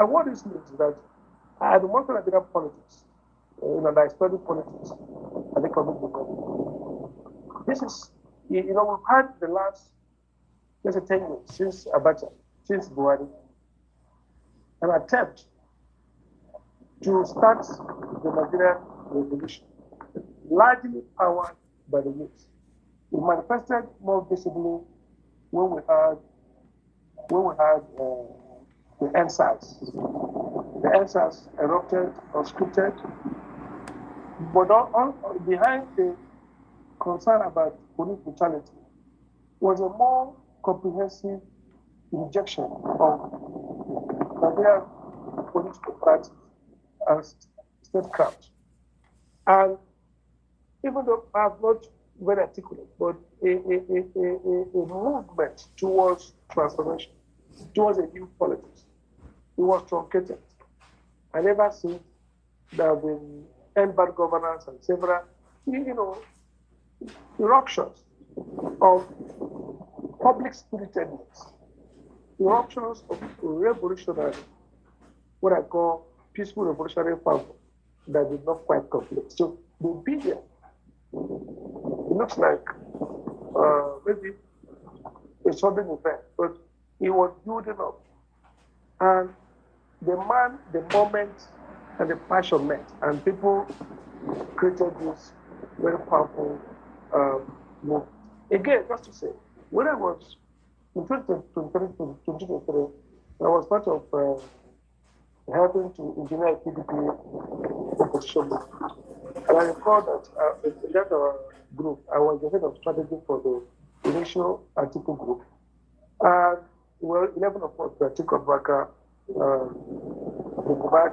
what this means is that I had worked in Nigerian politics, and I studied politics at the economic. This is, we've had the last, let's say, 10 years since Abacha, since Buhari, an attempt to start the Nigerian revolution, largely powered by the youth. It manifested more visibly when we had the NSAS. The NSAS erupted, unscripted, but behind the concern about police brutality was a more comprehensive rejection of Nigerian political parties and statecraft. And even though I'm not very articulate, but a movement towards transformation, towards a new politics, it was truncated. I never seen there have been end bad governance and several, eruptions of public spiritedness, eruptions of revolutionary, what I call peaceful revolutionary power that did not quite complete. So the Obidient, it looks like maybe a sudden event, but it was building up. And the man, the moment, and the passion met, and people created this very powerful movement. Again, just to say, when I was in 2023, I was part of helping to engineer a PDP opposition movement. And I recall that in that group, I was the head of strategy for the initial article group. And 11 of us, the Atiku Abubakar, the Kubak,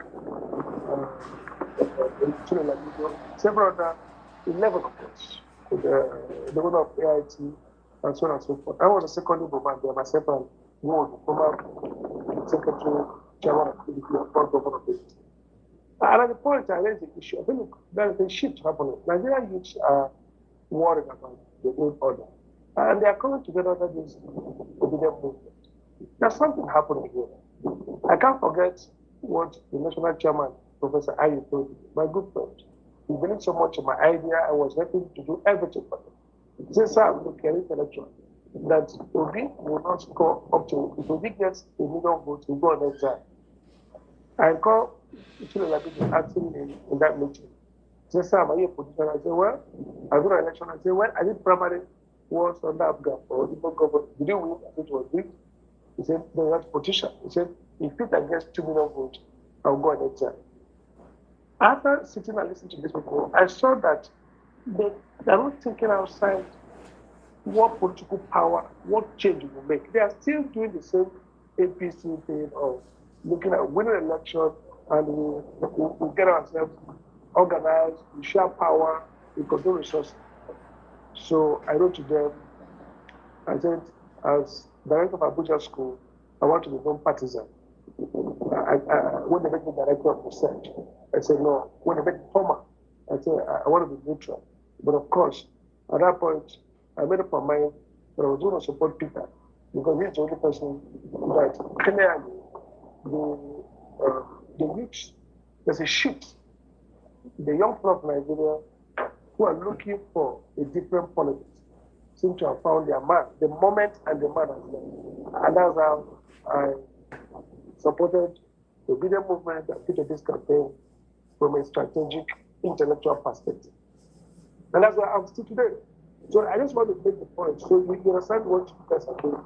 several other 11 of us, the owner of AIT, and so on and so forth. I was a secondary movement there, myself and one, the former secretary, chairman of PDP, and former governor of AIT. And at the point I raised the issue, I think there is a shift happening. Nigerian youths are worried about the old order. And they are coming together under this Obidient movement. There's something happening here. I can't forget what the national chairman, Professor Ayu, told me, my good friend. He believed so much in my idea, I was helping to do everything for him. Since I'm looking at intellectual, that Obi will not score up to, if Obi gets a million votes, he'll go on exile. I call Labidi asking me in that meeting. He said, Sam, are you a politician? I said, well, I go to election. I said, well, I did primary was on that gap or Igbo government. Did you win? I said, it was rigged. He said, no, that's politician. He said, if Peter gets 2 million votes, I'll go on exile. After sitting and listening to these people, I saw that they're not thinking outside what political power, what change it will make. They are still doing the same APC thing of looking at winning an election and we get ourselves organized, we share power, we control resources. So I wrote to them, I said, as director of Abuja School, I want to be non-partisan. When they make me director of research, I said, no. When they make me former, I said, I want to be neutral. But of course, at that point, I made up my mind that I was going to support Peter because he's the only person that clearly the youth, there's a shift. The young people of Nigeria who are looking for a different politics seem to have found their man, the moment and the man as well. And that's how I supported the Obidient movement and put this campaign from a strategic, intellectual perspective. And that's where I'm still today. So I just want to make the point. So you understand what you guys are doing.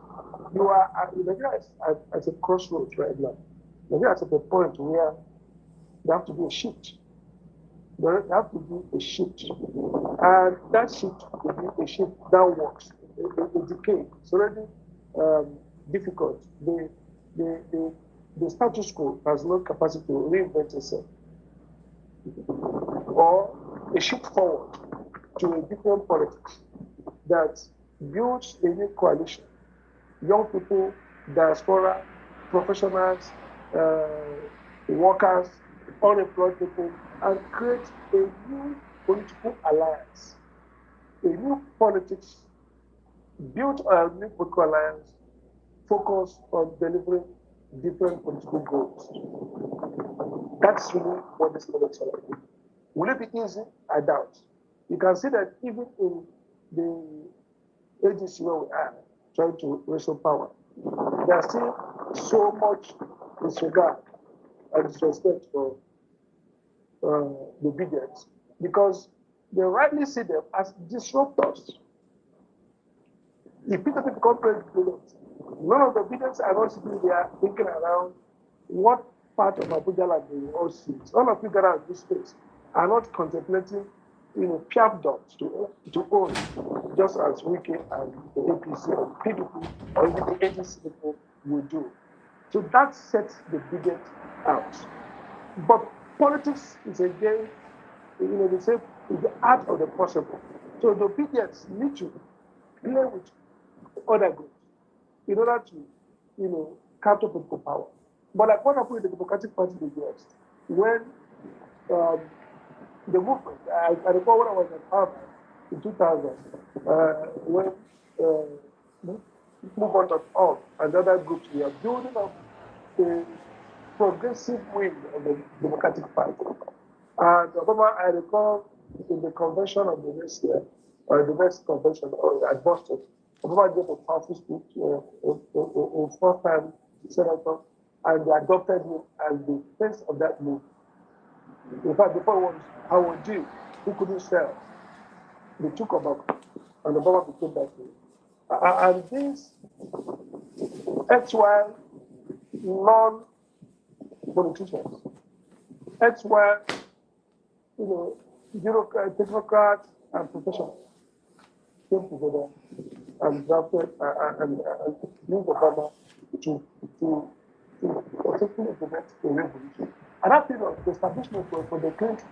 You are Nigeria at a crossroads right now. Nigeria is at a point where there have to be a shift. There have to be a shift. And that shift will be a shift that works. A decay. It's already difficult. The status quo has no capacity to reinvent itself. Or a shift forward to a different politics that builds a new coalition. Young people, diaspora, professionals, workers, unemployed people, and create a new political alliance, a new politics, built a new political alliance focused on delivering different political goals. That's really what this level is all about. Will it be easy? I doubt. You can see that even in the ADC where we are trying to wrestle power, there's still so much disregard and disrespect for the Obidients because they rightly see them as disruptors. If people become president, none of the Obidients are not sitting there thinking around what part of Abuja like they all see. All of you that are in this space are not contemplating, piaf dots to own, just as Wiki and the APC or the PDP or even the ADC people will do. So that sets the bigot out. But politics is a game, they say it's the art of the possible. So the Obidients need to play with other groups in order to, capture political power. But like what happened in the Democratic Party in the US, when the movement, I recall when I was at Harvard in 2000, when Movement.org and other groups were building up a progressive wing of the Democratic Party. And I recall in the convention of the next year, or the next convention at Boston, Obama gave a powerful speech, a first-time senator, and they adopted him as the face of that movement. In fact, before it was Howard G, who couldn't sell. They took over, and Obama became that way. And these XY non-politicians, XY, technocrats and professionals came together and drafted and used Obama to successfully implement a revolution. At that period, the establishment for the Clinton,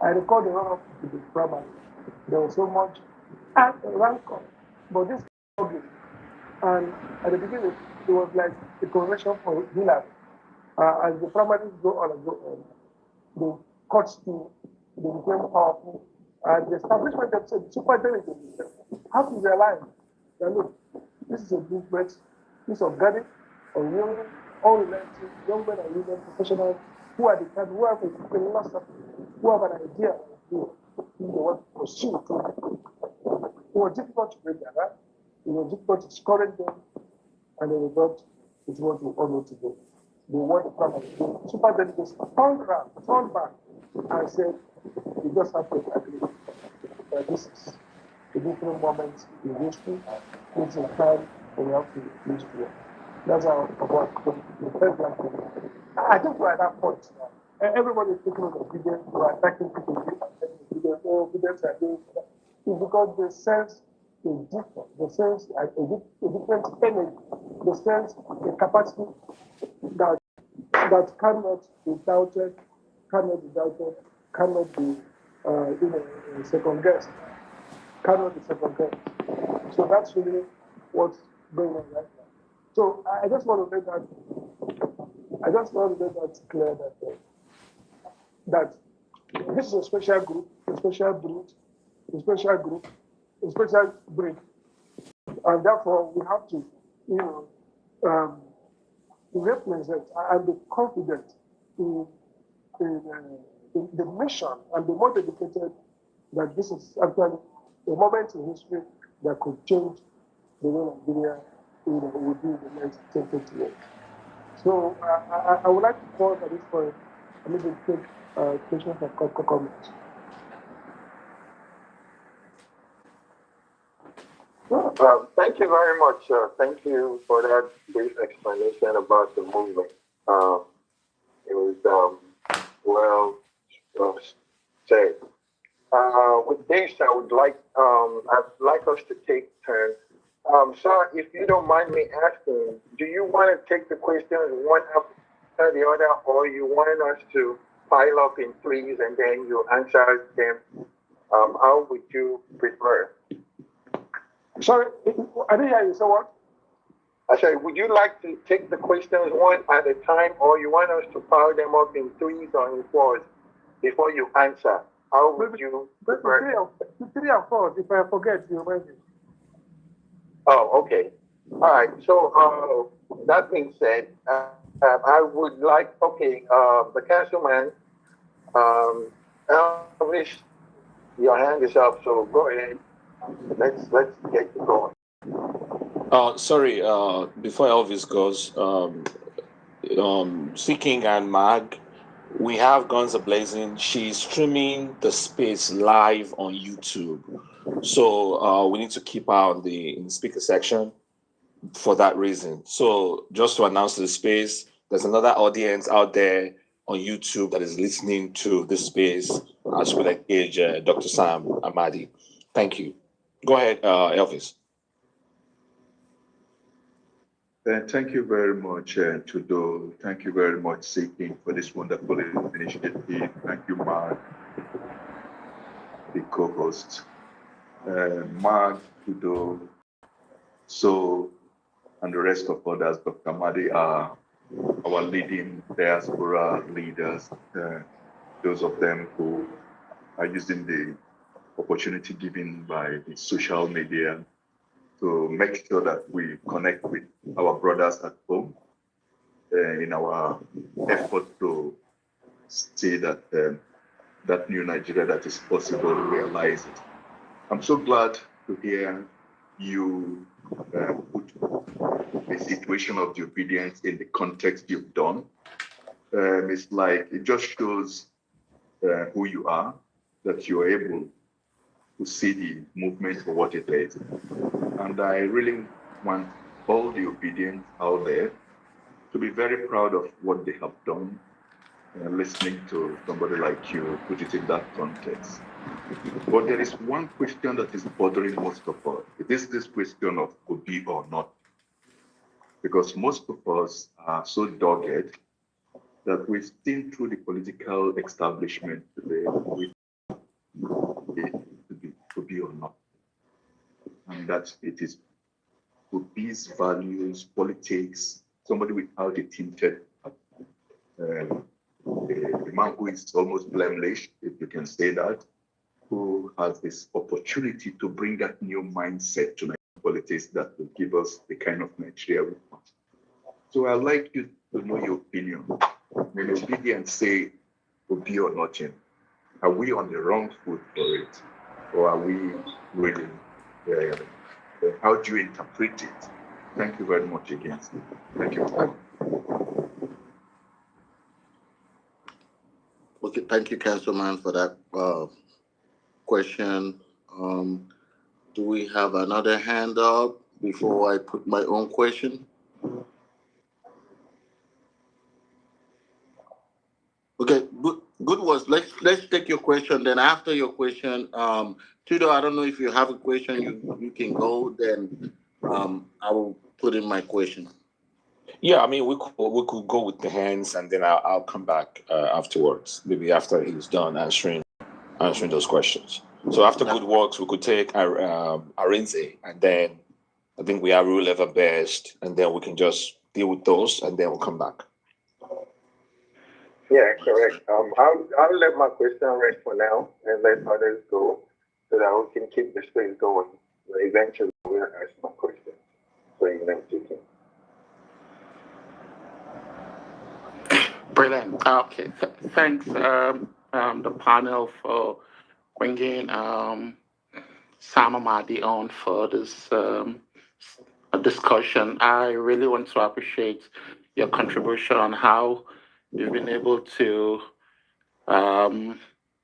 I recall the run-up to the primary. There was so much rancor, but this problem. And at the beginning, it was like a correction for Hillary. As the primaries go on and go on, the courts they became powerful. And the establishment themselves, super intelligent, have to realize that look, this is a movement, this is organic, unyielding, unrelenting, young men and women, professionals who are the kind who have a philosophy, who have an idea of who they want to pursue. It was difficult to break that, right? It was difficult to discourage them, and the result is what we all know today. They want the primary. The super delegates turned back, and said, we just have to agree that this is a different moment in history, this is a time when we have to move forward. That's how the first black people. I think we're at that point now. Everybody is taking on obedience, we're attacking people, obedience are doing that. It's because they sense a different, they sense a different energy, they sense a capacity that cannot be doubted, cannot be second guessed, cannot be second guessed. So that's really what's going on right now. So I just want to make that clear that this is a special group, a special breed, and therefore we have to, represent and be confident in the mission and be more dedicated that this is actually a moment in history that could change the way Nigeria will be in the next 10, 20 years. So I would like to pause at this point and maybe take questions and comments. Thank you very much. Thank you for that brief explanation about the movement. It was well said. With this, I'd like us to take turns. Sir, if you don't mind me asking, do you want to take the questions one after the other, or you want us to pile up in threes and then you answer them? How would you prefer? Sorry, I didn't hear you. So what? I said, would you like to take the questions one at a time, or you want us to pile them up in threes or in fours before you answer? How would you prefer? Three and four, if I forget, you remind me. Oh, okay. All right. So that being said, I would like, okay, the councilman, Elvis, your hand is up, so go ahead. Let's get you going. Sorry, before Elvis goes, Seeking and Mag, we have Guns Ablazing. She's streaming the space live on YouTube. So we need to keep her in the speaker section for that reason. So just to announce to the space, there's another audience out there on YouTube that is listening to this space as we engage Dr. Sam Amadi. Thank you. Go ahead, Elvis. Thank you very much, Tudo. Thank you very much, Seeking, for this wonderful initiative. Thank you, Mark, the co-host. Mark, Tudo, So, and the rest of others, Dr. Amadi, are our leading diaspora leaders, those of them who are using the opportunity given by the social media to make sure that we connect with our brothers at home in our effort to see that that new Nigeria that is possible, realize it. I'm so glad to hear you put the situation of the Obedience in the context you've done. It's like, it just shows who you are, that you're able to see the movement for what it is. And I really want all the Obedients out there to be very proud of what they have done, listening to somebody like you put it in that context. But there is one question that is bothering most of us. It is this question of Obi or not. Because most of us are so dogged that we've seen through the political establishment today, we to be or not. And that it is Obi's values, politics, somebody without a tinted, a man who is almost blameless, if you can say that, who has this opportunity to bring that new mindset to Nigerian politics that will give us the kind of Nigeria we want. So I'd like you to know your opinion. When Obidient say Obi or nothing, are we on the wrong foot for it? Or are we really, how do you interpret it? Thank you very much again. Thank you. Okay, thank you, Councilman, for that question. Do we have another hand up before I put my own question? Okay, good was let's take your question. Then after your question, Tudo, I don't know if you have a question, you can go. Then I will put in my question. Yeah, I mean, we could go with the hands, and then I'll come back afterwards, maybe after he's done answering those questions. So after good works, we could take Arinze, and then I think we have rule level best, and then we can just deal with those, and then we'll come back. Yeah, correct. I'll let my question rest for now and let others go so that we can keep the space going. Eventually, we'll ask my question. So you know, taking. Brilliant. Okay, thanks, the panel, for bringing Sam Amadi on for this discussion. I really want to appreciate your contribution on how you've been able to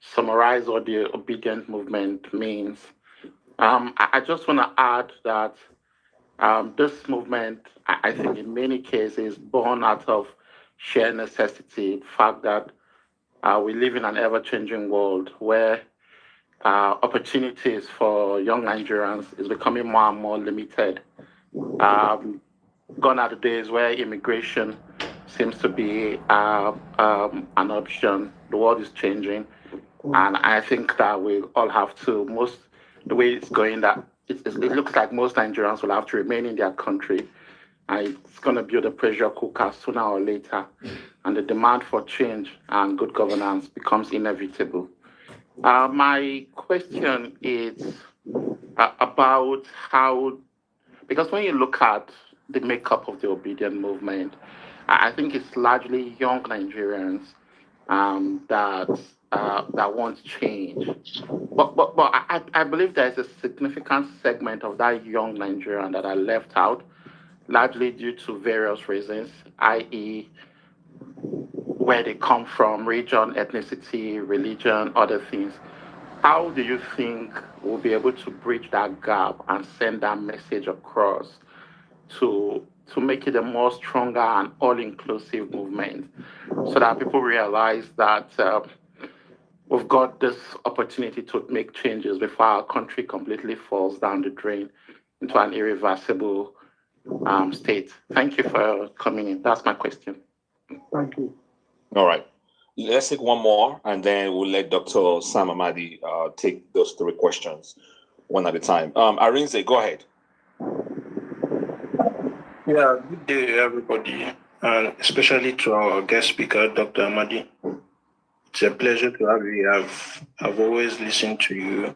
summarize what the Obidient movement means. I just want to add that this movement, I think in many cases, is born out of sheer necessity. The fact that we live in an ever-changing world where opportunities for young Nigerians is becoming more and more limited. Gone are the days where immigration seems to be an option. The world is changing, and I think that we all have to. The way it's going, that it looks like most Nigerians will have to remain in their country. And it's going to build a pressure cooker sooner or later, and the demand for change and good governance becomes inevitable. My question is about how, because when you look at the makeup of the Obidient movement, I think it's largely young Nigerians that want change. But I believe there is a significant segment of that young Nigerian that are left out, largely due to various reasons, i.e., where they come from, region, ethnicity, religion, other things. How do you think we'll be able to bridge that gap and send that message across to make it a more stronger and all-inclusive movement, so that people realize that we've got this opportunity to make changes before our country completely falls down the drain into an irreversible state? Thank you for coming in. That's my question. Thank you. All right. Let's take one more, and then we'll let Dr. Sam Amadi take those three questions one at a time. Arinze, go ahead. Yeah, good day, everybody, and especially to our guest speaker, Dr. Amadi. It's a pleasure to have you. I've always listened to you,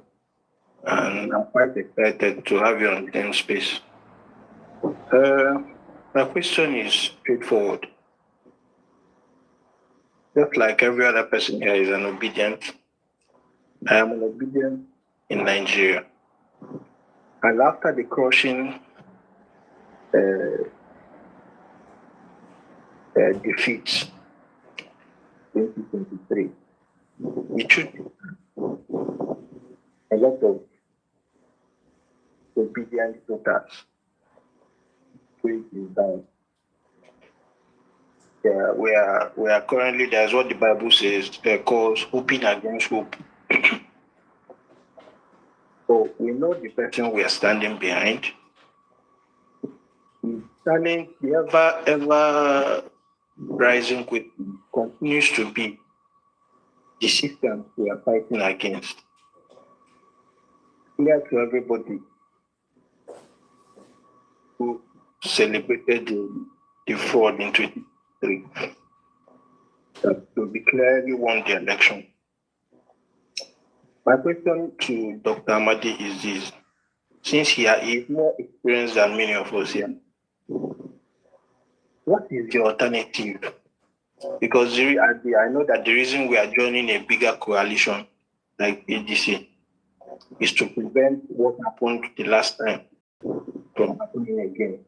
and I'm quite excited to have you on the space. My question is straightforward. Just like every other person here is an obedient, I am an obedient in Nigeria. And after the crushing defeat 2023, it should be a lot of obedient voters which is down. Yeah, we are currently, that's what the Bible says, calls hoping against hope. So we know the person we are standing behind. Standing, the ever rising with continues to be the system we are fighting against. Clear to everybody who celebrated the fraud in 2023 that to be clearly won the election. My question to Dr. Amadi is this: since he is more experienced than many of us here, what is the alternative? Because I know that the reason we are joining a bigger coalition like ADC is to prevent what happened the last time from happening again.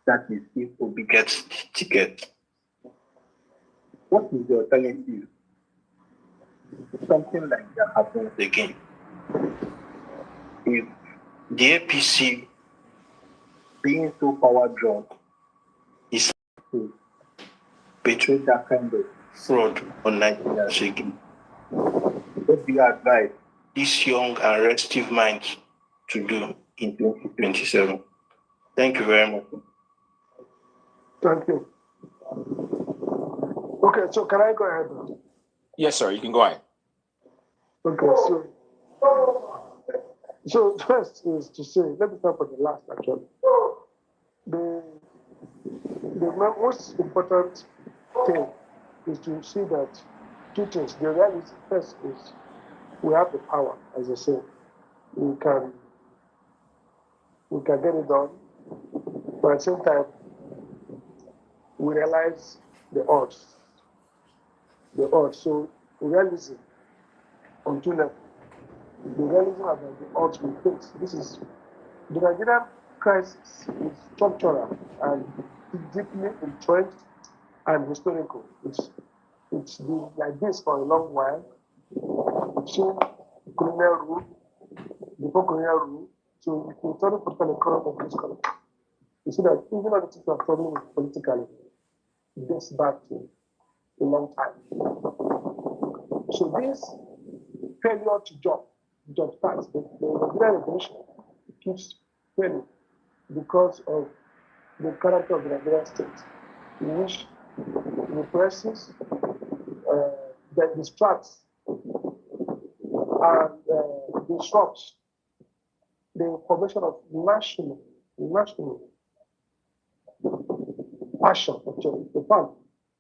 That is, if Obi gets the ticket. What is the alternative? Something like that happens again. If the APC, being so power drunk, is to betray that kind of fraud on Nigerians again, what do you advise these young and restive minds to do in 2027? Thank you very much. Thank you. Okay, so can I go ahead now? Yes, sir. You can go ahead. Okay, so first is to say, let me start with the last actually. The most important thing is to see that two things. The reality first is we have the power, as I said. We can get it done, but at the same time, we realize the odds. So realism on two levels. The realism about the odds we face. This is the Nigerian crisis is structural and deeply entrenched and historical. It's been like this for a long while. We've seen colonial rule, before colonial rule, so if you study political economy of this country, you see that even though the things are troubling politically, it dates back to a long time. So this failure to job starts, the Nigerian revolution keeps failing because of the character of the Nigerian state, in which represses, that distracts, and disrupts the formation of national passion for change. In fact,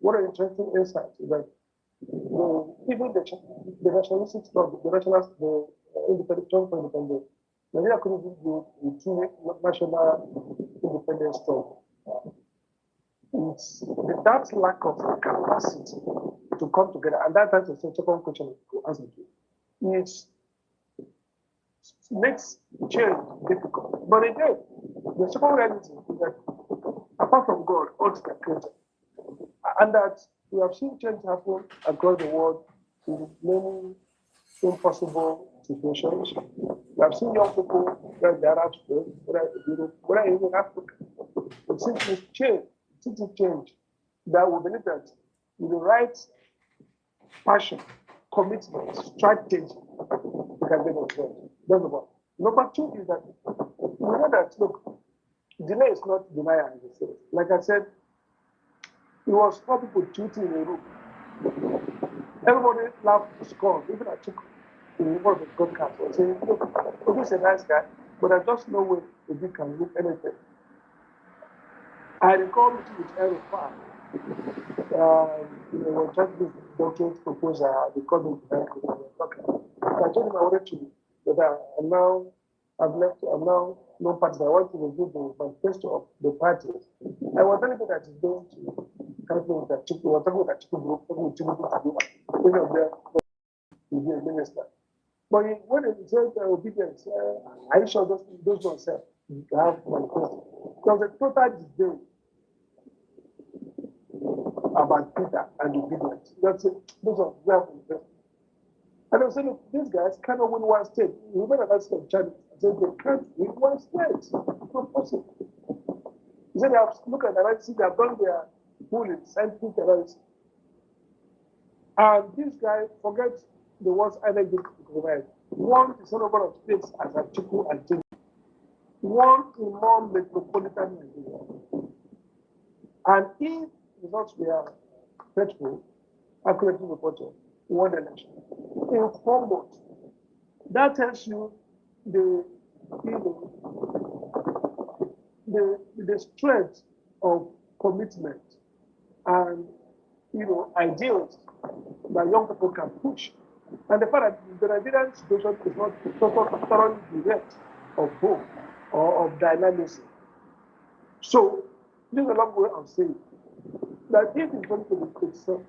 what an interesting insight is that even the nationalistic struggle, the independent struggle for independence, Nigeria couldn't even do a true national independence struggle. it's that lack of capacity to come together, and that's the second question to answer to, is makes change difficult. But again, the second reality is that apart from God, all is created. And that we have seen change happen across the world in many impossible situations. We have seen young people, whether the Arab Spring, whether Europe, whether even Africa. It seems to change, that we believe that with the right passion, commitment, strategy, we can get it right. That's number one. Number two is that we know that, look, delay is not denial, as I said. Like I said, it was four people tweeting in a room. Everybody laughed, scored. Even I took in one of the broadcasts and saying, look, Obi's a nice guy, but I just know when Obi can look anything. I recall meeting with Eric Farr. We were trying to do doctorate proposal, we called him to we were talking. I told him I wanted to, but I'm now no party. I want to review the manifesto of the parties. I was telling him that he's going to help me with that chicken, we're talking with that chicken group, talking with Timothy to do any of them will be a minister. But when he said Obidients, are you sure those ones have manifesto? There was a total debate about Peter and Obidient. That's it. Those are very manifesto. And I was saying, these guys cannot win one state. You remember that state, Chad? I said, they can't win one state. It's not possible. He said, they have looked at the analysis, they have done their pooling, scientific analysis. And this guy, forget the ones I like to provide. One is number of states as Atiku and Tinubu. One in more metropolitan Nigeria. And if results were faithful, accurately reported, won election. In foremost, that tells you the strength of commitment and ideals that young people can push. And the fact that the Nigerian situation is not thoroughly direct of hope or of dynamism. So this is a long way of saying that if it's going to be itself,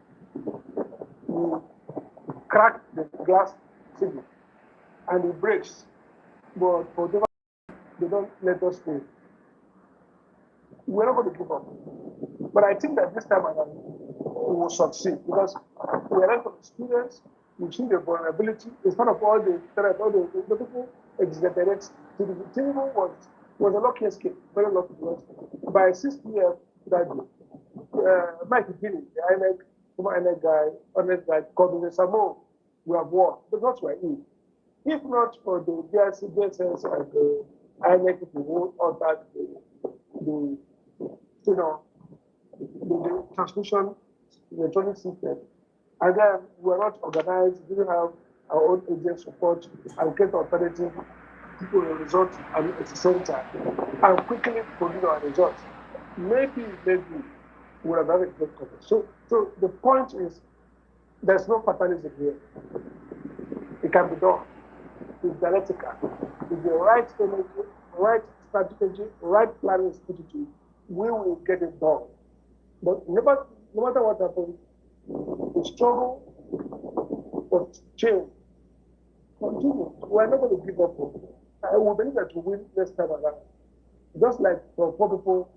you crack the glass ceiling and it breaks, but for them, they don't let us fail. We're not going to give up. But I think that this time around, we will succeed because we are from experience, we've seen the vulnerability, in front of all the threats, all the people exaggerate. Tinubu was a lucky escape, very lucky. By 6 p.m. that day, Mike Gini, the INEC guy, honest guy, called me, Samo, we have won. The votes were in. If not for the DSS and the INEC people who ordered the transmission electronic system, and then we were not organized, didn't have our own agent support, and get alternative people will result at the center and quickly produce our results. Maybe we have a great coverage. So the point is, there's no fatalism here. It can be done. It's dialectical. With the right energy, right strategy, right planning strategy, we will get it done. But no matter what happens, the struggle for change continues. We're not going to give up. I will believe that we win next time around. Just like for 4 people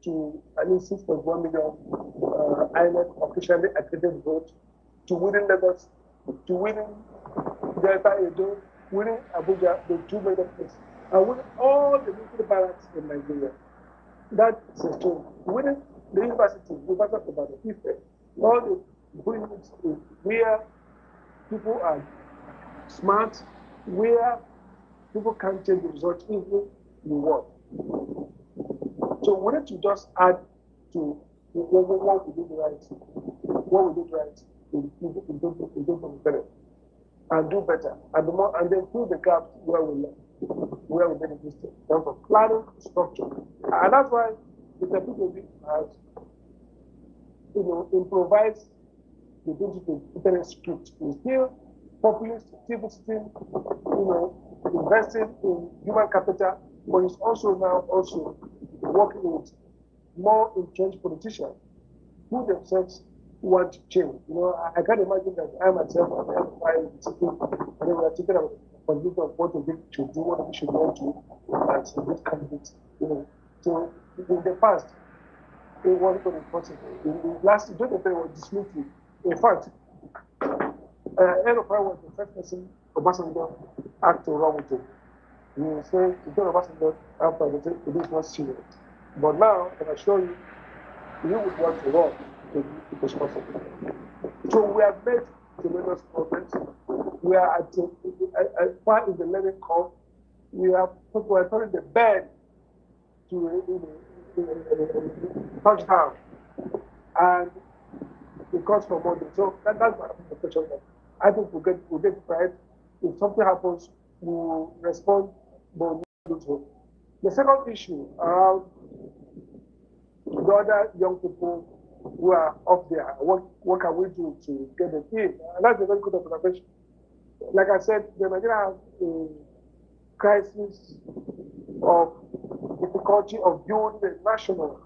to at least 6.1 million INEC officially accredited votes, to winning Lagos, to winning Delta Edo, winning Abuja, the 2 major places, and winning all the military barracks in Nigeria. That is a story. Winning the University of Ibadan, Ife, all the brilliant where people are smart, where people can change the result even the world. So we need to just add to what we did right, in better, and do better, and then fill the gaps where we made a mistake in terms of planning, structure, and that's why the people has improvised the digital internet script. We still populist, still visiting, investing in human capital, but it's also now working with more entrenched politicians who themselves want change. You know, I can't imagine that I myself am sitting and then we are thinking about the possibility of what we should do, what we should not do as a good candidate. You know, so in the past, it was not important. In the last 2020 was dismissed. In fact, Erofai was the first person Obasanjo had to run with him. You say, you tell Obasanjo after the thing, it is not serious. But now, I can assure you, you would want to run if it was possible. So we have made tremendous progress. We are at far in the learning curve. We are turning the bed to touchdown. And it costs for money. So that's my question. I think we'll get pride. If something happens, we'll respond, but we need to. The second issue around the other young people who are up there, what can we do to get them in? And that's a very good observation. Like I said, the Nigeria has a crisis of difficulty of building a national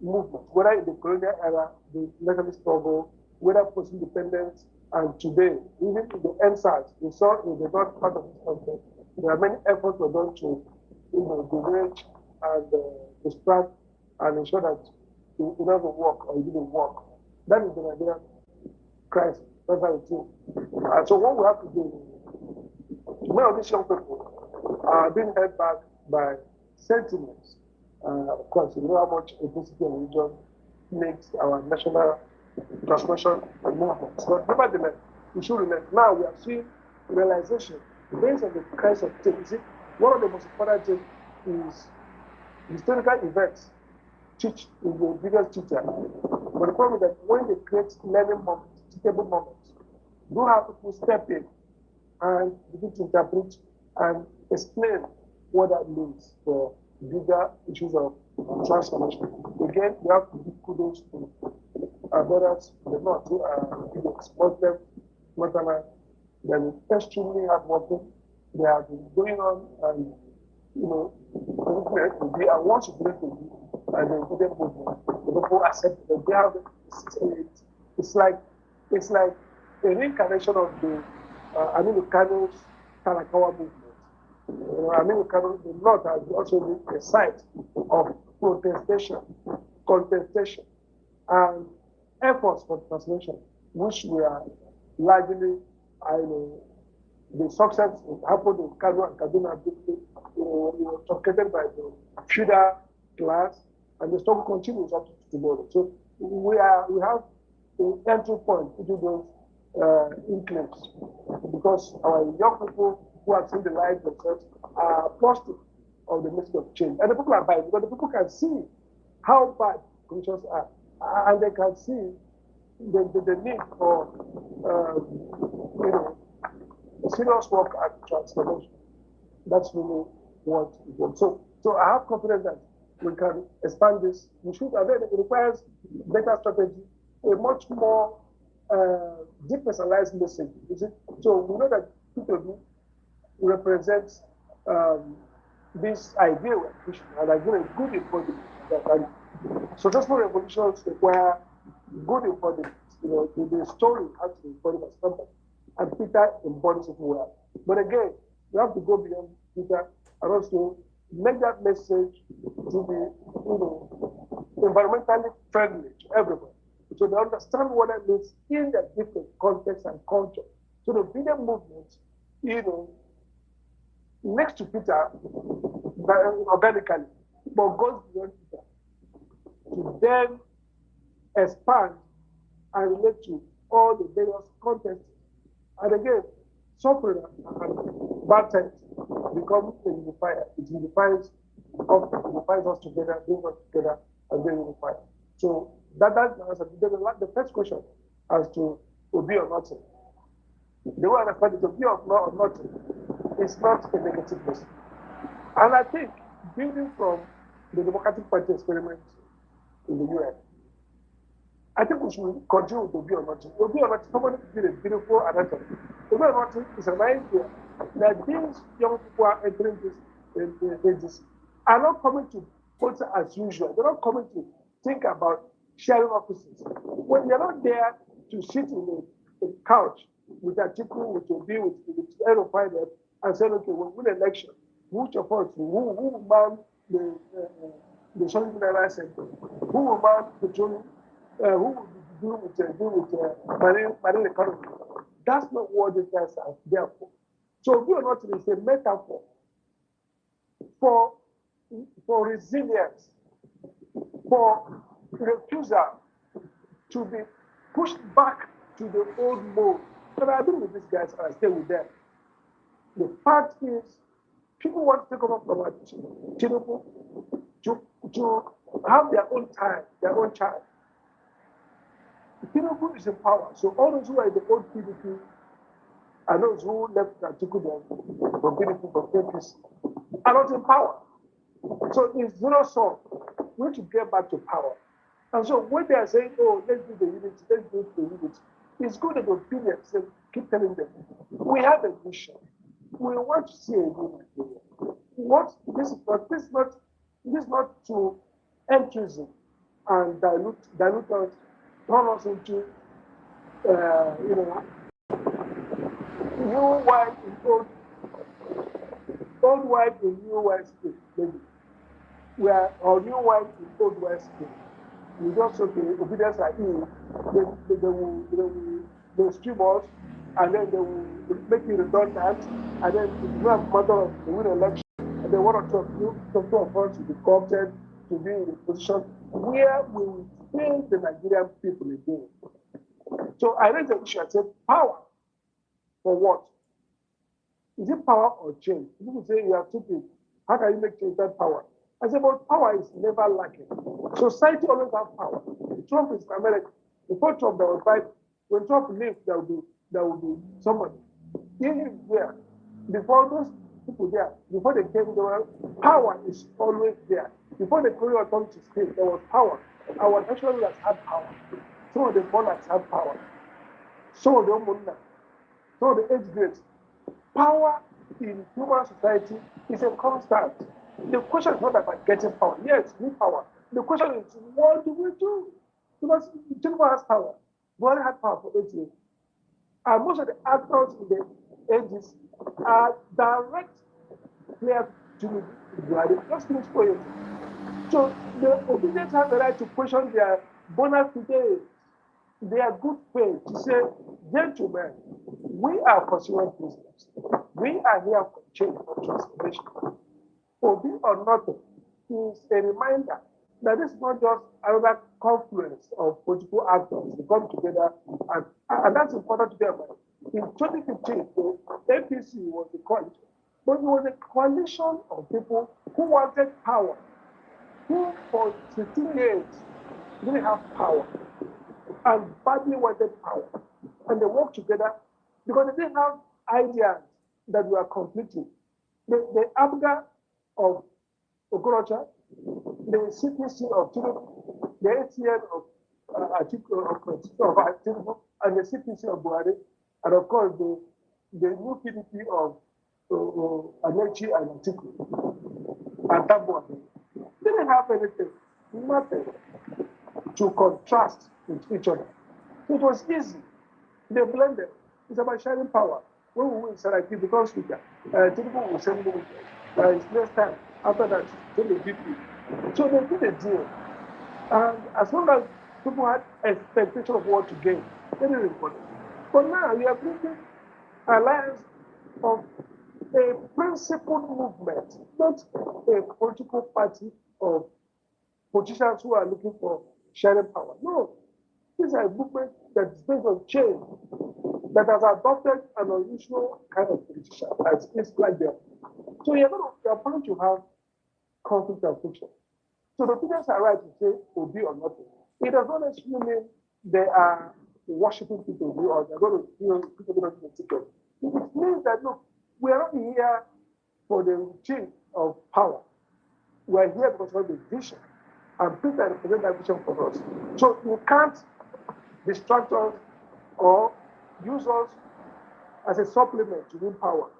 movement, whether in the colonial era, the nationalist struggle, whether post-independence, and today, even in the NSAS, we saw in the north part of this country, there are many efforts were done to, derange and distract and ensure that it doesn't work or it didn't work. That is the Nigerian crisis. That's how it is. So what we have to do, many of these young people are being held back by sentiments. Of course, you know how much ethnicity and religion makes our national transformation and movement. But nevertheless, we should remember now we have seen realization based on the kinds of things. One of the most important things is historical events teach is the biggest teacher. But the problem is that when they create learning moments, teachable moments, you have people step in and begin to interpret and explain what that means for bigger issues of transformation. Again, we have to give kudos to our brothers in the north who are Muslim, Northern. They have been extremely hardworking. They have been going on and, and once you believe in you, and the Obidient movement, the people accept that they have it's like a reincarnation of the Aminu Kano's Kalakawa movement. Aminu Kano, the North has also been a site of protestation, contestation, and efforts for transformation, which we are largely, the success happened in Kano and Kaduna, truncated by the feudal class, and the struggle continues up to tomorrow. So we have an entry point into those inklings, because our young people who have seen the light themselves are positive of the message of change. And the people are buying because the people can see how bad conditions are, and they can see the need for serious work and transformation. That's really what we want. So I have confidence that we can expand this. We should, and then it requires better strategy, a much more depersonalized message. So we know that people represents this idea we're pushing, and I give a good embodiment of that. And successful revolutions require good embodiment. The story has to be embodied by somebody, and Peter embodies it well. But again, we have to go beyond Peter and also make that message to be, environmentally friendly to everyone, so they understand what that means in their different contexts and culture. So the Obidient movement, next to Peter, organically, but goes beyond Peter to then expand and relate to all the various contexts. And again, suffering and bad times become a unifier. It unifies us together, brings us together, and then unify. So that's the answer. The first question as to Obi or nothing. The way I understand it, Obi or nothing is not a negative message. And I think building from the Democratic Party experiment in the US, I think we should continue to be or nothing. Obi or nothing, somebody did a beautiful anatomy. Obi or nothing is an idea that these young people are entering this ADC are not coming to politics as usual. They're not coming to think about sharing offices. When they're not there to sit in a couch with Atiku, with Obi, with Aerofighter, and say, okay, we'll win an election. Which of us, who will man the Shopping Center? Who will man petroleum? Who will do with marine economy? That's not what these guys are there for. So we are not, it's a metaphor for resilience, for refusal to be pushed back to the old mode. But I agree with these guys and I stay with them. The fact is, people want to take over from Tinubu to have their own time, their own child. Tinubu is in power. So all those who are in the old PDP and those who left Atiku from PDP, from APC, are not in power. So it's zero sum. We need to get back to power. And so when they are saying, oh, let's do the unity, let's do the unity, it's good that Obedience keep telling them, we have a mission. We want to see a new Nigeria. What this is not to entrism and dilute us, turn us into new wine in old wine in new wine skin, maybe. We are our new wine in old wine skin. We just okay, Obedience are in, they will stream us, and then they will make it redundant, and then it's not a matter of the win election, and then one or two of us will be corrupted to be in a position where we will fail the Nigerian people again. So I raised the issue, I said, power for what? Is it power or change? People say you are stupid. How can you make change without power? I said, but power is never lacking. Society always has power. Trump is America. Before Trump, there was Biden. When Trump left, there will be somebody. He is there. Before those people there, before they came there, power is always there. Before the Korean authorities came, there was power. Our national rulers had power. Some of the monarchs had power. Some of the monarchs, some of the age grades. Power in human society is a constant. The question is not about getting power. Yes, we need power. The question is, what do we do? Because Tinubu has power. Buhari had power for 8 years. And most of the actors in the ages are direct players to Buhari. Just finish 4 years. So the Obidients have the right to question their bona fides, their good faith, to say, gentlemen, we are pursuing business. We are here for change, for transformation. Obi or nothing is a reminder that this is not just another confluence of political actors. They come together, and that's important to them. In 2015, the APC was the coalition, but it was a coalition of people who wanted power, who for 15 years didn't have power and badly wanted power. And they worked together because they didn't have ideas that were conflicting. The ABGA of Okorocha, the CPC of Tinubu, the ATN of Tinubu, and the CPC of Buhari, and of course the new PDP of Amechi and Atiku and Tambo. They didn't have anything, nothing to contrast with each other. It was easy. They blended. It's about sharing power. When we win Saraki, it becomes weaker. Tinubu will send me it's next time. After that, then the BP. So they did a deal. And as long as people had expectation of what to gain, they didn't report it. But now you are bringing alliance of a principled movement, not a political party of politicians who are looking for sharing power. No, this is a movement that is based on change, that has adopted an unusual kind of politician, as is like them. So you're going to have conflict and friction. So the Obidients are right to say Obi or nothing. It does not necessarily mean they are worshiping people or they're going to people going to the ticket. It means that look, we are not here for the change of power. We are here because of the vision and people that represent that vision for us. So you can't distract us or use us as a supplement to win power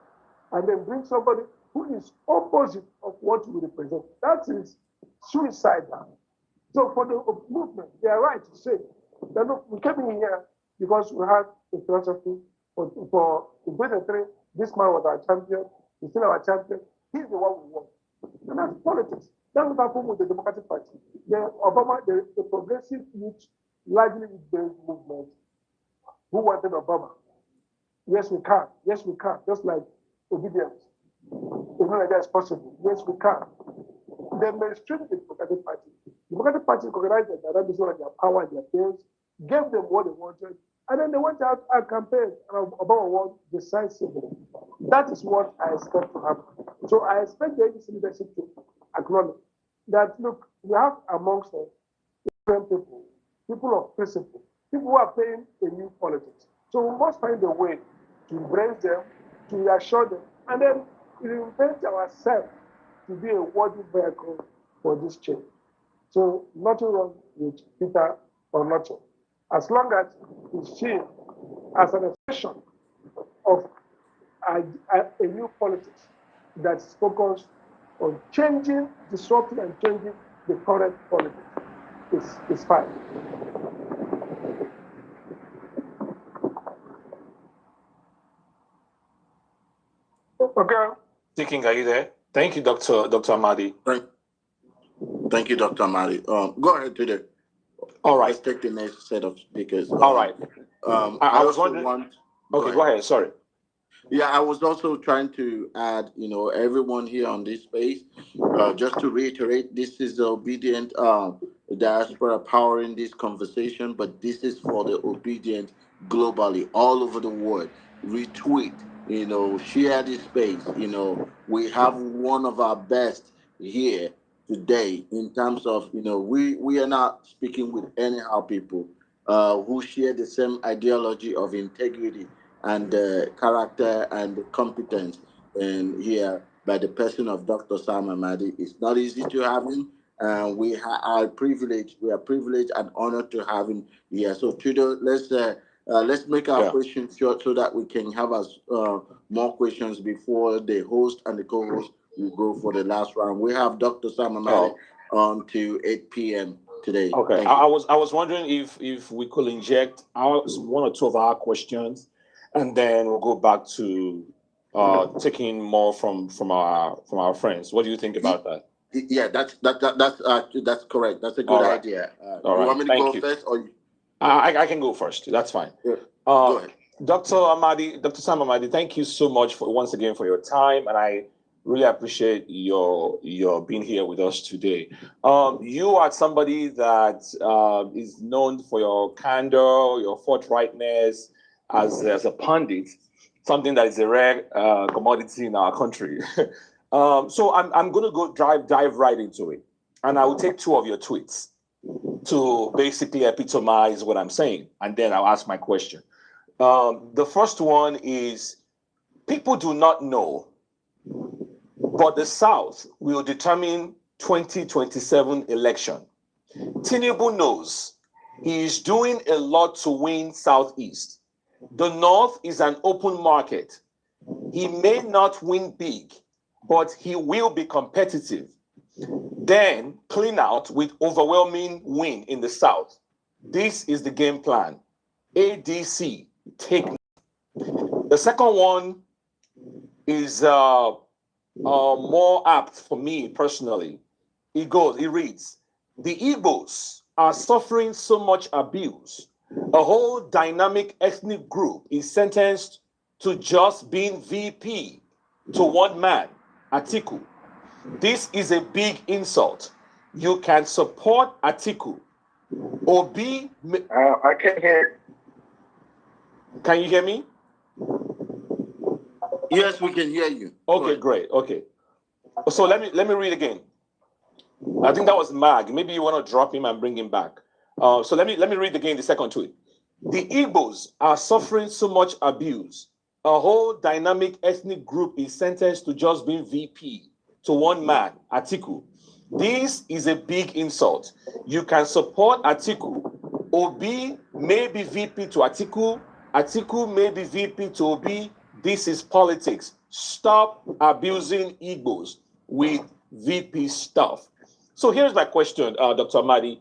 and then bring somebody who is opposite of what we represent. That is suicidal. So for the movement, they are right to say that look, we came in here because we had a philosophy for 2023. This man was our champion. He's still our champion. He's the one we want. And that's politics. That's what happened with the Democratic Party. The progressive youth, largely based movement, who wanted Obama. Yes, we can. Yes, we can. Just like Obedience. It's not like that is possible. Yes, we can. They mainstream the Democratic Party. The Democratic Party organized their dynamics on their power and their base, gave them what they wanted, and then they went out and campaigned about what decisively. That is what I expect to happen. So I expect the ADC leadership to acknowledge that, look, we have amongst us different people of principle, people who are playing a new politics. So we must find a way to embrace them, to reassure them, and then reinvent ourselves to be a worthy vehicle for this change. So nothing wrong with Peter or Nacho, as long as it's seen as an expression of a new politics that's focused on changing, disrupting, and changing the current politics. It's fine. Okay. Thinking, are you there? Thank you, Dr. Amadi. Thank you, Dr. Amadi. Go ahead today. All right. Let's take the next set of speakers. All right. I was wondering. Okay, go ahead. Sorry. Yeah, I was also trying to add, everyone here on this space, just to reiterate, this is the Obidient diaspora powering this conversation, but this is for the Obidient globally, all over the world. Retweet, share this space. We have one of our best here today in terms of, we are not speaking with anyhow people who share the same ideology of integrity and character and competence, and here by the person of Dr. Sam Amadi. It's not easy to have him. We are privileged and honored to have him here. So Trudeau, let's make our questions short so that we can have more questions before the host and the co-host will go for the last round. We have Dr. Sam Amadi on to 8 p.m. today. Okay, I was wondering if we could inject one or two of our questions, and then we'll go back to taking more from our friends. What do you think about that? Yeah, that's correct. That's a good idea. You want me to go first, or I can go first. That's fine. Yeah. Go ahead. Dr. Sam Amadi, thank you so much once again for your time, and I really appreciate your being here with us today. You are somebody that is known for your candor, your forthrightness as a pundit, something that is a rare commodity in our country. So I'm going to go dive right into it, and I will take two of your tweets to basically epitomize what I'm saying, and then I'll ask my question. The first one is, people do not know, but the South will determine 2027 election. Tinubu knows he is doing a lot to win Southeast. The North is an open market. He may not win big, but he will be competitive. Then clean out with overwhelming win in the South. This is the game plan. ADC, take. The second one is more apt for me personally. It reads, the Igbos are suffering so much abuse. A whole dynamic ethnic group is sentenced to just being VP to one man, Atiku. This is a big insult. You can support Atiku. Obi. I can't hear. Can you hear me? Yes, we can hear you. Okay, great. Okay. So let me read again. I think that was Mag. Maybe you want to drop him and bring him back. So let me read again the second tweet. The Igbos are suffering so much abuse. A whole dynamic ethnic group is sentenced to just being VP to one man, Atiku. This is a big insult. You can support Atiku. Obi may be VP to Atiku. Atiku may be VP to Obi. This is politics. Stop abusing Igbos with VP stuff. So here's my question, Dr. Amadi.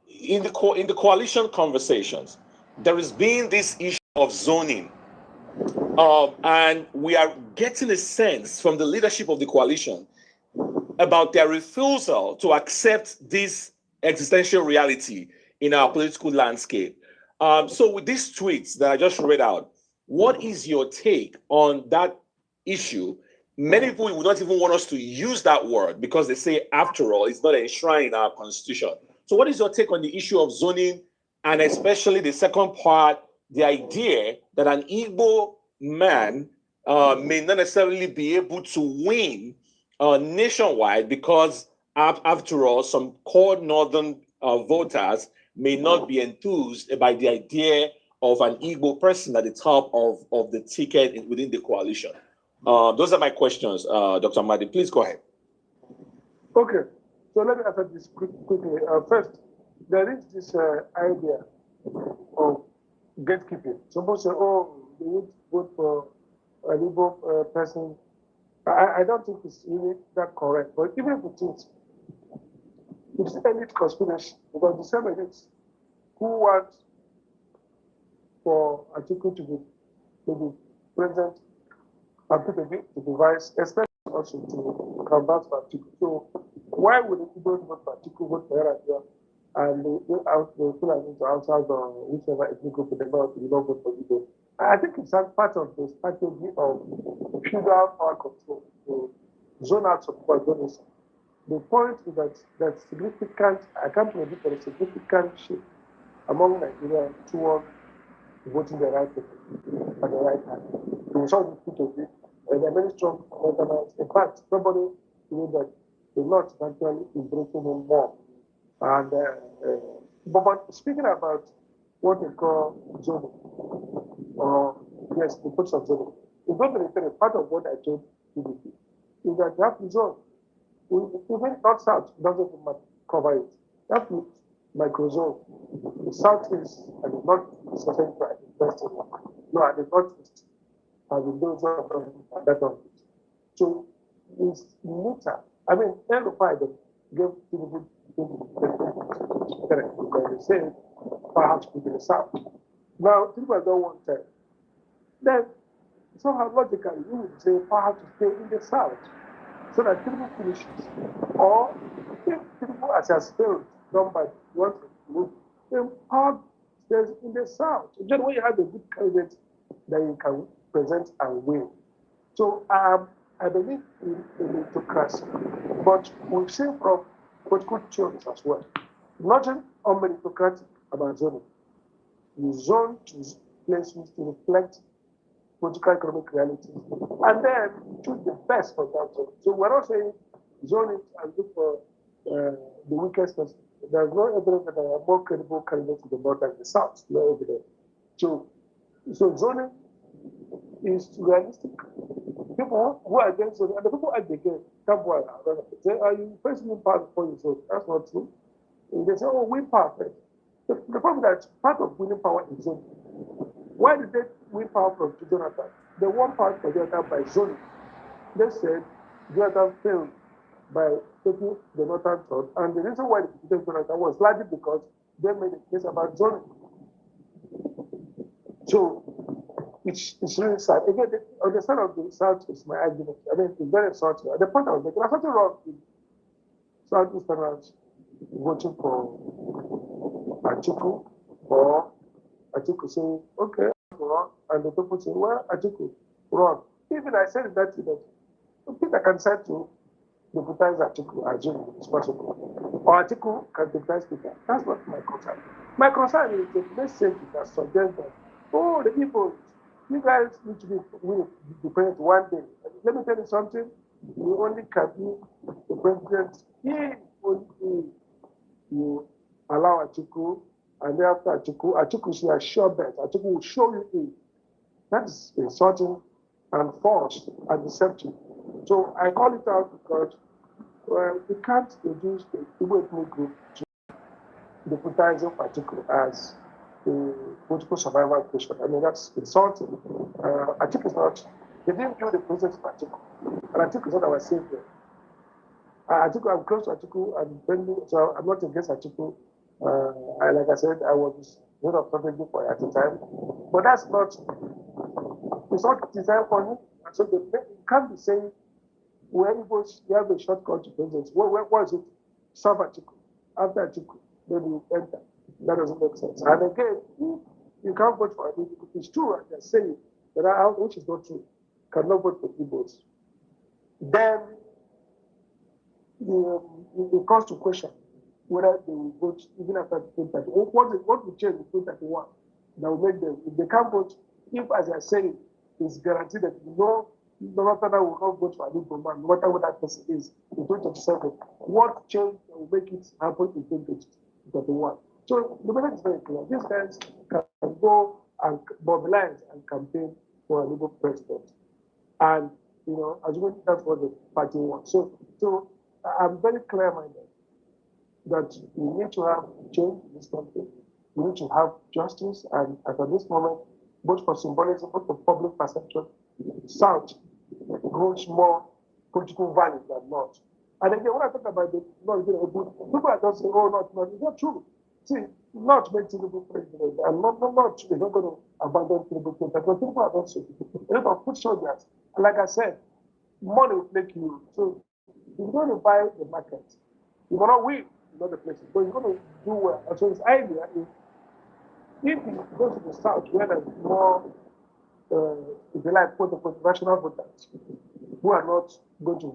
In the coalition conversations, there has been this issue of zoning, and we are getting a sense from the leadership of the coalition about their refusal to accept this existential reality in our political landscape. So with these tweets that I just read out, what is your take on that issue? Many people would not even want us to use that word because they say, after all, it's not enshrined in our constitution. So what is your take on the issue of zoning, and especially the second part, the idea that an Igbo man may not necessarily be able to win nationwide because, after all, some core northern voters may not be enthused by the idea of an Igbo person at the top of the ticket within the coalition? Those are my questions, Dr. Amadi. Please go ahead. Okay, so let me answer this quickly. First, there is this idea of gatekeeping. Some people say, oh, they need to vote for an Igbo person. I don't think it's really that correct. But even if it is, it's elite conspiracy, because the same elites who want for Atiku to be president and to be vice, especially also to combat for Atiku. So why would the people vote for Atiku, vote for Yar'Adua, and they feel like it's outside or whichever ethnic group they not vote for Igbo? I think it's part of the strategy of feudal power control to zone out support donation. The point is that significant, I can't predict a significant shift among Nigerians toward voting the right people at the right time. To solve the people, there are many strong organizers. In fact, somebody said that the North actually is breaking in more. And but speaking about what they call zoning, or yes, the process of zoning, it's not really part of what I told PDP is that you have to zone. Even north south doesn't even cover it. You have to microzone. The southeast and the north is essentially invest in. No, and the northeast has been doing that on it. So it's neater. I mean, everybody gave PDP correct because they say perhaps to be the south. Now, people don't want that. Then somehow logically you would say power to stay in the south so that people finishes. Or if people as has failed done by one group, then power stays in the south. Then when you have a good candidate that you can present and win. So I believe in meritocracy, but we've seen from political theories as well. Nothing unmeritocratic about zoning. You zone to places to reflect political economic realities, and then choose the best for that zone. So we're not saying zone it and look for the weakest person. There's no evidence that there are more credible candidates in the north than the south. No evidence. So zoning is realistic. People who are against zoning, and the people at the gate, say, are you first win power before you vote? That's not true. And they say, oh, win power first. The problem that part of winning power is zoning. Why did they win power from Jonathan? They won power for Jonathan by zoning. They said Jonathan failed by taking the northern third, and the reason why they defeated Jonathan was largely because they made a case about zoning. So it's really sad. Again, on the side of the south is my argument. I mean, it's very salty. The point I was making, there's nothing wrong with Southeasterners voting for Atiku, or Atiku saying, okay, wrong, and the people say, well, Atiku, wrong. Even I said that to them. Peter can say to deputize Atiku, assume it's possible. Or Atiku can deputize Peter. That's not my concern. My concern is the message that suggests that, oh, the people, you guys need to be president one day. Let me tell you something. You only can be the president if only you allow Atiku, and thereafter Atiku is a sure bet. Atiku will show you in. That is insulting and false and deceptive. So I call it out because we can't reduce the Igbo ethnic group to deputizing Atiku as a political survival question. I mean, that's insulting. Atiku is not, they didn't do the process of Atiku. And Atiku is not our savior. Atiku, I'm close to Atiku. I'm friendly, so I'm not against Atiku. Like I said, I was head of strategy for at the time, but that's not. It's not designed for him. And so you can't be saying where you have a shortcut to presidents. What is it? Serve Atiku. After Atiku, then you enter. That doesn't make sense. And again, if you can't vote for Atiku, it's true, and they're saying that which is not true. Cannot vote for Igbos. Then it comes to question whether they will vote even after 2030. What will change in 2031 that will make them, if they can't vote, if, as I say, it's guaranteed that no Northerner will not vote for Ali Bowman, no matter what that person is, in 2027, what change that will make it happen in 2031? So the message is very clear. These guys can go and mobilize and campaign for a Labour president. And, assuming that's what the party wants. So I'm very clear-minded that we need to have change in this country. We need to have justice, and at this moment, both for symbolism, both for public perception, South holds more political value than North. And again, when I talk about the North being a good, people are just saying, oh, North, it's not true. See, North made Tinubu president, and not is not going to abandon Tinubu president. But people are not so. A lot of foot soldiers. And like I said, money will make you. So you're going to buy the market. You will not win in other places, but you're going to do well. And so his idea is, if you go to the South, where there's more, if you like, quote unquote, national voters who are not going to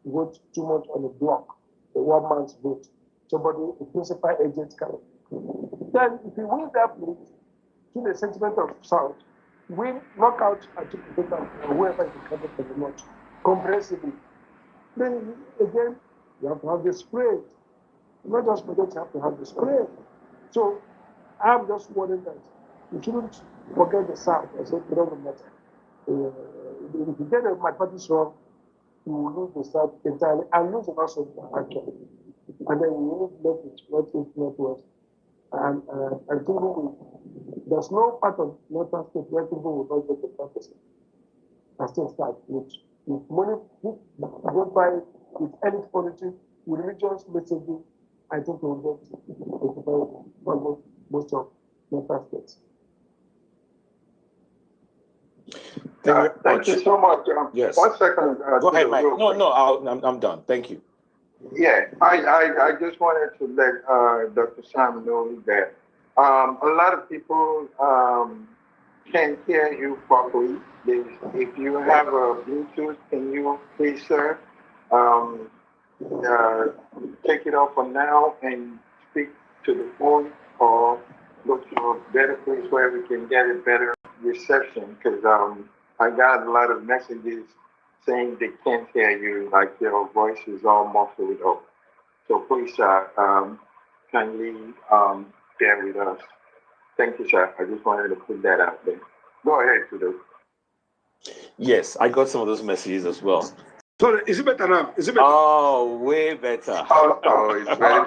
vote too much on a block, a one man's vote, somebody, a principal agent kind of. Then, if you win that place, to the sentiment of South, win, knock out Atiku or whoever is the candidate for the North, comprehensively. Then, again, you have to have the spread. Not just forget you have to have the spread. So, I'm just worried that you shouldn't forget the South. I said, it doesn't matter. If you get the mathematics wrong, you will lose the South entirely and lose the North actually. And then we will left with Northeast, Northwest. And I think there's no part of Northern State where people will not get the 10%. And still start with money, vote by with elite politics, with religious messaging. I think we'll get most of Northern States. Thank you so much. Yes. 1 second. Go ahead, Mike. No, I'm done. Thank you. Yeah, I just wanted to let Dr. Sam know that a lot of people can't hear you properly. If you have a Bluetooth, can you please, sir, take it off for now and speak to the phone, or go to a better place where we can get a better reception? Because I got a lot of messages saying they can't hear you, like your voice is all muffled up. So please, kindly bear with us. Thank you, sir. I just wanted to put that out there. Go ahead, Tudo. Yes, I got some of those messages as well. So is it better now? Is it better? Oh, way better. Oh, it's very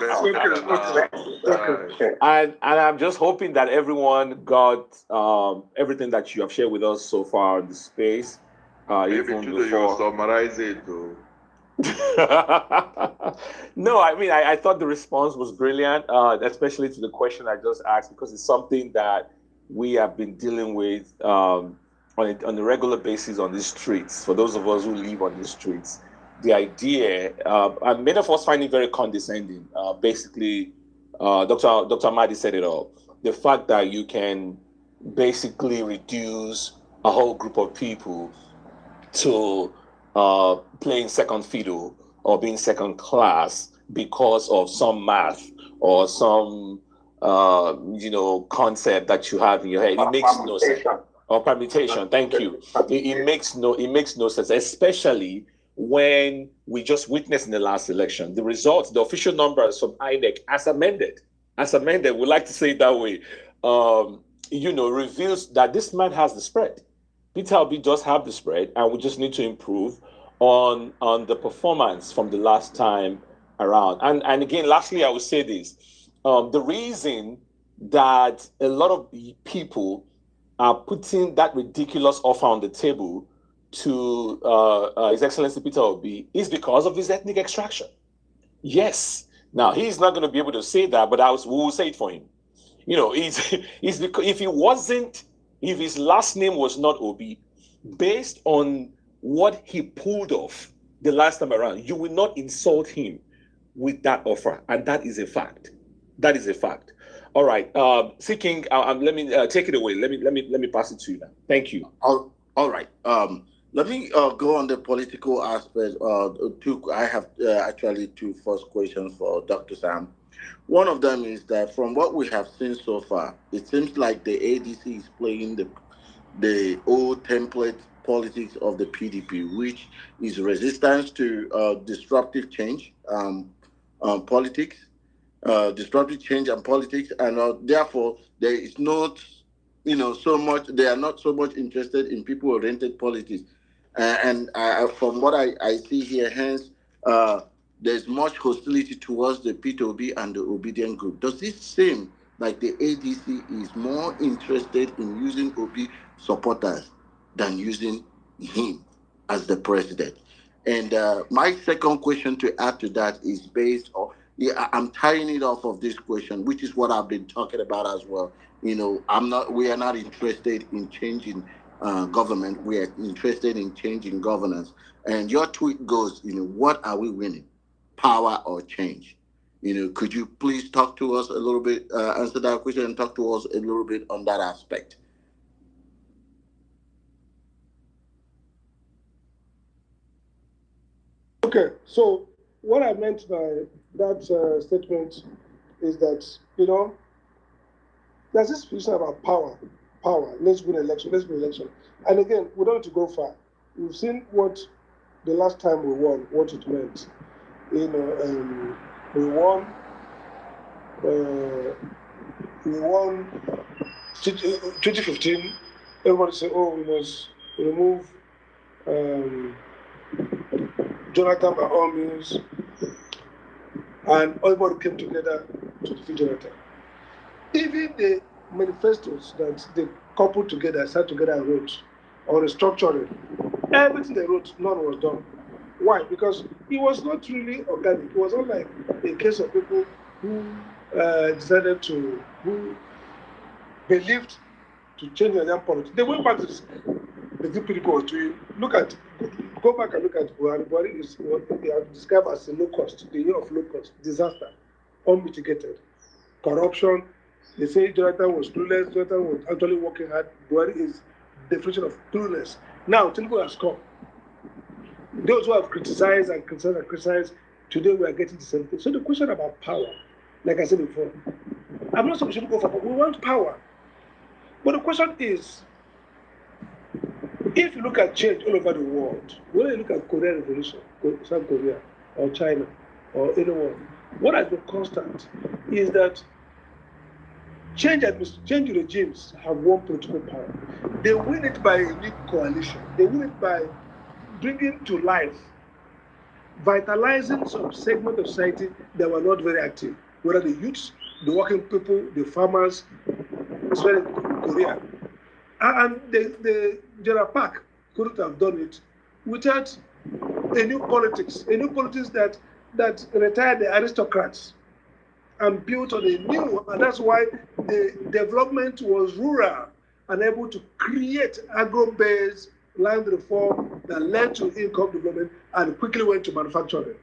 better. Okay. And I'm just hoping that everyone got everything that you have shared with us so far in the space. Maybe Even today you before. summarize it too. No, I mean, I thought the response was brilliant, especially to the question I just asked, because it's something that we have been dealing with on a regular basis on these streets. For those of us who live on these streets, the idea, and many of us find it very condescending. Basically, Dr. Amadi said it all. The fact that you can basically reduce a whole group of people to playing second fiddle or being second class because of some math or some concept that you have in your head. It makes no sense. Or permutation. Thank you. It makes no sense, especially when we just witnessed in the last election the results, the official numbers from INEC as amended, we like to say it that way, reveals that this man has the spread. Peter Obi does have the spread, and we just need to improve on the performance from the last time around. And again, lastly, I will say this. The reason that a lot of people are putting that ridiculous offer on the table to His Excellency Peter Obi is because of his ethnic extraction. Yes. Now he's not going to be able to say that, but we will say it for him. You know, he's because if his last name was not Obi, based on what he pulled off the last time around, you will not insult him with that offer, and that is a fact. That is a fact. All right, Seeking. Let me take it away. Let me pass it to you now. Thank you. All right. Let me go on the political aspect. I have actually two first questions for Dr. Sam. One of them is that from what we have seen so far, it seems like the ADC is playing the old template politics of the PDP, which is resistance to disruptive change politics, disruptive change and politics, and therefore there is not, so much. They are not so much interested in people-oriented politics, and from what I see here, hence. There's much hostility towards the P2B and the Obidient group. Does this seem like the ADC is more interested in using Obi supporters than using him as the president? And my second question to add to that is based on, I'm tying it off of this question, which is what I've been talking about as well. We are not interested in changing government. We are interested in changing governance. And your tweet goes, what are we winning? Power or change? Could you please talk to us a little bit, answer that question and talk to us a little bit on that aspect? Okay, so what I meant by that statement is that, there's this vision about power. Let's win election. And again, we don't have to go far. We've seen what the last time we won, what it meant. We won 2015. Everybody said, we must remove Jonathan by all means. And everybody came together to defeat Jonathan. Even the manifestos that they coupled together, sat together and wrote, or restructuring, everything they wrote, none was done. Why? Because it was not really organic. It was not like a case of people who who believed to change their politics. They went back to the people was doing. Go back and look at Buhari. Buhari is what they have described as a low cost, the year of low cost, disaster, unmitigated, corruption. They say Jonathan was clueless. Jonathan was actually working hard. Buhari is the definition of clueless. Now, Tinubu has come. Those who have criticized, today we are getting the same thing. So the question about power, like I said before, I'm not saying we should go for power. We want power. But the question is, if you look at change all over the world, when you look at Korean Revolution, South Korea, or China, or anyone, what has been constant is that change regimes have one political power. They win it by a unique coalition. They win it by bringing to life, vitalizing some segment of society that were not very active, whether the youths, the working people, the farmers, especially in Korea. And the General Park couldn't have done it without a new politics that retired the aristocrats and built on a new one. And that's why the development was rural and able to create agro-based land reform that led to income development and quickly went to manufacturing.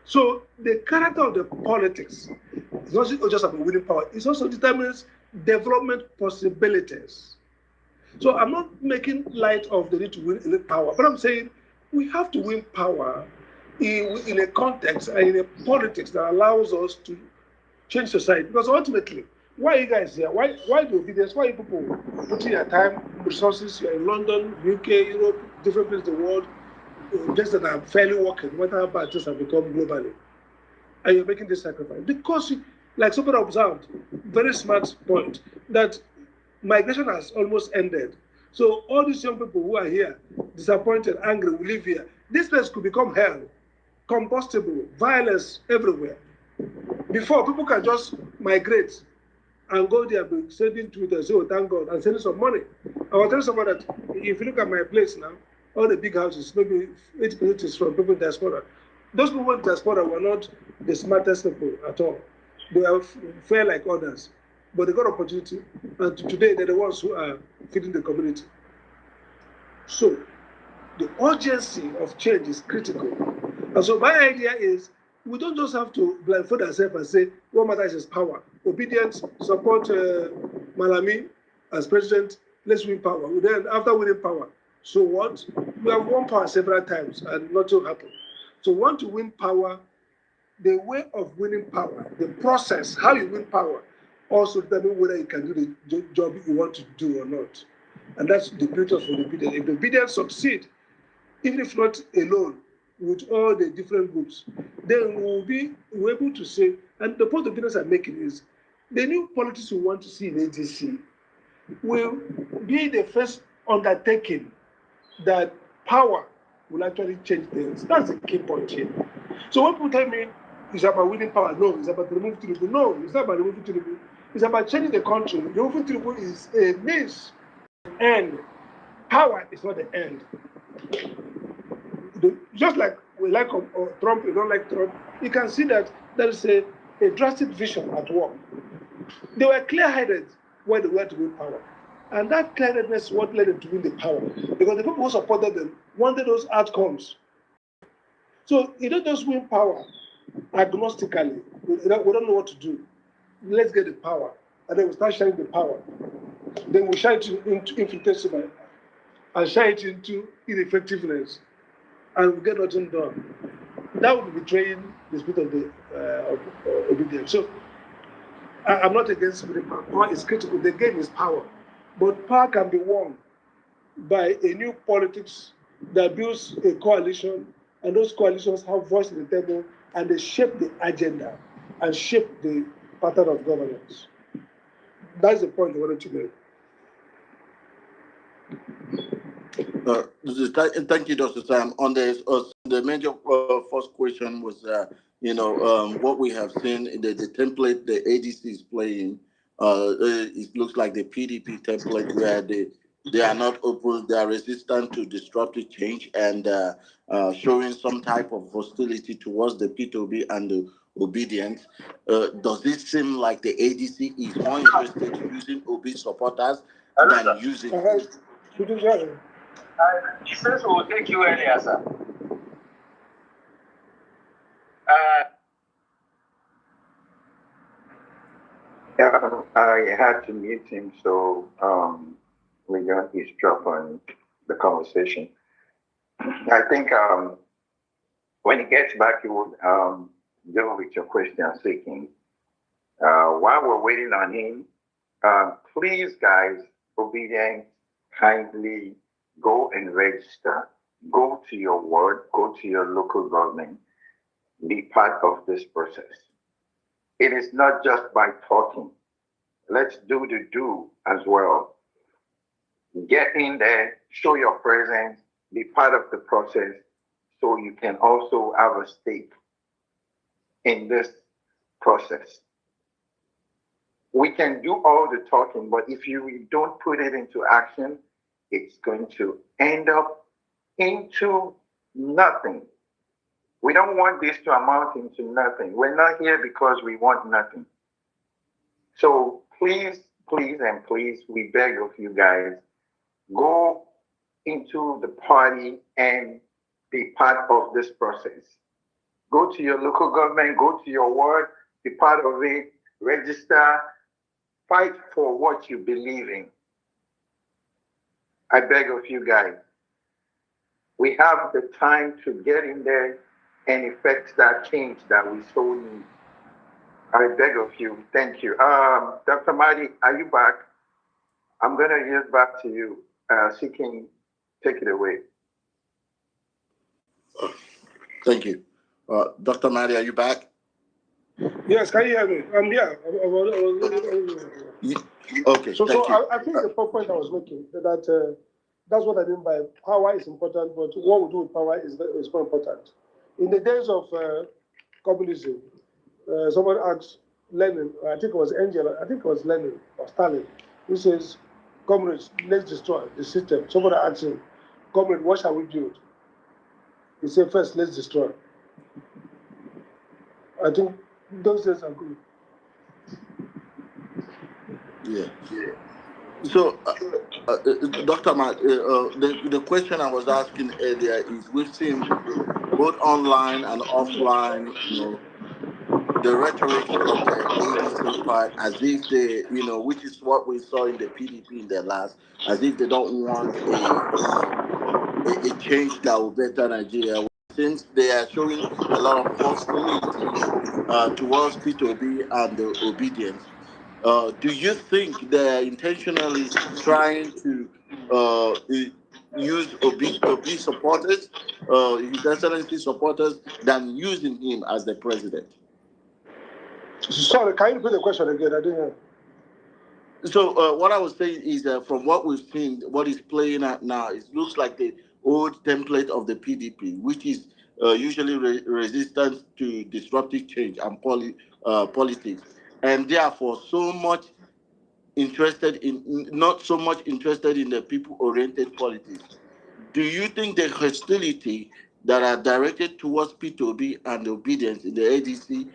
So the character of the politics is not just about winning power, it also determines development possibilities. So I'm not making light of the need to win power, but I'm saying we have to win power in a context and in a politics that allows us to change society. Because ultimately, why are you guys here? Why the Obedience? Why are you people putting your time, resources? You're in London, UK, Europe, different places in the world, places that are fairly working, no matter how bad things have become globally. And you're making this sacrifice. Because, like somebody observed, very smart point, that migration has almost ended. So all these young people who are here, disappointed, angry, will live here. This place could become hell, combustible, violence everywhere. Before, people can just migrate and go there, be sending Twitter, say, oh, thank God, and sending some money. I will tell somebody that if you look at my place now, all the big houses, maybe 80% is from people in diaspora. Those people in diaspora were not the smartest people at all. They are fair like others, but they got opportunity, and today they're the ones who are feeding the community. So the urgency of change is critical. And so my idea is we don't just have to blindfold ourselves and say what matters is power. Obedience, support Malami as president, let's win power. Then after winning power, so what? We have won power several times and nothing happened. So want to win power, the way of winning power, the process, how you win power, also determine whether you can do the job you want to do or not. And that's the beauty of obedience. If the obedience succeed, even if not alone, with all the different groups, then we're able to say, and the point the business are making is, the new politics we want to see in ADC will be the first undertaking that power will actually change things. That's the key point here. So when people tell me it's about winning power, no, it's about removing Tinubu. No, it's not about removing Tinubu. It's about changing the country. Removing Tinubu is a means, and power is not the end. Just like we like Trump, we don't like Trump, you can see that there is a drastic vision at work. They were clear-headed when they were to win power. And that clear-headedness is what led them to win the power. Because the people who supported them wanted those outcomes. So you don't just win power agnostically. We don't know what to do. Let's get the power. And then we start sharing the power. Then we share it into infinitesimal and share it into ineffectiveness. And we get nothing done. That would be betraying the spirit of obedience. So I'm not against winning power. Power is critical. The game is power. But power can be won by a new politics that builds a coalition, and those coalitions have voice in the table, and they shape the agenda and shape the pattern of governance. That's the point I wanted to make. Thank you, Dr. Sam. On the major first question was, what we have seen in the template the ADC is playing. It looks like the PDP template where they are not open, they are resistant to disruptive change and showing some type of hostility towards the P2B and the Obidient. Does it seem like the ADC is more interested in using OB supporters than using? He says we will take you earlier, sir. I had to mute him, so we got eavesdrop on the conversation. I think when he gets back, he will deal with your question seeking. While we're waiting on him, please, guys, Obidient, kindly go and register. Go to your ward, go to your local government, be part of this process. It is not just by talking. Let's do the do as well. Get in there, show your presence, be part of the process so you can also have a stake in this process. We can do all the talking, but if you don't put it into action, it's going to end up into nothing. We don't want this to amount into nothing. We're not here because we want nothing. So please, please, and please, we beg of you guys, go into the party and be part of this process. Go to your local government, go to your ward, be part of it, register, fight for what you believe in. I beg of you guys. We have the time to get in there and effect that change that we so need. I beg of you. Thank you. Dr. Amadi, are you back? I'm going to yield back to you. Seeking, take it away. Thank you. Dr. Amadi, are you back? Yes, can you hear me? I'm here. Okay. So I think the point I was making that that's what I mean by power is important, but what we do with power is more important. In the days of communism, someone asked Lenin, I think it was Lenin or Stalin, who says, "Comrades, let's destroy the system." Somebody asked him, "Comrade, what shall we build?" He said, "First, let's destroy." I think those days are good. Yeah. So, Dr. Matt, the question I was asking earlier is we've seen both online and offline, the rhetorics of the ADC part as if they, which is what we saw in the PDP in the last, as if they don't want a change that will better Nigeria. Since they are showing a lot of hostility towards P2B and the Obedience, do you think they're intentionally trying to use Obi supporters, His Excellency supporters, than using him as the president? Sorry, can you repeat the question again? I didn't hear. So what I was saying is from what we've seen, what is playing out now, it looks like the old template of the PDP, which is usually resistant to disruptive change and politics, and therefore not so much interested in the people-oriented politics. Do you think the hostility that are directed towards P2B and Obedience in the ADC,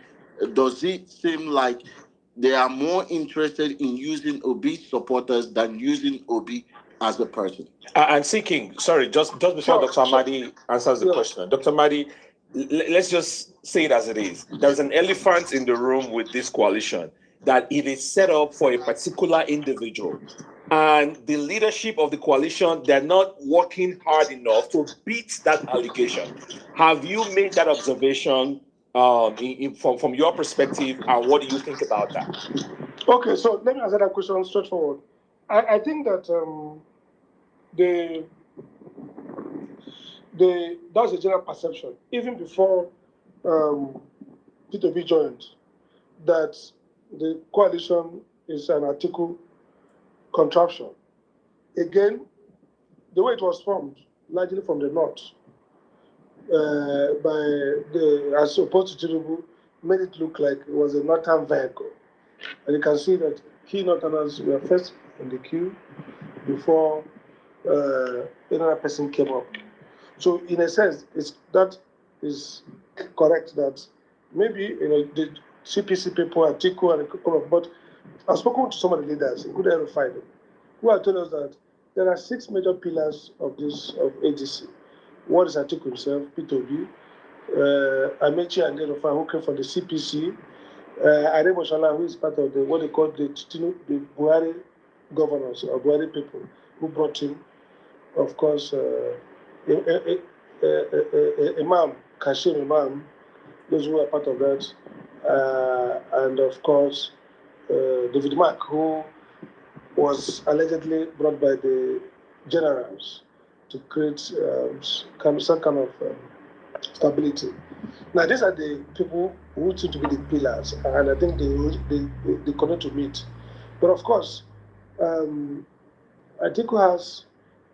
does it seem like they are more interested in using Obi supporters than using Obi as a person? And seeking, sorry, just before Dr. Amadi answers the question, Dr. Amadi, let's just say it as it is. There's an elephant in the room with this coalition that it is set up for a particular individual. And the leadership of the coalition, they're not working hard enough to beat that allegation. Have you made that observation from your perspective, and what do you think about that? Okay, so let me answer that question straightforward. I think that that's a general perception, even before P2B joined, that the coalition is an article contraption. Again, the way it was formed, largely from the north, as opposed to Tinubu, made it look like it was a northern vehicle. And you can see that key northerners were first in the queue before another person came up. So in a sense, that is correct that maybe the CPC people are Tiku and a couple of, but I've spoken to some of the leaders, including Rufai, who have told us that there are 6 major pillars of ADC. One is Atiku himself, P2B, Amechi and Rufai, who came from the CPC, Arebo Shala, who is part of what they call the Buhari governors or Buhari people, who brought him, of course, Imam, Kashim Imam, those who are part of that, and of course, David Mark, who was allegedly brought by the generals to create some kind of stability. Now, these are the people who seem to be the pillars, and I think they connect to meet. But of course, Atiku has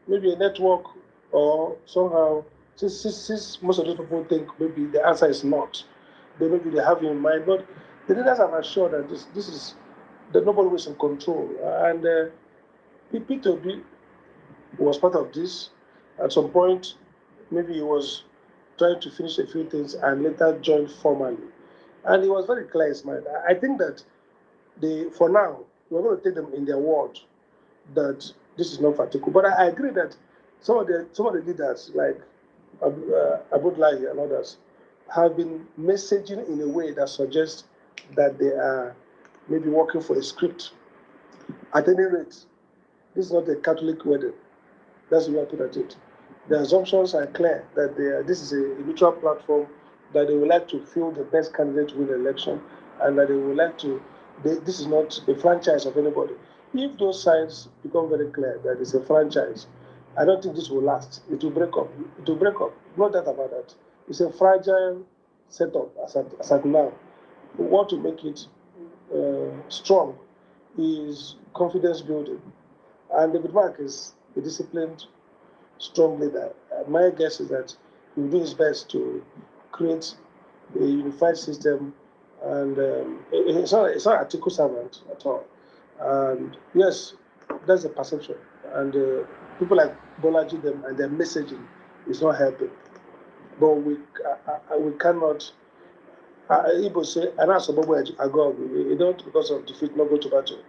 maybe a network, or somehow, since most of those people think maybe the answer is not, maybe they have in mind, but the leaders have assured that this is that nobody was in control, and P2B was part of this. At some point, maybe he was trying to finish a few things and later joined formally, and he was very clear in his mind. I think that for now, we're going to take them in their word that this is not Fatiku. But I agree that some of the leaders like Abdullahi and others have been messaging in a way that suggests that they are maybe working for a script. At any rate, this is not a Catholic wedding. That's the way I put it. The assumptions are clear that this is a neutral platform, that they would like to fill the best candidate to win the election, and that they would like to. This is not a franchise of anybody. If those signs become very clear that it's a franchise, I don't think this will last. It will break up. It will break up. No doubt about that. It's a fragile setup as at now. We want to make it strong is confidence building. And David Mark is a disciplined, strong leader. My guess is that he will do his best to create a unified system, and it's not an article servant at all. And yes, that's the perception. And people like Bolaji them and their messaging is not helping. but we cannot. Igbo say, "And that's about I go. You don't because of defeat, not go to battle."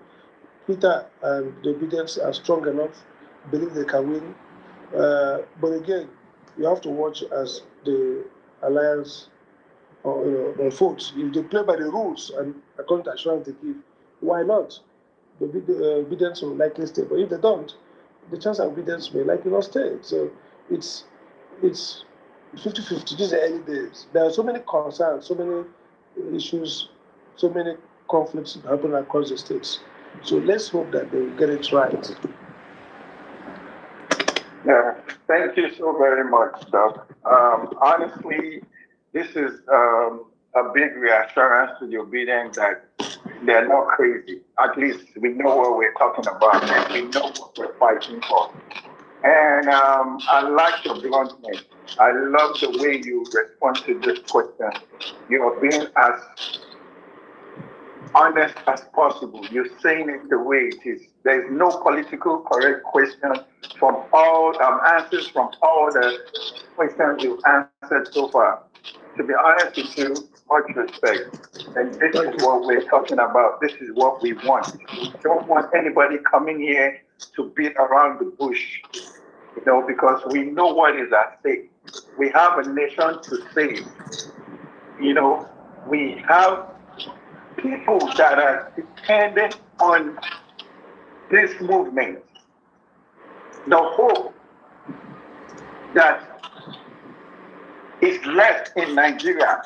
Peter and the Obedients are strong enough, believe they can win. But again, you have to watch as the alliance unfolds. If they play by the rules and according to assurance they give, why not? The Obedience will likely stay. But if they don't, the chance of Obedience may likely not stay. So it's it's 50-50. These are early days. There are so many concerns, so many issues, so many conflicts happening across the states. So let's hope that they will get it right. Yeah, thank you so very much, Doc. Honestly, this is a big reassurance to the obedient that they're not crazy. At least we know what we're talking about and we know what we're fighting for. And I like your bluntness. I love the way you respond to this question. You are being as honest as possible. You're saying it the way it is. There's no political correct question from all answers from all the questions you answered so far. To be honest with you, much respect. And this is what we're talking about. This is what we want. We don't want anybody coming here to beat around the bush, because we know what is at stake. We have a nation to save. We have people that are dependent on this movement. The hope that is left in Nigeria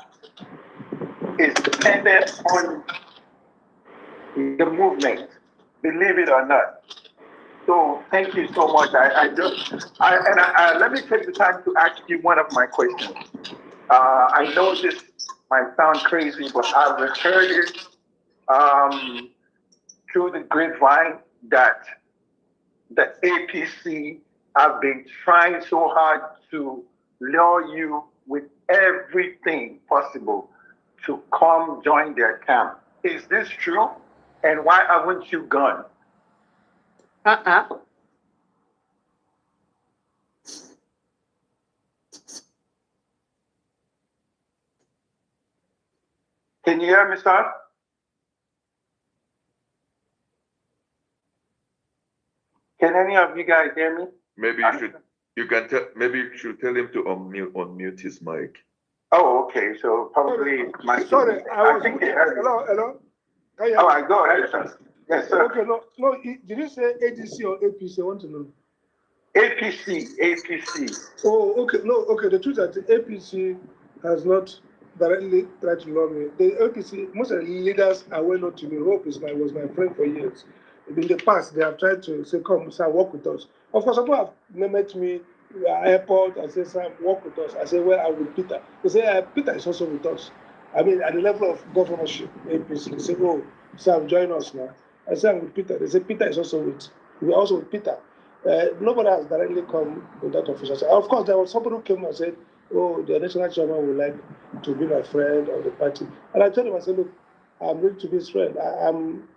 is dependent on the movement, believe it or not. So thank you so much. Let me take the time to ask you one of my questions. I know this might sound crazy, but I've heard it through the grapevine that the APC have been trying so hard to lure you with everything possible to come join their camp. Is this true? And why haven't you gone? Can you hear me, sir? Can any of you guys hear me? Maybe you should tell him to unmute his mic. Oh, okay. So probably Sorry, I think he heard me. Hello. All right, go ahead, sir. Yes, sir. Okay, no. Did you say ADC or APC? I want to know. APC. Oh, okay. No, okay. The truth is that the APC has not directly tried to lure me. The APC, most of the leaders are well known to me. Hope was my friend for years. In the past, they have tried to say, "Come, sir, work with us." Of course, some people have met me at airport and say, "Sir, work with us." I say, "Well, I'm with Peter." They say, "Peter is also with us." I mean, at the level of governorship, APC. They say, "Oh, sir, join us now." I say, "I'm with Peter." They say, "Peter is also with. We're also with Peter." Nobody has directly come with that official. Of course, there was somebody who came and said, "Oh, the national chairman would like to be my friend of the party." And I told him, I said, "Look, I'm ready to be his friend. I'm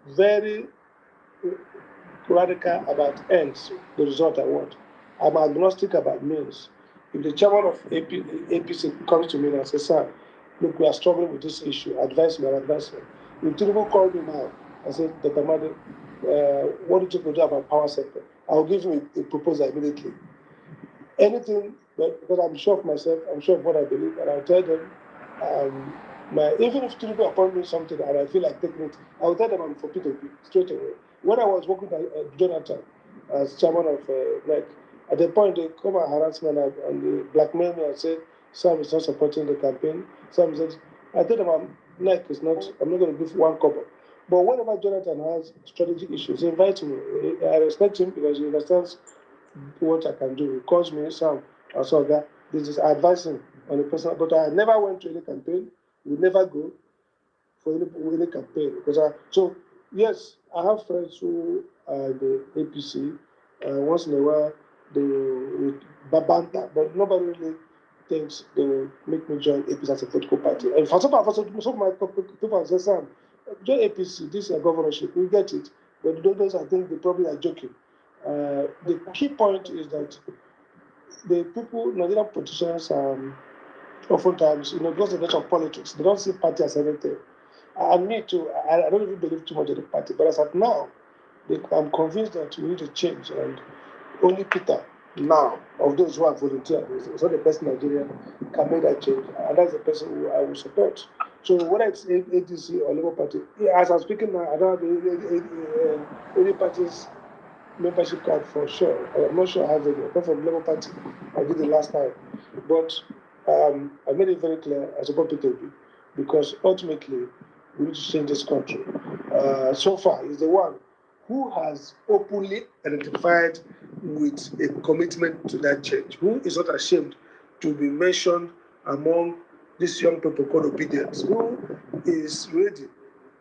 very radical about ends, the result I want. I'm agnostic about means. If the chairman of APC comes to me and says, 'Sir, look, we are struggling with this issue, advise me, advise me.' If Tinubu called me now and said, 'Dr. Amadi, what do you think we do about power sector?' I'll give him a proposal immediately. Anything, because I'm sure of myself, I'm sure of what I believe, and I'll tell them, even if Tinubu appoint me something and I feel like taking it, I'll tell them I'm for P2P straight away. When I was working at Jonathan as chairman of NEC, at the point they come and harass me and they blackmail me and say, Sam is not supporting the campaign. Sam says, I tell them NEC is not, I'm not going to give one couple. But whenever Jonathan has strategic issues, he invites me. I respect him because he understands what I can do. He calls me, Sam, I saw that. This is advising on a personal, but I never went to any campaign. We never go for any campaign. So, yes, I have friends who are the APC. Once in a while, they will banter, but nobody really thinks they will make me join APC as a political party. And for some of my people say, Sam, join APC, this is a governorship, we get it. But those, I think they probably are joking. The key point is that the people, Nigerian politicians, oftentimes, because of the nature of politics, they don't see party as anything. And me too, I don't even believe too much in the party. But as of now, I'm convinced that we need to change. And only Peter, now, of those who have volunteered, is not the best Nigerian can make that change. And that's the person who I will support. So whether it's ADC or Labour Party, as I'm speaking now, I don't have any party's membership card for sure. I'm not sure I have any. Apart from Labour Party, I did the last time. But I made it very clear I support Peter Obi because ultimately we need to change this country. So far, he's the one who has openly identified with a commitment to that change, who is not ashamed to be mentioned among these young people called Obidients, who is ready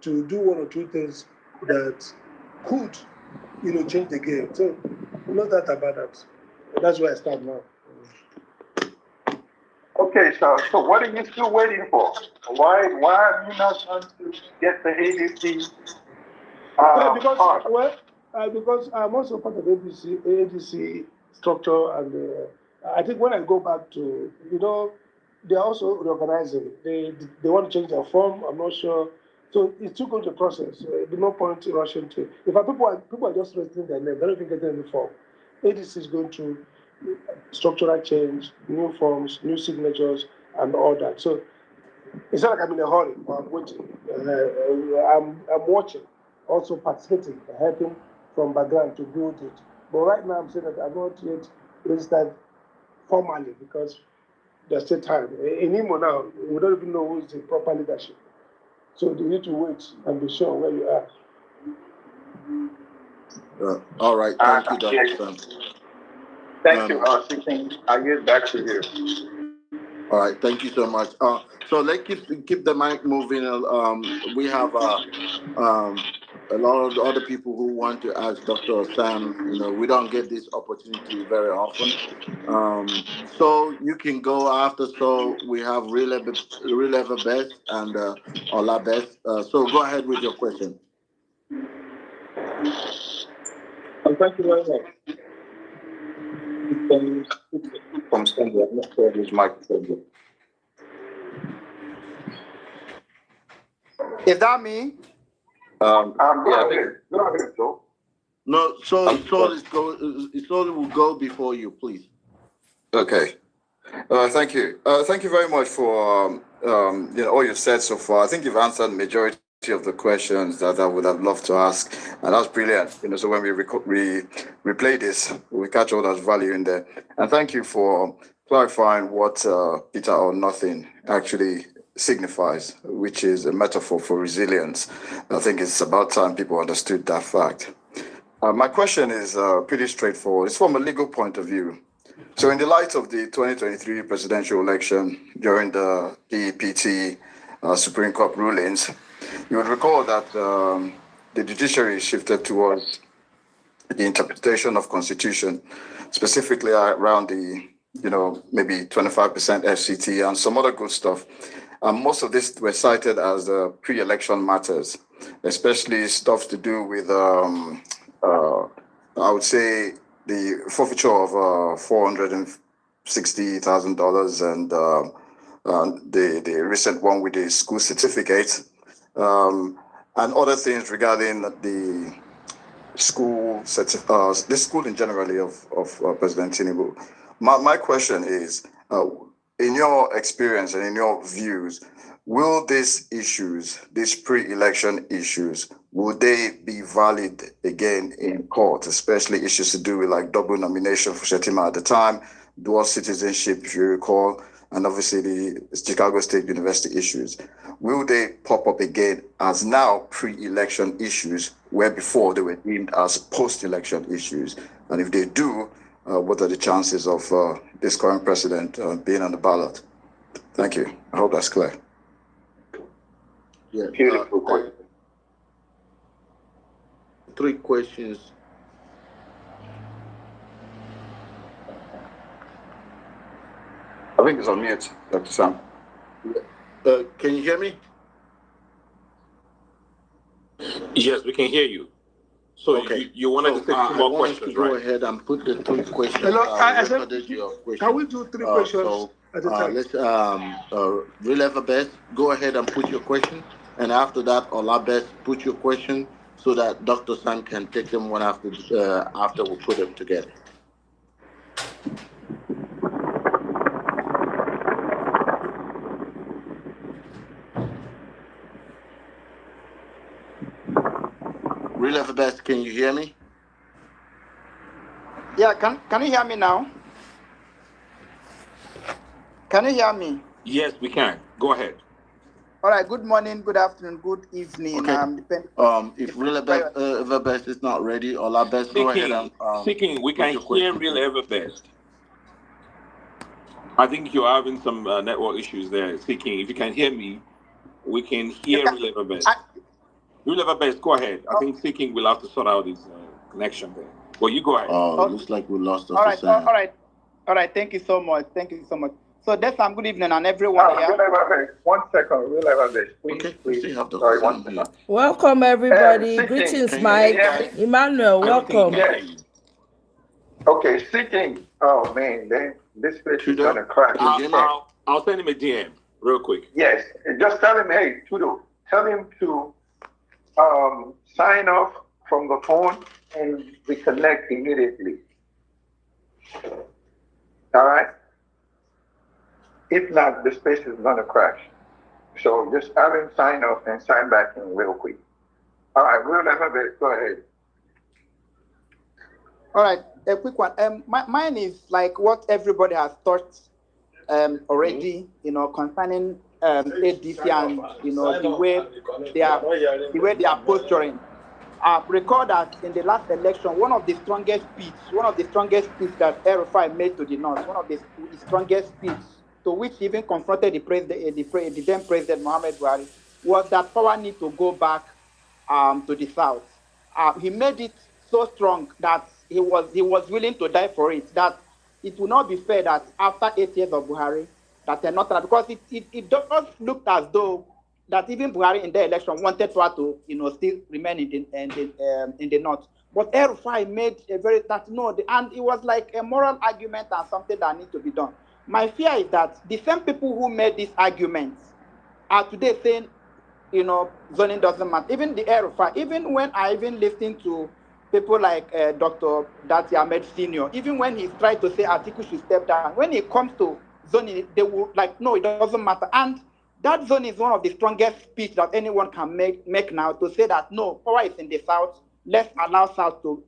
to do one or two things that could, change the game. So, no doubt about that. That's where I stand now. Okay, so what are you still waiting for? Why have you not done to get the ADC because I'm also part of ADC structure, and I think when I go back to, they are also reorganizing. They want to change their form. I'm not sure. So it's too good a process. There's no point in rushing to. In fact, people are just registering their name. They don't even get any form. ADC is going through structural change, new forms, new signatures, and all that. So it's not like I'm in a hurry or I'm waiting. I'm watching, also participating, helping from background to build it. But right now I'm saying that I'm not yet registered formally because there's still time. In Imo now, we don't even know who is the proper leadership. So you need to wait and be sure where you are. All right. Thank you, Dr. Sam. Thank you, CK. I get back to you. All right, thank you so much. So let's keep the mic moving. We have a lot of other people who want to ask Dr. Sam. We don't get this opportunity very often. So you can go after. So we have Real Ever Best and Ola Best. So go ahead with your question. Thank you very much. From Sunday, I'm not sure his microphone. Is that me? Go ahead, Joe. No, so will go before you, please. Okay. Thank you. Thank you very much for all you've said so far. I think you've answered the majority of the questions that I would have loved to ask, and that's brilliant. So when we replay this, we catch all that value in there. And thank you for clarifying what Peter or nothing actually signifies, which is a metaphor for resilience. I think it's about time people understood that fact. My question is pretty straightforward. It's from a legal point of view. So in the light of the 2023 presidential election, during the PEPT Supreme Court rulings, you would recall that the judiciary shifted towards the interpretation of Constitution, specifically around the, maybe 25% FCT and some other good stuff. Most of this were cited as pre-election matters, especially stuff to do with, I would say, the forfeiture of $460,000 and the recent one with the school certificate, and other things regarding the school, this school in generally of President Tinubu. My question is, in your experience and in your views, will these issues, these pre-election issues, will they be valid again in court, especially issues to do with like double nomination for Shetima at the time, dual citizenship, if you recall, and obviously the Chicago State University issues? Will they pop up again as now pre-election issues, where before they were deemed as post-election issues? And if they do, what are the chances of this current president being on the ballot? Thank you. I hope that's clear. Yeah. Beautiful question. 3 questions. I think it's on mute, Dr. Sam. Can you hear me? Yes, we can hear you. So Okay. you wanted to take two I more want us questions, to go right? ahead and put the three questions. Hello, I said, Recorded your question. can we do three questions at a time? Let's Real Everbest, go ahead and put your question, and after that, Olabest, put your question so that Dr. Sam can take them one after we put them together. Real Everbest, can you hear me? Yeah, can you hear me now? Can you hear me? Yes, we can. Go ahead. All right. Good morning, good afternoon, good evening. Okay. If Real depending- Everbest is not ready, Olabest, go ahead and Seeking, we put can your hear question. Real Everbest. I think you're having some network issues there. Seeking, if you can hear me, we can hear Real Everbest. Real Everbest, go ahead. I think Seeking will have to sort out his connection there. Well, you go ahead. Looks like we lost us. All right. Thank you so much. So, Desam, good evening, and everyone here. One second, Real Everbest. Okay, we still have Sorry, Dr. one Sam here. second. Welcome, everybody. Seeking, Greetings, can you Mike. hear me? Emmanuel, welcome. Yes. Okay, Seeking. Oh man, this bitch is gonna crack. I'll send him a DM real quick. Yes, just tell him, hey, Tudo, tell him to sign off from the phone and reconnect immediately. All right? If not, the space is gonna crash. So just have him sign off and sign back in real quick. All right, Real Everbest, go ahead. All right, a quick one. Mine is like what everybody has thought already, concerning ADC and the way they are posturing. Recall that in the last election, one of the strongest speeches that El-Rufai made to the North, one of the strongest speeches to which he even confronted the then President Muhammad Buhari, was that power need to go back to the South. He made it so strong that he was willing to die for it. That it will not be fair that after 8 years of Buhari, that they're not, because it does look as though that even Buhari in the election wanted to still remain in the North. But El-Rufai made a and it was like a moral argument and something that needs to be done. My fear is that the same people who made these arguments are today saying, zoning doesn't matter. Even the El-Rufai, even when I even listen to people like Dr. Dati Ahmed Sr., even when he tried to say Atiku should step down, when it comes to zoning, they will no, it doesn't matter. And that zone is one of the strongest speech that anyone can make now, to say that no, power is in the South. Let's allow South to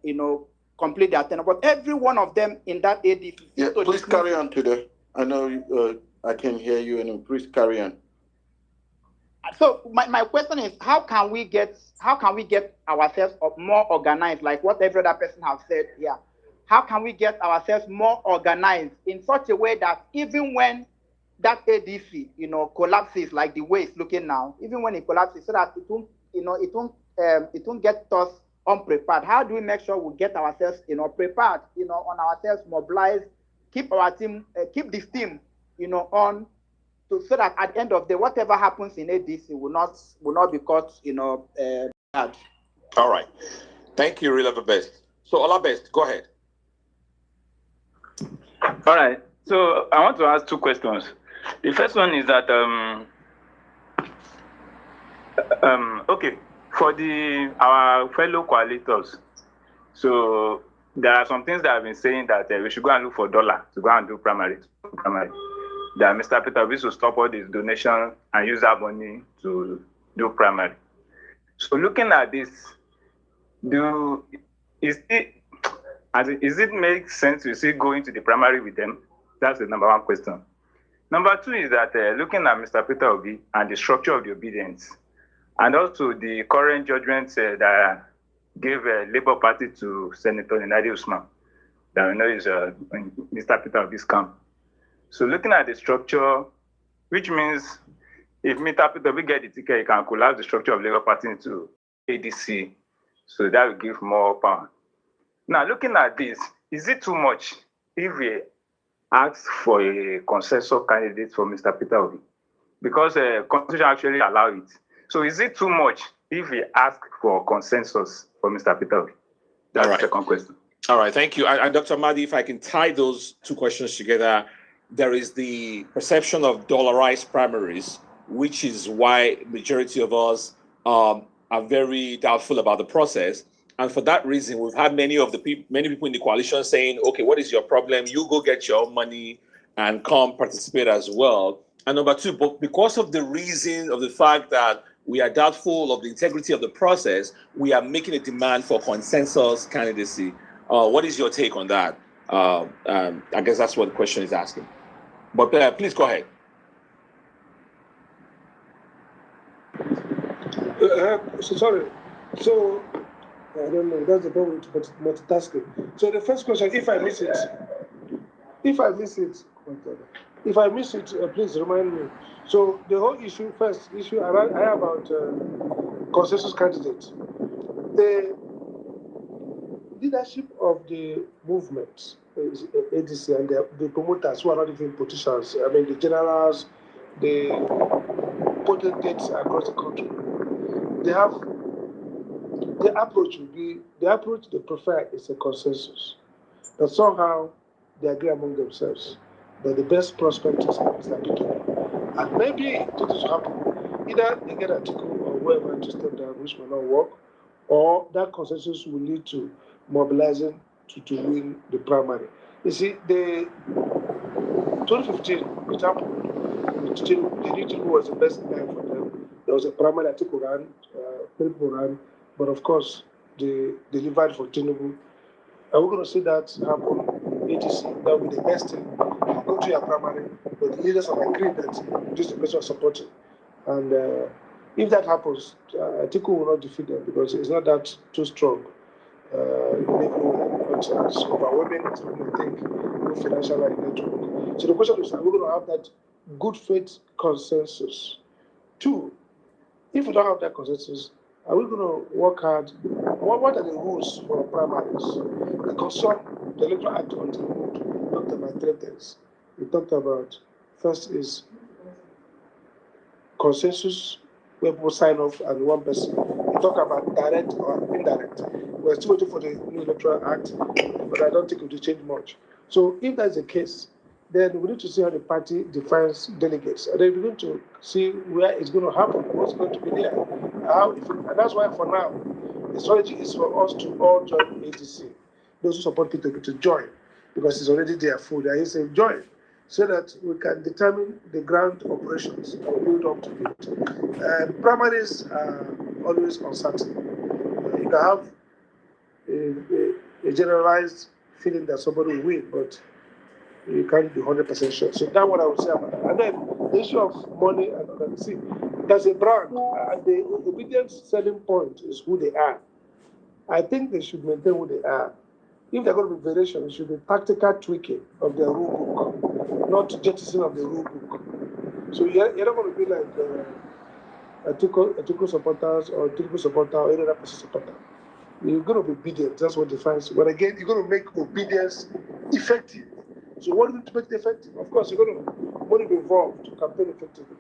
complete their tenure. But every one of them in that ADC. Yeah, please carry on today. I know I can hear you, and please carry on. So my question is, how can we get ourselves more organized, like what every other person has said here? How can we get ourselves more organized in such a way that even when that ADC, collapses like the way it's looking now, even when it collapses, so that it won't get us unprepared? How do we make sure we get ourselves, prepared, on ourselves, mobilized, keep our team, keep this team, on, so that at the end of the day, whatever happens in ADC will not be caught, bad. All right. Thank you, Real Everbest. So Olabest, go ahead. All right. So I want to ask two questions. The first one is that okay, for our fellow coalitions, so there are some things that have been saying that we should go and look for dollar to go and do primary. That Mr. Peter Obi should stop all this donation and use that money to do primary. So looking at this, is it make sense to see going to the primary with them? That's the number one question. Number two is that looking at Mr. Peter Obi and the structure of the Obidients, and also the current judgment that gave Labour Party to Senator Nadi Usman, that we know is Mr. Peter Obi's camp. So looking at the structure, which means if Mr. Peter Obi get the ticket, he can collapse the structure of Labour Party into ADC. So that will give more power. Now, looking at this, is it too much if we ask for a consensus candidate for Mr. Peter Obi? Because the Constitution actually allows it. So is it too much if we ask for consensus for Mr. Peter Obi? That's the second question. All right, thank you. And Dr. Amadi, if I can tie those two questions together, there is the perception of dollarized primaries, which is why majority of us are very doubtful about the process. And for that reason, we've had many people in the coalition saying, okay, what is your problem? You go get your own money and come participate as well. And number two, but because of the reason of the fact that we are doubtful of the integrity of the process, we are making a demand for consensus candidacy. What is your take on that? I guess that's what the question is asking. But please go ahead. Sorry. So, I don't know. That's the problem with multitasking. So the first question, if I miss it, please remind me. So the whole issue, I have about consensus candidates. The leadership of the movement, ADC, and the promoters who are not even politicians, I mean the generals, the potentates across the country, the approach they prefer is a consensus. That somehow they agree among themselves that the best prospect is Mr. Peter. And maybe two things will happen. Either they get a ticket or whoever to step down, which may not work, or that consensus will lead to mobilizing to win the primary. You see, the 2015, it happened. The new Tinubu was the best guy for them. There was a primary that Tinubu ran, people ran, but of course, they delivered for Tinubu. Are we going to see that happen in ADC? That will be the best thing. You go to your primary, but the leaders have agreed that this is the person supporting. And if that happens, Atiku will not defeat them because it's not that too strong. It's overwhelming, I think, financial and network. So the question is, are we going to have that good faith consensus? Two, if we don't have that consensus, are we going to work hard? What are the rules for primaries? The Constitution, the Electoral Act on the road, talked about three things. We talked about, first is consensus, where people sign off and one person. We talk about direct or indirect. We're still waiting for the new Electoral Act, but I don't think it will change much. So if that's the case, then we need to see how the party defines delegates. And then we need to see where it's going to happen, what's going to be there. And that's why for now, the strategy is for us to all join ADC. Those who support P2P to join, because it's already there full. They say join, so that we can determine the ground operations and build up to it. Primaries are always uncertain. You can have a generalized feeling that somebody will win, but you can't be 100% sure. So that's what I would say about that. And then the issue of money and other. See, there's a brand, and the Obidients' selling point is who they are. I think they should maintain who they are. If they're going to be variation, it should be tactical tweaking of their rule book, not jettison of the rule book. So you're not going to be like a Tuko supporters or Tuko supporter or any other person supporter. You're going to be obedient. That's what defines. But again, you're going to make obedience effective. So what do we do to make it effective? Of course, you're going to money be involved to campaign effectively.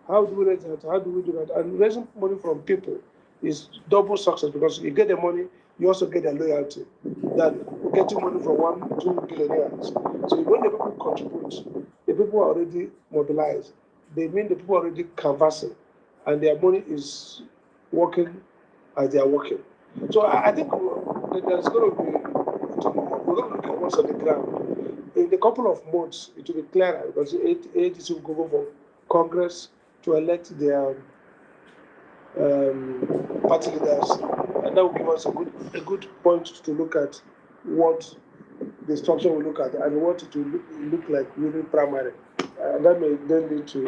How do we raise that? How do we do that? And raising money from people is double success because you get the money, you also get their loyalty than getting money from 1, 2 billionaires. So when the people contribute, the people are already mobilized. They mean the people are already canvassing, and their money is working as they are working. So I think there's going to be, we're going to look at what's on the ground. In a couple of months, it will be clearer because the ADC will go for Congress to elect their party leaders, and that will give us a good point to look at what the structure will look at and what it will look like within primary. And that may then lead to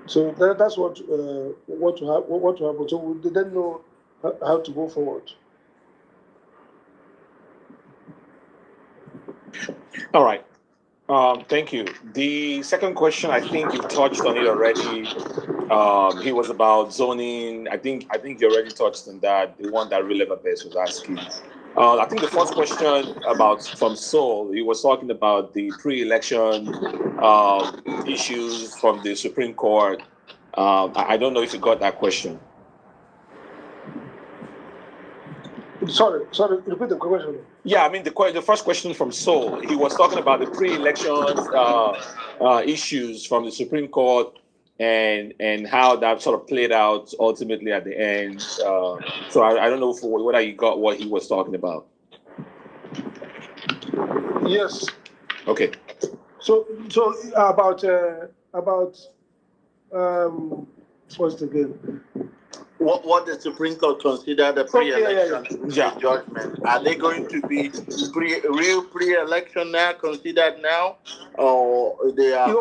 so that's what to happen. So we then know how to go forward. All right. Thank you. The second question, I think you've touched on it already. He was about zoning. I think you already touched on that. The one that Releva Best was asking. I think the first question from Saul, he was talking about the pre-election issues from the Supreme Court. I don't know if you got that question. Sorry, repeat the question. Yeah, I mean, the first question from Saul, he was talking about the pre-election issues from the Supreme Court and how that sort of played out ultimately at the end. So I don't know whether you got what he was talking about. Yes. Okay. So about what's it again? What the Supreme Court considered the pre-election judgment? Are they going to be real pre-election now, considered now, or they are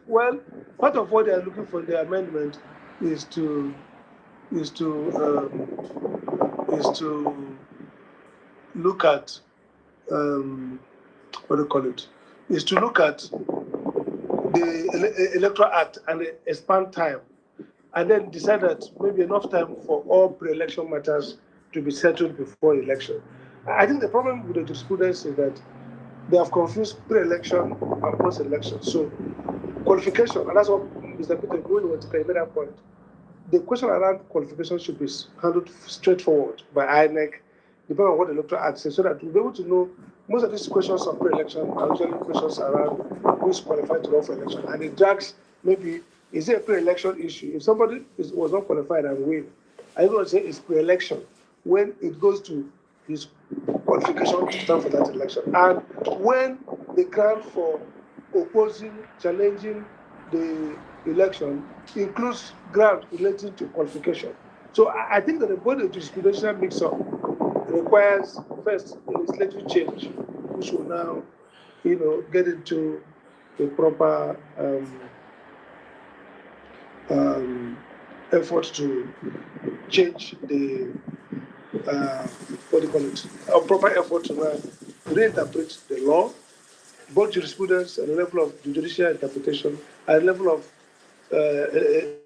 well, part of what they are looking for in the amendment is to look at what do you call it? Is to look at the Electoral Act and expand time, and then decide that maybe enough time for all pre-election matters to be settled before election. I think the problem with the jurisprudence is that they have confused pre-election and post-election. So qualification, and that's what Mr. Peter really wants to make that point. The question around qualification should be handled straightforward by INEC, depending on what the Electoral Act says, so that we'll be able to know most of these questions of pre-election are usually questions around who is qualified to run for election. And it drags, maybe, is it a pre-election issue? If somebody was not qualified and win, I'm going to say it's pre-election when it goes to his qualification to stand for that election. And when the ground for opposing, challenging the election includes ground relating to qualification. So I think that the body of jurisprudential mix-up requires first a legislative change, which will now, get into a proper effort to change the what do you call it? A proper effort to reinterpret the law, both jurisprudence and the level of judicial interpretation, and the level of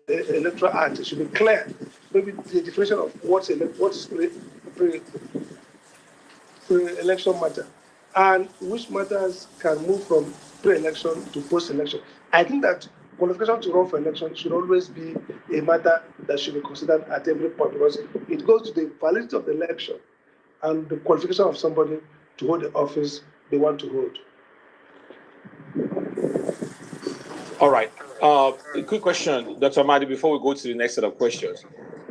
electoral act. It should be clear. Maybe the definition of what is pre-election matter, and which matters can move from pre-election to post-election. I think that qualification to run for election should always be a matter that should be considered at every point, because it goes to the validity of the election and the qualification of somebody to hold the office they want to hold. All right. A quick question, Dr. Amadi, before we go to the next set of questions.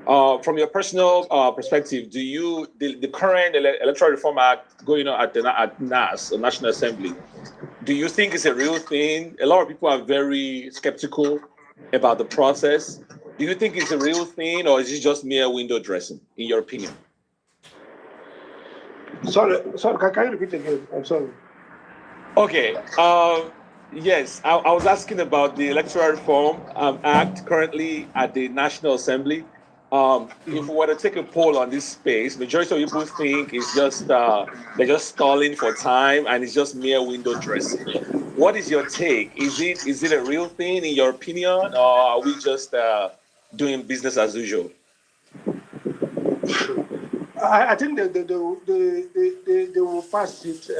From your personal perspective, do the current Electoral Reform Act going on at NAS, the National Assembly, do you think it's a real thing? A lot of people are very skeptical about the process. Do you think it's a real thing, or is it just mere window dressing, in your opinion? Sorry, can you repeat again? I'm sorry. Okay. Yes, I was asking about the Electoral Reform Act currently at the National Assembly. If we were to take a poll on this space, majority of people think it's just they're just stalling for time and it's just mere window dressing. What is your take? Is it a real thing in your opinion, or are we just doing business as usual? I think they will pass it.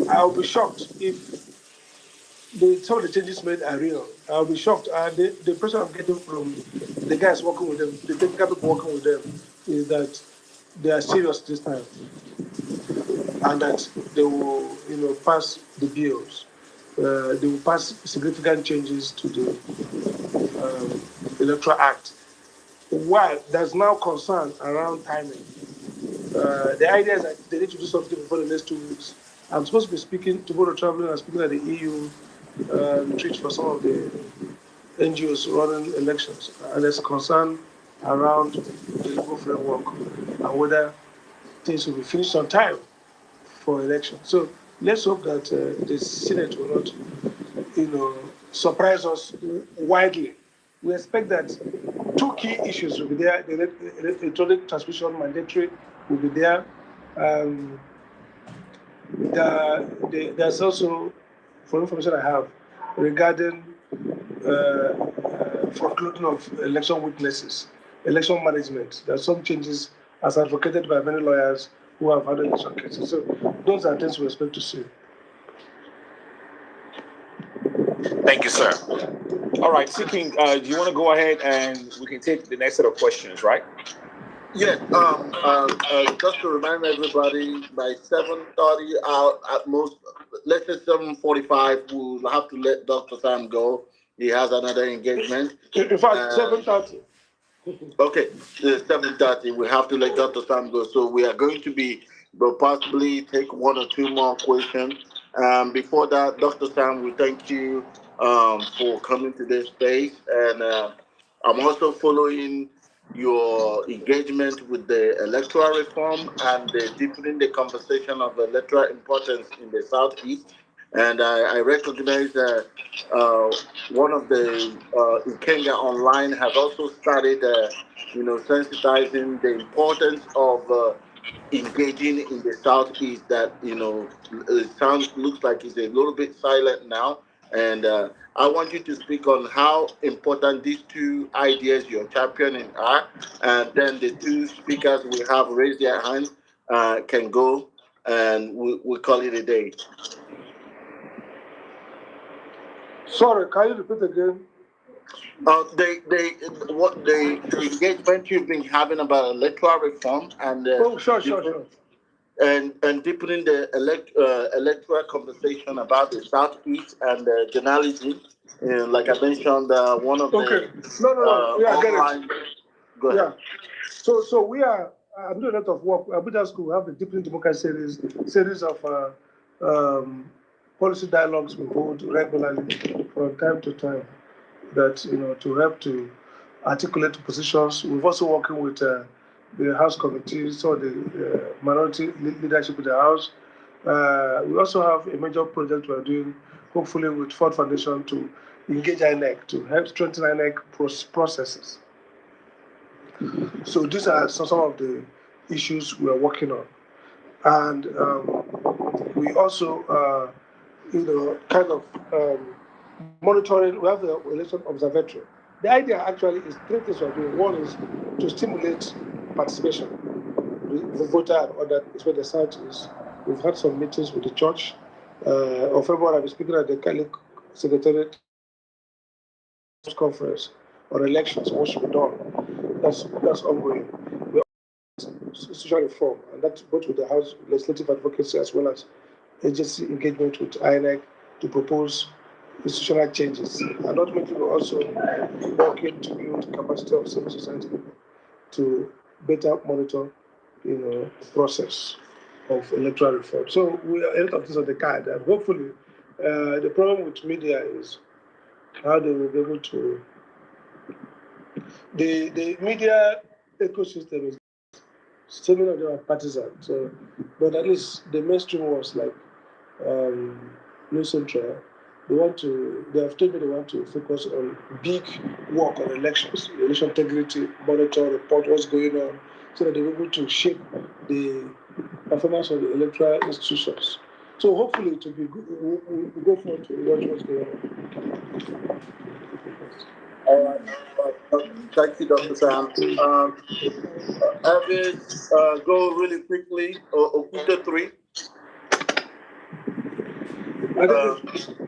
I'll be shocked if some of the changes made are real. I'll be shocked. The impression I'm getting from the guys working with them, the technical people working with them, is that they are serious this time, and that they will, pass the bills. They will pass significant changes to the Electoral Act. While there's now concern around timing, the idea is that they need to do something before the next 2 weeks. I'm supposed to be speaking tomorrow, traveling and speaking at the EU retreat for some of the NGOs running elections, and there's concern around the legal framework and whether things will be finished on time for election. So let's hope that the Senate will not, surprise us widely. We expect that 2 key issues will be there. The electronic transmission mandatory will be there. There's also, for information I have, regarding foreclosing of election witnesses, election management. There are some changes as advocated by many lawyers who have had election cases. So those are things we expect to see. Thank you, sir. All right, Seeking, do you want to go ahead and we can take the next set of questions, right? Yes. Just to remind everybody, by 7:30, at most, let's say 7:45, we'll have to let Dr. Sam go. He has another engagement. In fact, 7:30. Okay, 7:30. We have to let Dr. Sam go. So we are going to be, but possibly take one or two more questions. Before that, Dr. Sam, we thank you for coming to this space, and I'm also following your engagement with the electoral reform and deepening the conversation of electoral importance in the Southeast. And I recognize that one of the Kenya Online has also started, sensitizing the importance of engaging in the Southeast. That it looks like it's a little bit silent now, and I want you to speak on how important these two ideas you're championing are, and then the two speakers we have raised their hands can go, and we call it a day. Sorry, can you repeat again? The engagement you've been having about electoral reform and Sure. And deepening the electoral conversation about the Southeast and journalism. Like I mentioned, one of Okay. the No. Yeah, I get online. it. Go ahead. Yeah. So we are. I'm doing a lot of work. Abuja School have the Deepening Democracy series of policy dialogues we hold regularly from time to time. That to help to articulate positions. We've also working with the House committees or the minority leadership in the House. We also have a major project we're doing, hopefully with Ford Foundation, to engage INEC to help strengthen INEC processes. So these are some of the issues we are working on, and we also, monitoring. We have the election observatory. The idea actually is three things we're doing. One is to stimulate participation, the voter and other, is where the South is. We've had some meetings with the church. On February, I'll be speaking at the Catholic Secretariat Conference on elections, what should be done. That's ongoing. We're institutional reform, and that's both with the House legislative advocacy as well as agency engagement with INEC to propose institutional changes. And ultimately, we're also working to build capacity of civil society to better monitor, the process of electoral reform. So we are a lot of things on the card, and hopefully, the problem with media is how they will be able to. The media ecosystem is so many of them are partisan. So, but at least the mainstream was like New Central. They have told me they want to focus on big work on elections, election integrity, monitor, report what's going on, so that they're able to shape the performance of the electoral institutions. So hopefully it will be good. We'll go forward to watch what's going on. All right. Thank you, Dr. Sam. Elvis, go really quickly. Okuta 3.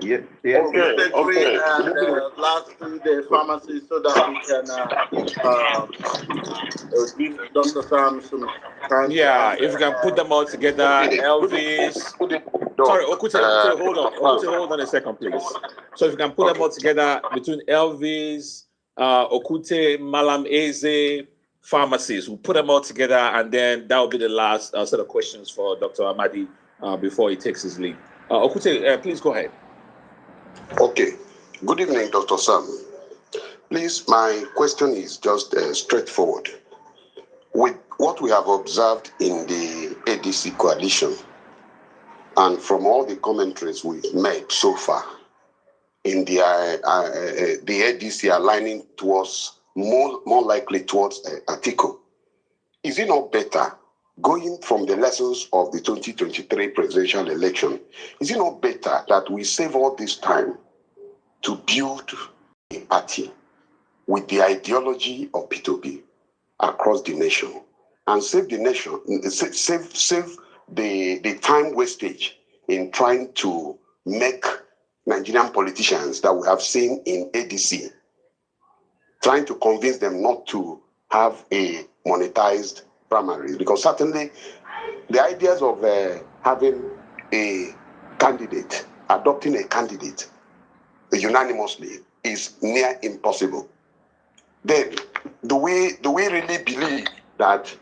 Yeah. Okay. And lastly, the pharmacy, so that we can give Dr. Sam some time. Yeah, if we can put them all together, Elvis. Sorry, Okute, hold on. Okute, hold on a second, please. So if you can put them all together between Elvis, Okute, Malam Eze, pharmacies, we'll put them all together, and then that will be the last set of questions for Dr. Amadi before he takes his leave. Okute, please go ahead. Okay. Good evening, Dr. Sam. Please, my question is just straightforward. With what we have observed in the ADC coalition, and from all the commentaries we've made so far, in the ADC aligning towards, more likely towards Atiku, is it not better, going from the lessons of the 2023 presidential election, is it not better that we save all this time to build a party with the ideology of P2P across the nation, and save the nation, save the time wastage in trying to make Nigerian politicians that we have seen in ADC, trying to convince them not to have a monetized primaries, because certainly the ideas of having a candidate, adopting a candidate unanimously is near impossible. Then, do we really believe that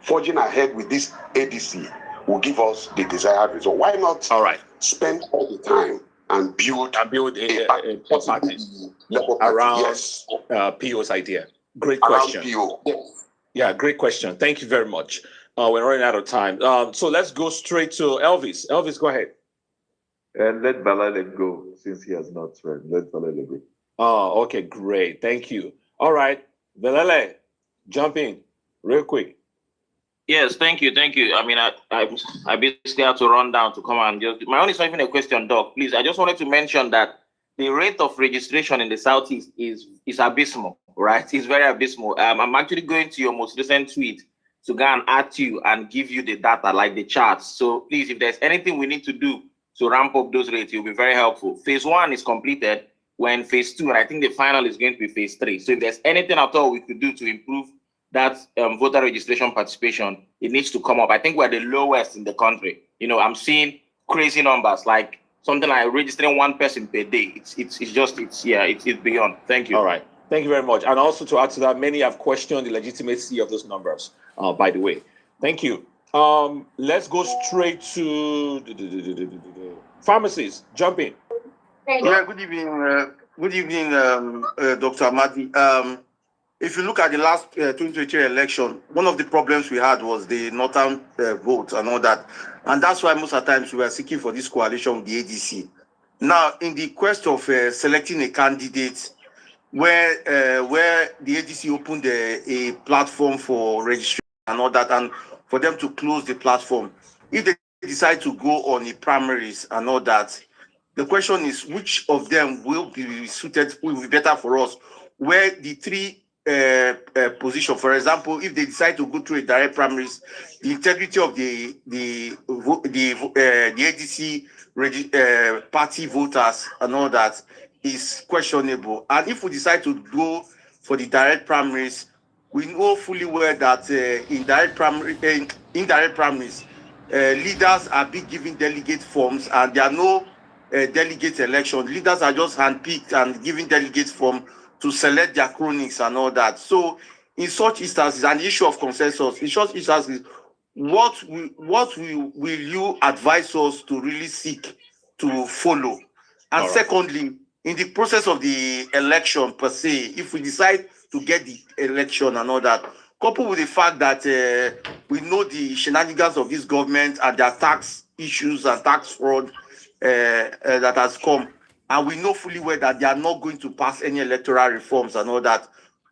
forging ahead with this ADC will give us the desired result? Why not spend all the time and build a party around yes. PO's idea? Great question. PO. Yes. Yeah, great question. Thank you very much. We're running out of time. So let's go straight to Elvis. Elvis, go ahead. And let Balale go, since he has not read. Let Balale go. Oh, okay, great. Thank you. All right, Balale, jump in real quick. Yes, thank you. I mean, I basically have to run down to come and just. My own is not even a question, Doc. Please, I just wanted to mention that the rate of registration in the Southeast is abysmal, right? It's very abysmal. I'm actually going to your most recent tweet to go and add you and give you the data, like the charts. So please, if there's anything we need to do to ramp up those rates, it will be very helpful. Phase 1 is completed. When phase 2, and I think the final is going to be phase 3. So if there's anything at all we could do to improve that voter registration participation, it needs to come up. I think we're the lowest in the country. You know, I'm seeing crazy numbers, like something like registering one person per day. It's beyond. Thank you. All right. Thank you very much. And also to add to that, many have questioned the legitimacy of those numbers, by the way. Thank you. Let's go straight to pharmacies. Jump in. Yeah, good evening, Dr. Amadi. If you look at the last 2023 election, one of the problems we had was the northern vote and all that. And that's why most of the times we were seeking for this coalition with the ADC. Now, in the quest of selecting a candidate where the ADC opened a platform for registration and all that, and for them to close the platform, if they decide to go on the primaries and all that, the question is which of them will be suited, will be better for us, where the three position, for example, if they decide to go through a direct primaries, the integrity of the ADC party voters and all that is questionable. And if we decide to go for the direct primaries, we know fully well that indirect primaries, leaders are being given delegate forms, and there are no delegate election. Leaders are just handpicked and given delegate form to select their cronies and all that. So in such instances, an issue of consensus, in such instances, what will you advise us to really seek to follow? And secondly, in the process of the election per se, if we decide to get the election and all that, coupled with the fact that we know the shenanigans of this government and their tax issues and tax fraud that has come, and we know fully well that they are not going to pass any electoral reforms and all that,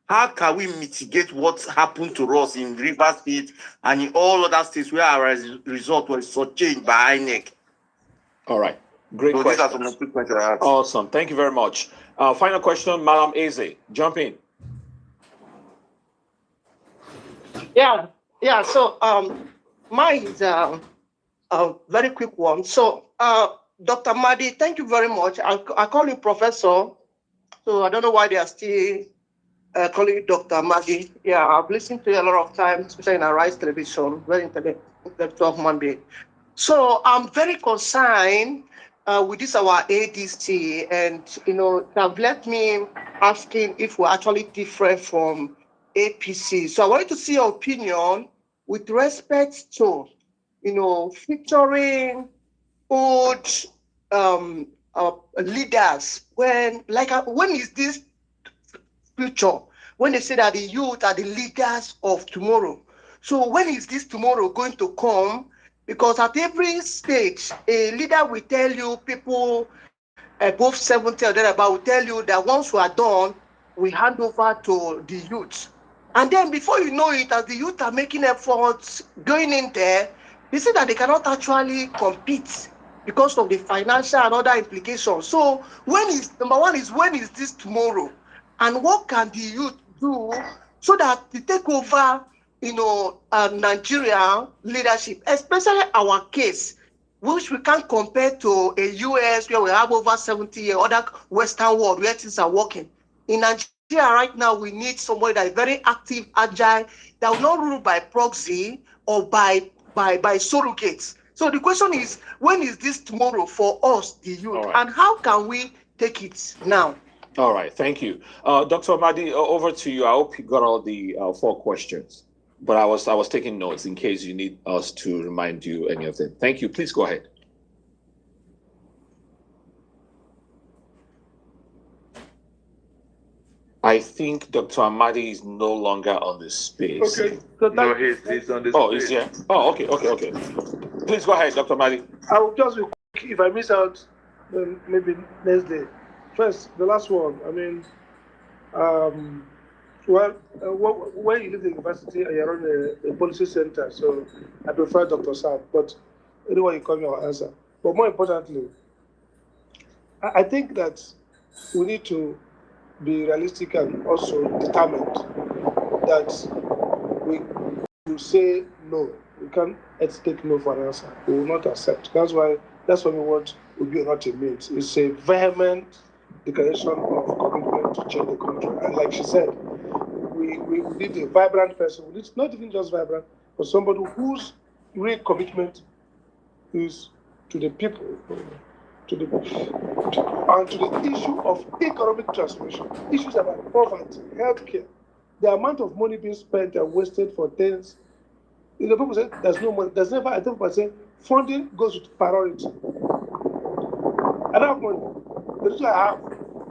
how can we mitigate what happened to us in Rivers State and in all other states where our result was so changed by INEC? All right. Great question. These are some quick questions I have. Awesome. Thank you very much. Final question, Madam Eze. Jump in. Yeah. So mine is a very quick one. So Dr. Amadi, thank you very much. I call you Professor, so I don't know why they are still calling you Dr. Amadi. Yeah, I've listened to you a lot of times, especially in Arise Television, very intellectual human being. So I'm very concerned with this our ADC, and it have left me asking if we're actually different from APC. So I wanted to see your opinion with respect to, featuring old leaders. When is this future? When they say that the youth are the leaders of tomorrow. So when is this tomorrow going to come? Because at every stage, a leader will tell you, people above 70 or thereabout will tell you that once we are done, we hand over to the youth. And then before you know it, as the youth are making efforts going in there, they say that they cannot actually compete because of the financial and other implications. So number one is when is this tomorrow? And what can the youth do so that they take over, Nigeria leadership, especially our case. which we can't compare to a US where we have over 70 years, other Western world where things are working. In Nigeria right now, we need somebody that is very active, agile, that will not rule by proxy or by surrogates. So the question is, when is this tomorrow for us, the youth, and how can we take it now? All right, thank you. Dr. Amadi, over to you. I hope you got all the 4 questions, but I was taking notes in case you need us to remind you any of them. Thank you. Please go ahead. I think Dr. Amadi is no longer on the space. Okay. No, he's on the Oh, he's here. Oh, okay. Please go ahead, Dr. Amadi. I will just be quick. If I miss out, then maybe next day. First, the last one. I mean, when you leave the university, you run a policy center. So I prefer Dr. Sam, but anyone you call me, I'll answer. But more importantly, I think that we need to be realistic and also determined that we will say no. We can't take no for an answer. We will not accept. That's what we want Obi not to meet. It's a vehement declaration of commitment to change the country. And like she said, we need a vibrant person. We need not even just vibrant, but somebody whose real commitment is to the people, and to the issue of economic transformation, issues about poverty, healthcare, the amount of money being spent and wasted for things. The people say there's no money. There's never. I think people say funding goes with priority. I don't have money. The reason I have,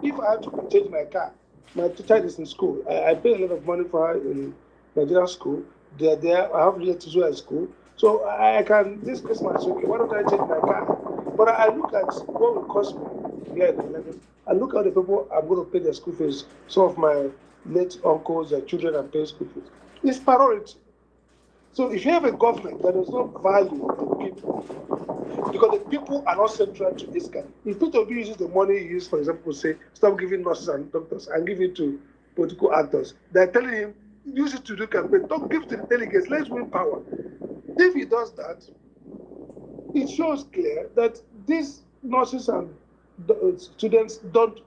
if I have to change my car, my child is in school. I pay a lot of money for her in Nigerian school. They're there. I have relatives who are in school. So I can, this Christmas, okay, why don't I change my car? But I look at what will cost me here in Lagos. I look at the people I'm going to pay their school fees. Some of my late uncles, their children are paying school fees. It's priority. So if you have a government that does not value the people, because the people are not central to this guy. If Peter Obi uses the money he used, for example, say, stop giving nurses and doctors and give it to political actors, they're telling him, use it to do campaign. Don't give to the delegates, let's win power. If he does that, it shows clear that these nurses and students don't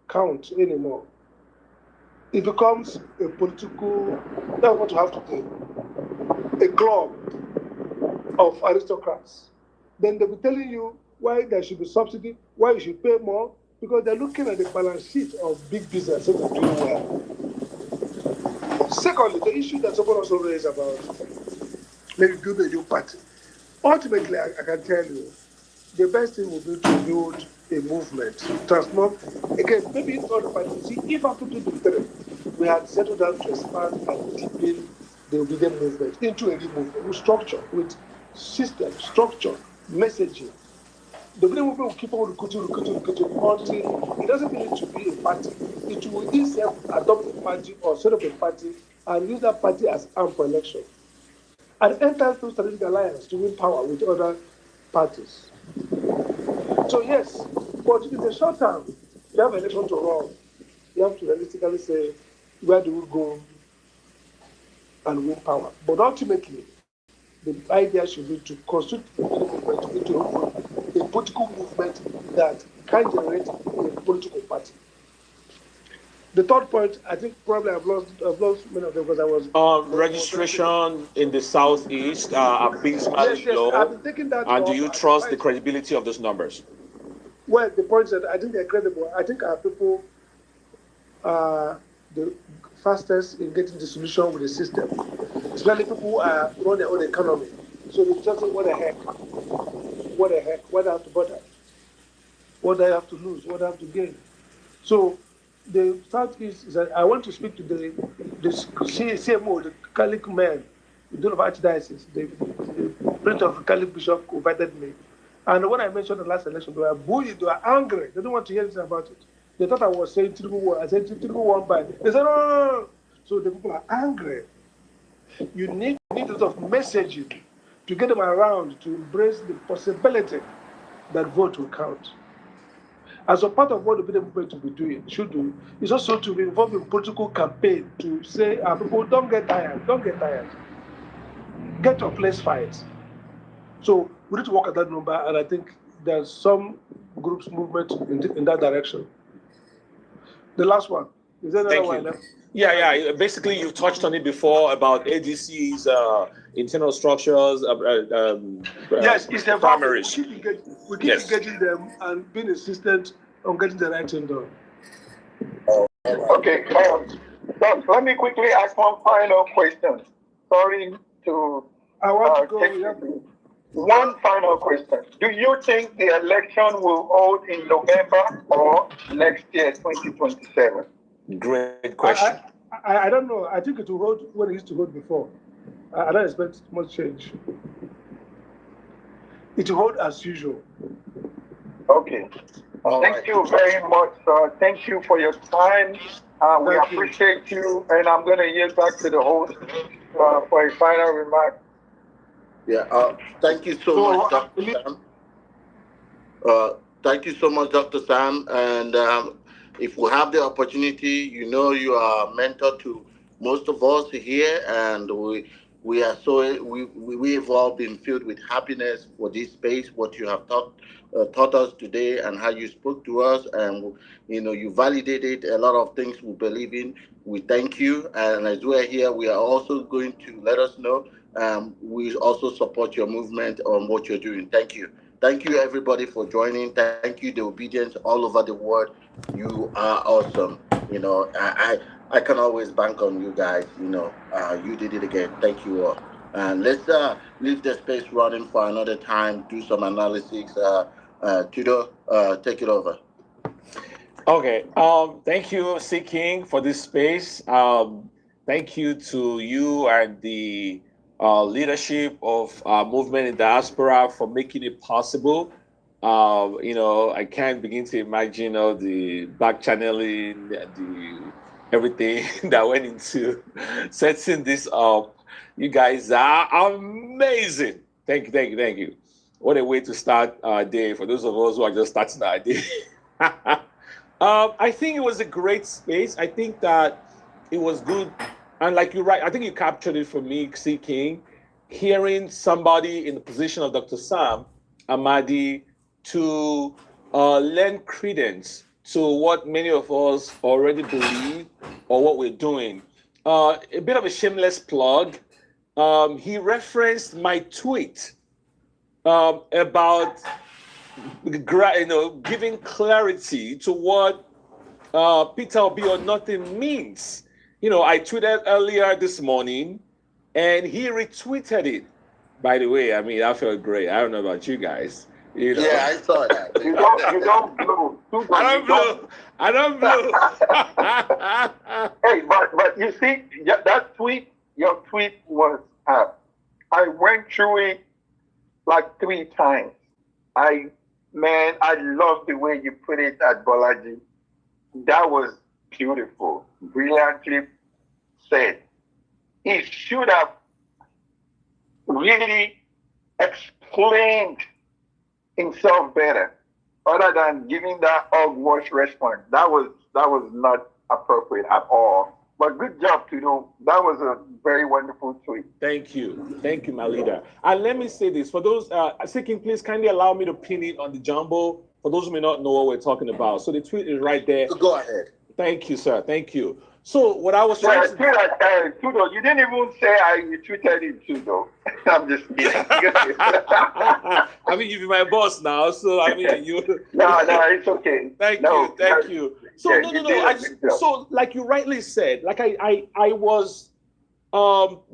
count anymore. It becomes a political, that's what you have to do, a club of aristocrats. Then they'll be telling you why there should be subsidy, why you should pay more, because they're looking at the balance sheet of big business that are doing well. Secondly, the issue that someone also raised about maybe build a new party. Ultimately, I can tell you, the best thing would be to build a movement, transform. Again, maybe it's not the party. See, if after 2023, we had settled down to expand and deepen the Obidient movement into a new movement with structure, with system, structure, messaging. The Obidient movement will keep on recruiting until it doesn't need to be a party. It will itself adopt a party or set up a party and use that party as arm for election. And enter into strategic alliance to win power with other parties. So yes, but in the short term, you have an election to run. You have to realistically say, where do we go and win power? But ultimately, the idea should be to constitute a political movement that can generate a political party. The third point, I think probably I've lost many of them because I was registration in the southeast abysmally low. I've been taking that. And do you trust the credibility of those numbers? Well, the point is that I think they're credible. I think our people are the fastest in getting the solution with the system. Especially people who are run their own economy. So they just say, what the heck? What the heck? What do I have to bother? What do I have to lose? What do I have to gain? So the Southeast is that I want to speak to the CMO, the Catholic man, the Dean of Archdiocese, the Prince of the Catholic Bishop who invited me. And when I mentioned the last election, they were bullied, they were angry. They don't want to hear anything about it. They thought I was saying Tinubu won. I said Tinubu won by. They said no. So the people are angry. You need a lot of messaging to get them around to embrace the possibility that vote will count. As a part of what the Obidient movement to be doing, should do, is also to be involved in political campaign to say, people, don't get tired, get your place fight. So we need to work at that number, and I think there's some groups movement in that direction. The last one. Is there another one left? Yeah. Basically, you touched on it before about ADC's internal structures. Yes, it's evolving. Primaries. We keep engaging them and being insistent on getting the right thing done. Okay. Doc, let me quickly ask one final question. Sorry to. I want to go. One final question. Do you think the election will hold in November or next year, 2027? Great question. I don't know. I think it will hold when it used to hold before. I don't expect much change. It will hold as usual. Okay. Thank you very much, sir. Thank you for your time. We appreciate you, and I'm going to yield back to the host for a final remark. Yeah, thank you so much, Dr. Sam. Thank you so much, Dr. Sam. And if we have the opportunity, you know, you are a mentor to most of us here, and we have all been filled with happiness for this space, what you have taught us today, and how you spoke to us, and you know, you validated a lot of things we believe in. We thank you, and as we're here, we are also going to let us know. We also support your movement on what you're doing. Thank you. Thank you, everybody, for joining. Thank you, the Obedients all over the world. You are awesome. You know, I can always bank on you guys. You know, you did it again. Thank you all. And let's leave the space running for another time, do some analysis. Tudo, take it over. Okay. Thank you, C. King, for this space. Thank you to you and the leadership of movement in diaspora for making it possible. You know, I can't begin to imagine all the back channeling, everything that went into setting this up. You guys are amazing. Thank you. What a way to start our day for those of us who are just starting our day. I think it was a great space. I think that it was good. And like you're right, I think you captured it for me, C. King, hearing somebody in the position of Dr. Sam, Amadi, to lend credence to what many of us already believe or what we're doing. A bit of a shameless plug. He referenced my tweet about giving clarity to what Peter Obi or nothing means. You know, I tweeted earlier this morning, and he retweeted it. By the way, I mean, I felt great. I don't know about you guys. You know? Yeah, I saw that. You don't blow. I don't blow. Hey, but you see, that tweet, your tweet was up. I went through it like 3 times. I love the way you put it at Bolaji. That was beautiful, brilliantly said. He should have really explained himself better, other than giving that hogwash response. That was not appropriate at all. But good job, Tudo. That was a very wonderful tweet. Thank you, my leader. And let me say this for those seeking, please kindly allow me to pin it on the jumbo. For those who may not know what we're talking about, so the tweet is right there. Go ahead. Thank you, sir. Thank you. So what I was trying to Tudo, you didn't even say I retweeted it, Tudo. I'm just kidding. I mean, you're my boss now, so I mean, you. No, it's okay. Thank you. So no. So like you rightly said, like I was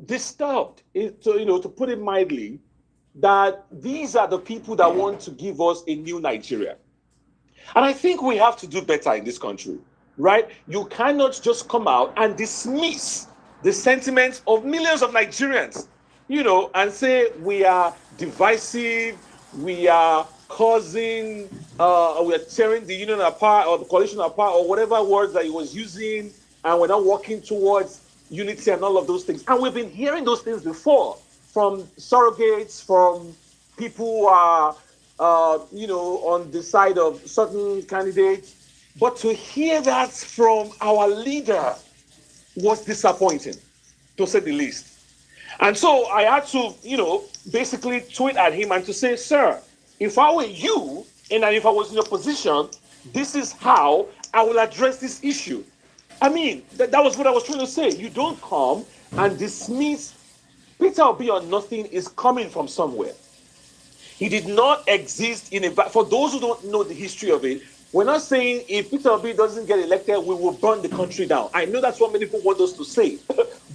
disturbed, to put it mildly, that these are the people that want to give us a new Nigeria, and I think we have to do better in this country. Right? You cannot just come out and dismiss the sentiments of millions of Nigerians, and say we are divisive, we are causing, we are tearing the union apart or the coalition apart or whatever words that he was using, and we're not working towards unity and all of those things. And we've been hearing those things before from surrogates, from people who are, on the side of certain candidates. But to hear that from our leader was disappointing, to say the least. And so I had to, basically tweet at him and to say, sir, if I were you and if I was in your position, this is how I will address this issue. I mean, that was what I was trying to say. You don't come and dismiss Peter Obi or nothing is coming from somewhere. He did not exist in a. For those who don't know the history of it, we're not saying if Peter Obi doesn't get elected, we will burn the country down. I know that's what many people want us to say,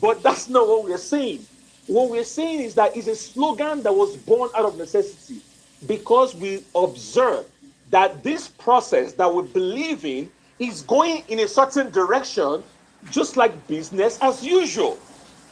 but that's not what we're saying. What we're saying is that it's a slogan that was born out of necessity because we observe that this process that we believe in is going in a certain direction, just like business as usual.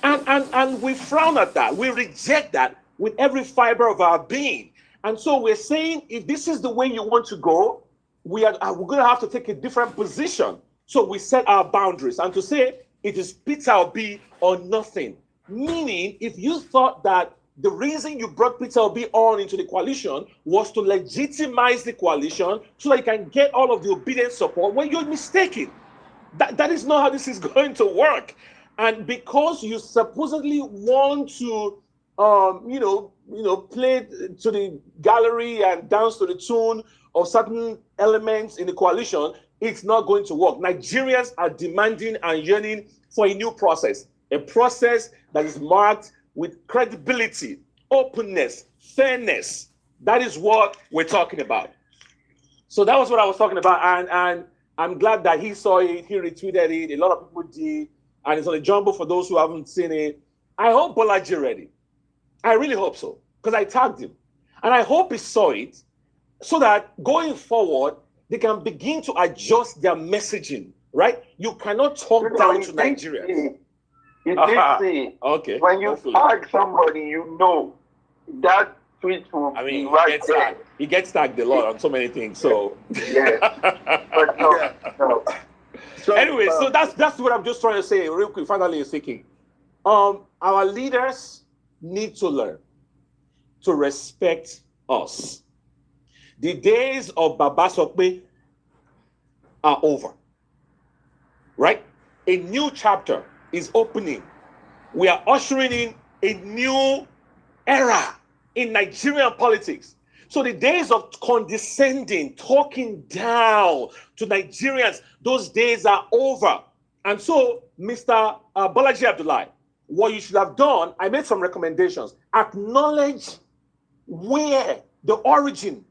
And we frown at that. We reject that with every fiber of our being. And so we're saying, if this is the way you want to go, we're going to have to take a different position. So we set our boundaries. And to say it is Peter Obi or nothing, meaning if you thought that the reason you brought Peter Obi on into the coalition was to legitimize the coalition so that you can get all of the Obidient support, well, you're mistaken. That is not how this is going to work. And because you supposedly want to, play to the gallery and dance to the tune of certain elements in the coalition, it's not going to work. Nigerians are demanding and yearning for a new process, a process that is marked with credibility, openness, fairness. That is what we're talking about. So that was what I was talking about. And I'm glad that he saw it, he retweeted it, a lot of people did, and it's on the jumbo for those who haven't seen it. I hope Bolaji read it. I really hope so, because I tagged him. And I hope he saw it so that going forward, they can begin to adjust their messaging, right? You cannot talk down to Nigerians. You did see. Okay. When you tag somebody, you know that tweet will be right there. He gets tagged a lot on so many things. So yes. But no. So anyway, so that's what I'm just trying to say real quick. Finally, speaking, our leaders need to learn to respect us. The days of Baba Sokpe are over, right? A new chapter is opening. We are ushering in a new era in Nigerian politics. So the days of condescending, talking down to Nigerians, those days are over. And so, Mr. Bolaji Abdullahi, what you should have done, I made some recommendations. Acknowledge where the origin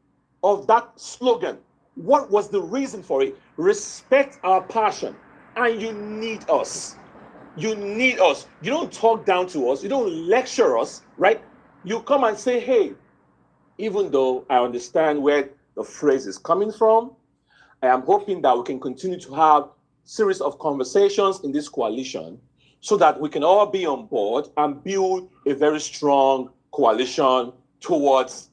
of that slogan, what was the reason for it? Respect our passion. And you need us. You need us. You don't talk down to us. You don't lecture us, right? You come and say, hey, even though I understand where the phrase is coming from, I am hoping that we can continue to have series of conversations in this coalition so that we can all be on board and build a very strong coalition towards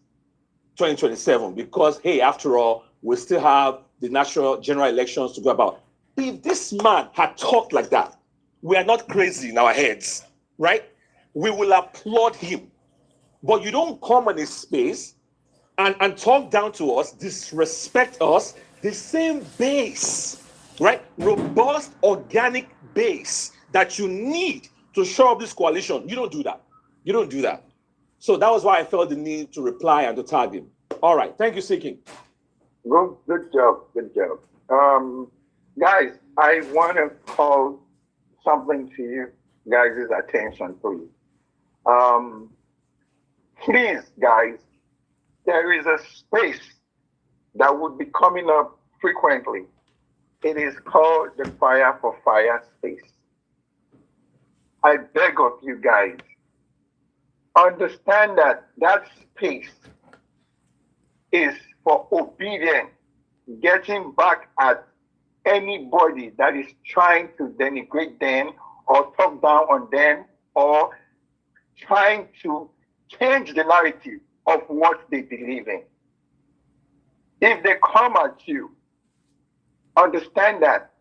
2027. Because, hey, after all, we still have the national general elections to go about. If this man had talked like that, we are not crazy in our heads, right? We will applaud him. But you don't come in a space and talk down to us, disrespect us, the same base, right? Robust, organic base that you need to show up this coalition. You don't do that. You don't do that. So that was why I felt the need to reply and to tag him. All right. Thank you, Seeking. Good job. Good job. Guys, I want to call something to you guys' attention, please. Please, guys, there is a space that would be coming up frequently. It is called the Fire for Fire space. I beg of you guys, understand that that space is for Obidient, getting back at anybody that is trying to denigrate them or talk down on them or trying to change the narrative of what they believe in. If they come at you, understand that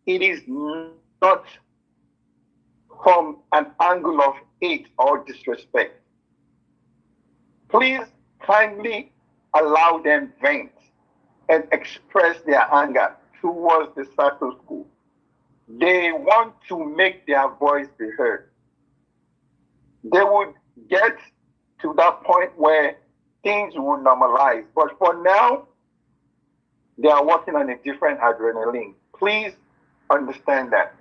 it is not from an angle of hate or disrespect. Please kindly allow them vent and express their anger towards the status quo. They want to make their voice be heard. they would get to that point where things will normalize. But for now, they are working on a different adrenaline. Please understand that.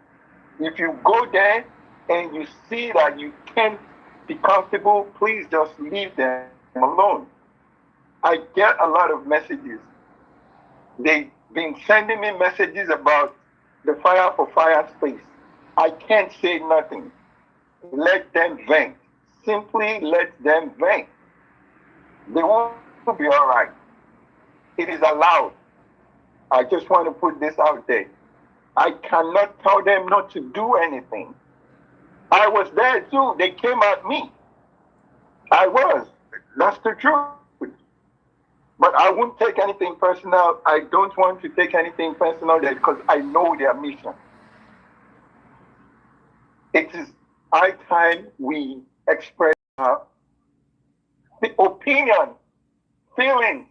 If you go there and you see that you can't be comfortable, please just leave them alone. I get a lot of messages. They've been sending me messages about the fire for fire space. I can't say nothing. Let them vent. Simply let them vent. They will be all right. It is allowed. I just want to put this out there. I cannot tell them not to do anything. I was there too. They came at me. I was. That's the truth. But I won't take anything personal. I don't want to take anything personal there because I know their mission. It is high time we express the opinion, feelings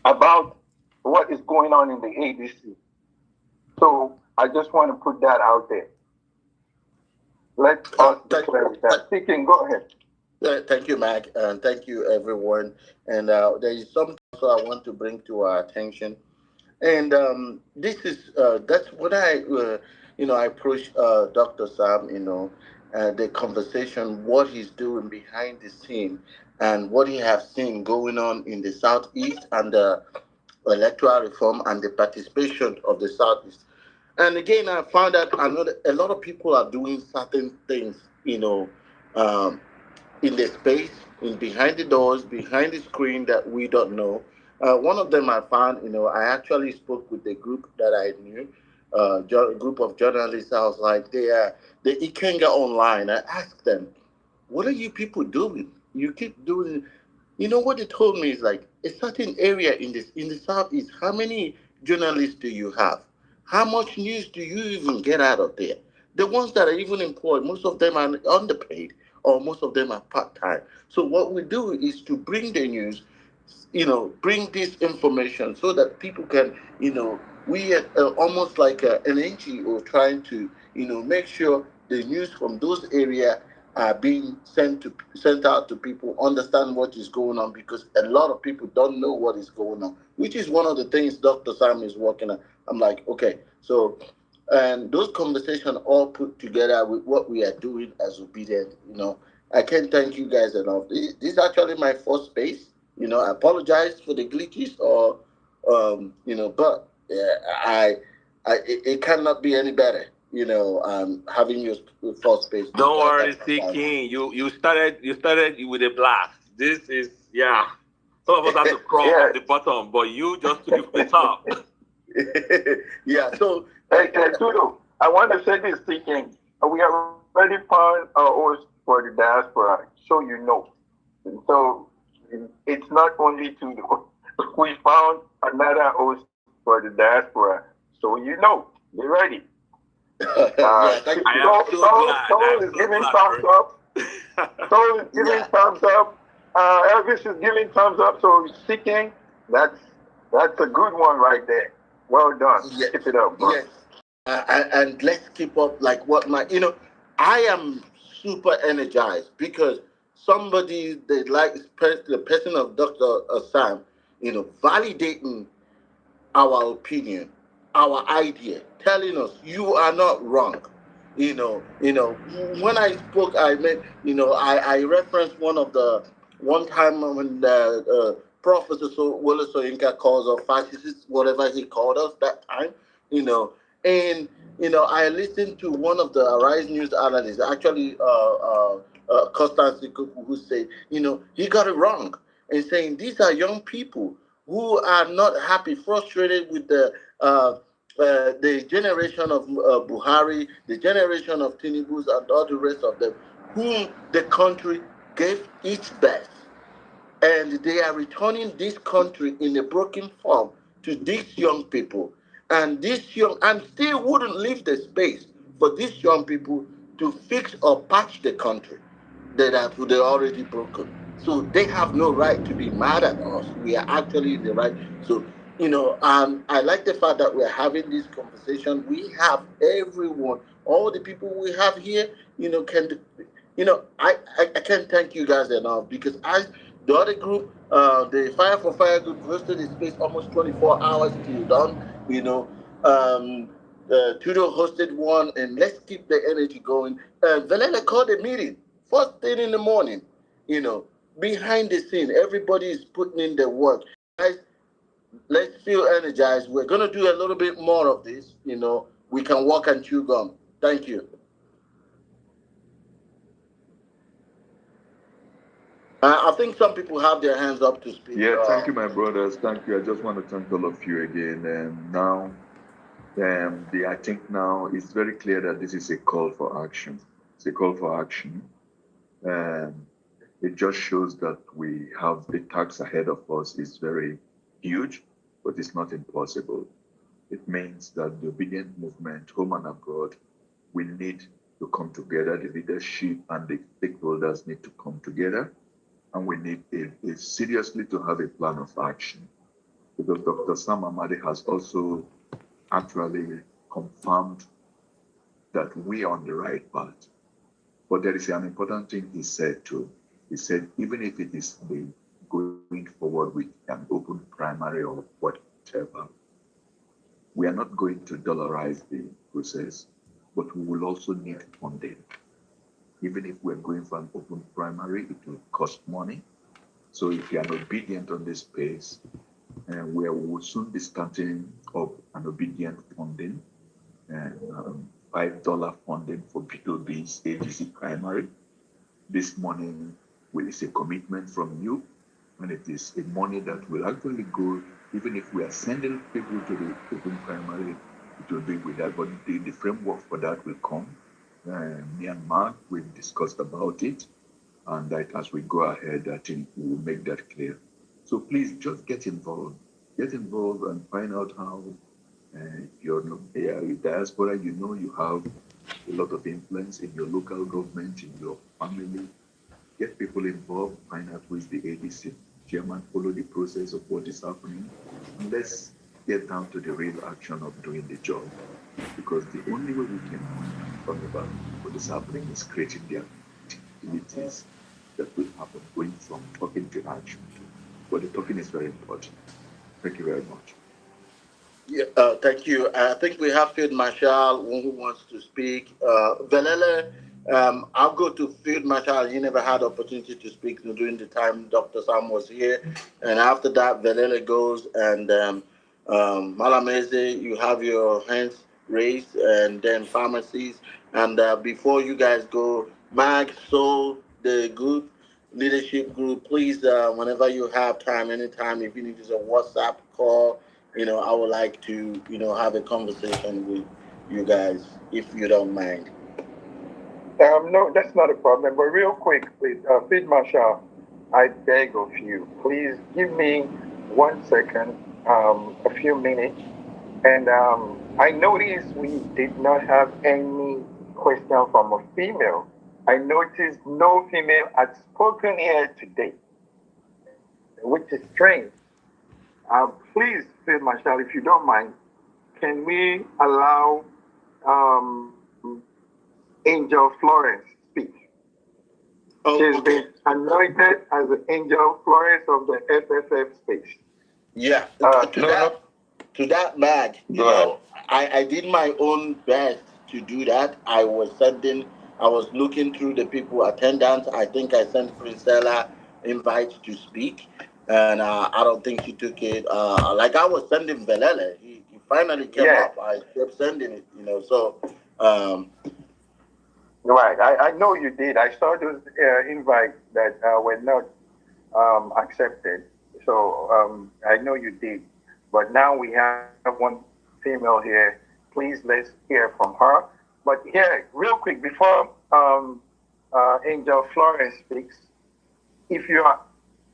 about what is going on in the ADC. So I just want to put that out there. Let us declare that. Speaking, go ahead. Thank you, Mac, and thank you, everyone. And there is something also I want to bring to our attention, and this is that's what I approach Dr. Sam, the conversation, what he's doing behind the scene, and what he has seen going on in the southeast and the electoral reform and the participation of the southeast. And again, I found that a lot of people are doing certain things, um, in the space, in behind the doors, behind the screen that we don't know. One of them I found, I actually spoke with the group that I knew, group of journalists. I was like, they are the Ikenga online. I asked them, what are you people doing? You keep doing. You know what they told me is like a certain area in the southeast. How many journalists do you have? How much news do you even get out of there? The ones that are even employed, most of them are underpaid, or most of them are part time. So what we do is to bring the news, bring this information so that people can, we are almost like an NGO trying to, make sure the news from those areas are being sent out to people, understand what is going on, because a lot of people don't know what is going on, which is one of the things Dr. Sam is working on. I'm like, okay, so and those conversations all put together with what we are doing as Obidient, I can't thank you guys enough. This is actually my first space. I apologize for the glitches but it cannot be any better. Having your first space. Don't worry, C King. You started with a blast. This is Some of us have to crawl from the bottom, but you just took it from the top. Yeah. So hey, Tudo, I want to say this, C King. We have already found a host for the diaspora, so you know. So it's not only Tudo. We found another host for the diaspora, so you know. Be ready. Soul is giving thumbs up. Soul is giving thumbs up. Elvis is giving thumbs up. So seeking, that's a good one right there. Well done. Yes. Keep it up, bro. Yes. And let's keep up like what I am super energized because somebody the person of Dr. Sam, validating our opinion, our idea, telling us you are not wrong. When I spoke, I meant, I referenced one time when Professor Wole Soyinka calls us fascists, whatever he called us that time, and I listened to one of the Arise News analysts, actually, Constance who said, he got it wrong, and saying these are young people who are not happy, frustrated with the generation of Buhari, the generation of Tinubus, and all the rest of them, whom the country gave its best. And they are returning this country in a broken form to these young people. And still wouldn't leave the space for these young people to fix or patch the country they're already broken. So they have no right to be mad at us. We are actually in the right. So, I like the fact that we're having this conversation. We have everyone, all the people we have here, can, I can't thank you guys enough because the other group, the Fire for Fire group, hosted this space almost 24 hours till dawn. Tudo hosted one, and let's keep the energy going. Valena called a meeting first thing in the morning. Behind the scene, everybody is putting in their work. Guys, let's feel energized. We're gonna do a little bit more of this. We can walk and chew gum. Thank you. I think some people have their hands up to speak. Yeah, thank you, my brothers. Thank you. I just want to thank all of you again. And now, I think now it's very clear that this is a call for action. It's a call for action. It just shows that we have the task ahead of us is very huge, but it's not impossible. It means that the Obidient movement, home and abroad, we need to come together. The leadership and the stakeholders need to come together. And we need seriously to have a plan of action. Because Dr. Sam Amadi has also actually confirmed that we are on the right path. But there is an important thing he said too. He said, even if it is going forward with an open primary or whatever, we are not going to dollarize the process, but we will also need funding. Even if we're going for an open primary, it will cost money. So if you're an Obidient on this space, we will soon be starting up an Obidient funding, and $5 funding for B2B's ADC primary. This money is a commitment from you, and it is a money that will actually go, even if we are sending people to the open primary, it will be with that, but the framework for that will come. Me and Mark, we've discussed about it, and that as we go ahead, I think we will make that clear. So please just get involved and find out how you're a diaspora, you have a lot of influence in your local government, in your family. Get people involved, find out who is the ADC chairman, follow the process of what is happening, and let's get down to the real action of doing the job. Because the only way we can talk about what is happening is creating the activities that will happen, going from talking to action. But the talking is very important. Thank you very much. Yeah, thank you. I think we have Field Marshal, one who wants to speak. Velele, I'll go to Field Marshal. He never had opportunity to speak during the time Dr. Sam was here. And after that, Velele goes, and Malameze, you have your hands raised, and then pharmacies. And before you guys go, Mag, Soul, the group, leadership group, please, whenever you have time, anytime, even if it's a WhatsApp call, I would like to, have a conversation with you guys, if you don't mind. No, that's not a problem. But real quick, please, Field Marshal, I beg of you, please give me 1 second, a few minutes. And I noticed we did not have any question from a female. I noticed no female had spoken here today, which is strange. Please, Field Marshal, if you don't mind, can we allow Angel Florence speak? She's been anointed as the Angel Florence of the FFF space. Yeah, to that Mag, I did my own best to do that. I was looking through the people attendance. I think I sent Priscilla invites to speak, and I don't think she took it. Like I was sending Velele, he finally came up. I kept sending it, So, right, I know you did. I saw those invites that were not accepted. So I know you did. But now we have one female here. Please, let's hear from her. But here, real quick, before Angel Florence speaks, if you are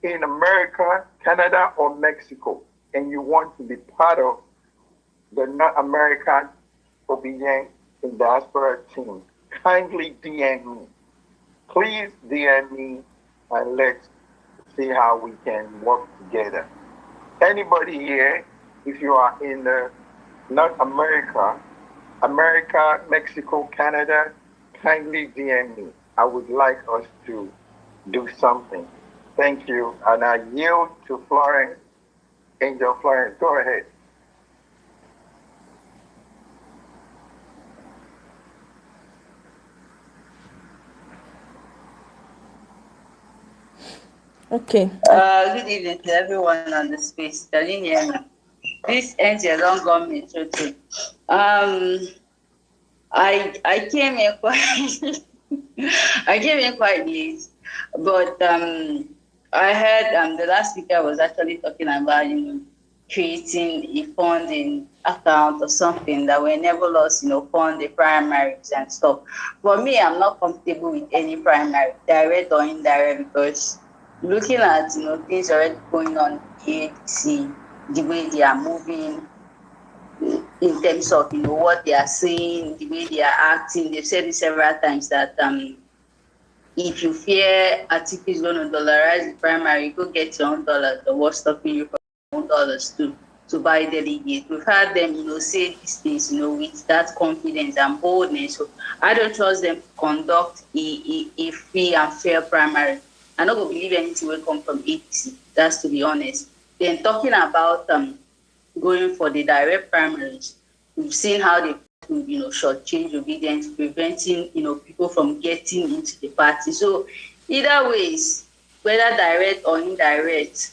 in America, Canada, or Mexico, and you want to be part of the North American Obidient in Diaspora team, kindly DM me. Please DM me, and let's see how we can work together. Anybody here, if you are in North America, Mexico, Canada, kindly DM me. I would like us to do something. Thank you. And I yield to Florence, Angel Florence. Go ahead. Okay. Good evening to everyone on the space. Can you hear me? This ends your long gone metro too. I came in quite I came in quite late, but I heard the last speaker was actually talking about creating a funding account or something that will enable us fund the primaries and stuff. For me, I'm not comfortable with any primary, direct or indirect, because looking at things already going on in ADC, the way they are moving in terms of what they are saying, the way they are acting. They've said it several times that if you fear Atiku is going to dollarize the primary, go get your own dollars. The what's stopping you from your own dollars to buy delegate. We've had them say these things with that confidence and boldness. So I don't trust them to conduct a free and fair primary. I'm not going to believe anything will come from ADC. That's to be honest. Then talking about going for the direct primaries, we've seen how they shortchange Obedience, preventing people from getting into the party. So either ways, whether direct or indirect,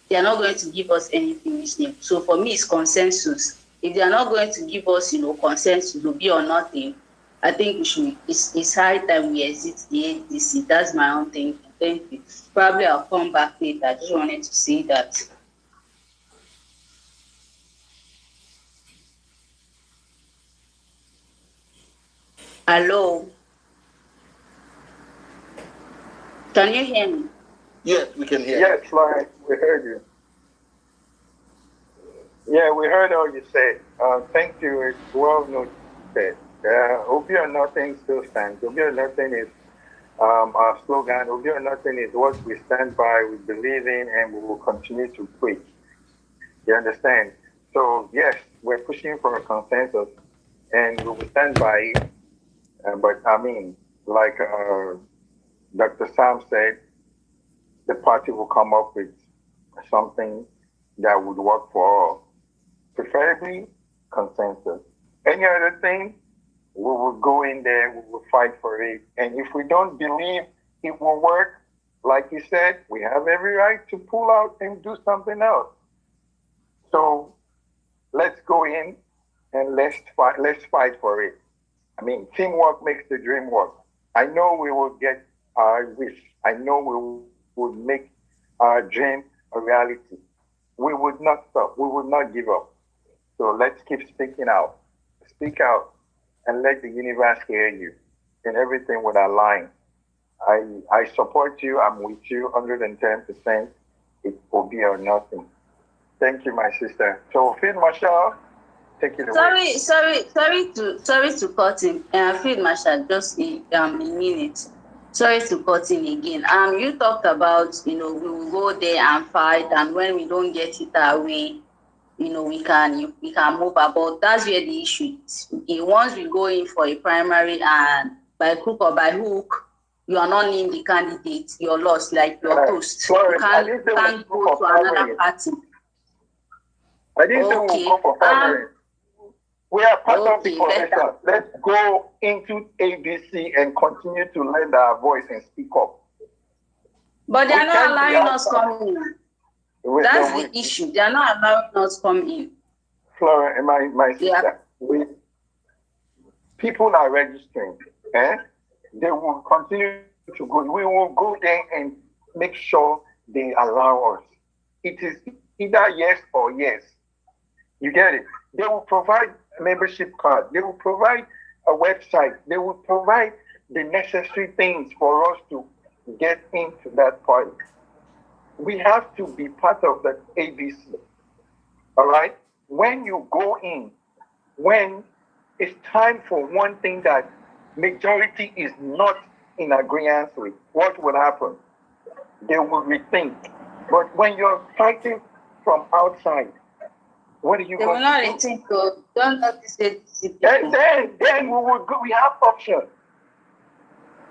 they are not going to give us anything reasonable. So for me, it's consensus. If they are not going to give us consensus to be or nothing, I think we should. It's high time we exit the ADC. That's my own thing. Thank you. Probably I'll come back later. I just wanted to say that. Hello. Can you hear me? Yes, we can hear. Yes, Florence, we heard you. Yeah, we heard all you said. Thank you. It's well noted. Obi or nothing still stands. Obi or nothing is our slogan. Obi or nothing is what we stand by, we believe in, and we will continue to preach. You understand? So yes, we're pushing for a consensus, and we will stand by it. But I mean, like Dr. Sam said, the party will come up with something that would work for all, preferably consensus. Any other thing, we will go in there, we will fight for it. And if we don't believe it will work, like you said, we have every right to pull out and do something else. So let's go in and let's fight for it. I mean, teamwork makes the dream work. I know we will get our wish. I know we will make our dream a reality. We would not stop. We would not give up. So let's keep speaking out. Speak out and let the universe hear you, and everything will align. I support you. I'm with you 110%. It will be or nothing. Thank you, my sister. So, Field Marshal, take it away. Sorry to cut in. Field Marshal, just a minute. Sorry to cut in again. You talked about we will go there and fight, and when we don't get it our way, we can move about. That's where the issue is. Once we go in for a primary and by crook or by hook, you are not named the candidate, you're lost, like you're toast. You can't go to another party. I didn't say we'll go for primary. We are part of the coalition. Let's go into ADC and continue to lend our voice and speak up. But they're not allowing us come in. That's the issue. They're not allowing us come in. Flora, my sister, people are registering. They will continue to go. We will go there and make sure they allow us. It is either yes or yes. You get it? They will provide a membership card. They will provide a website. They will provide the necessary things for us to get into that party. We have to be part of the ABC. All right? When you go in, when it's time for one thing that majority is not in agreement with, what will happen? They will rethink. But when you're fighting from outside, what are you going to do? They will not rethink. Don't notice it. Then we will go. We have options.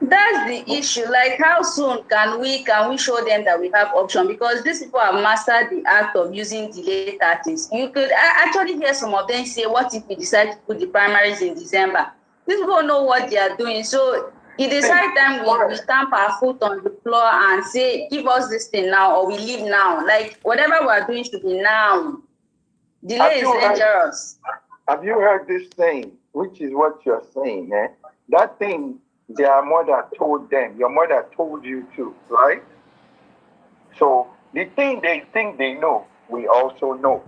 That's the issue. Like, how soon can we show them that we have option? Because these people have mastered the act of using delayed tactics. You could actually hear some of them say, "What if we decide to put the primaries in December?" These people know what they are doing. So it is high time we stamp our foot on the floor and say, "Give us this thing now, or we leave now." Like, whatever we are doing should be now. Delay is dangerous. Have you heard this saying, which is what you're saying, eh? That thing their mother told them, your mother told you too, right? So the thing they think they know, we also know,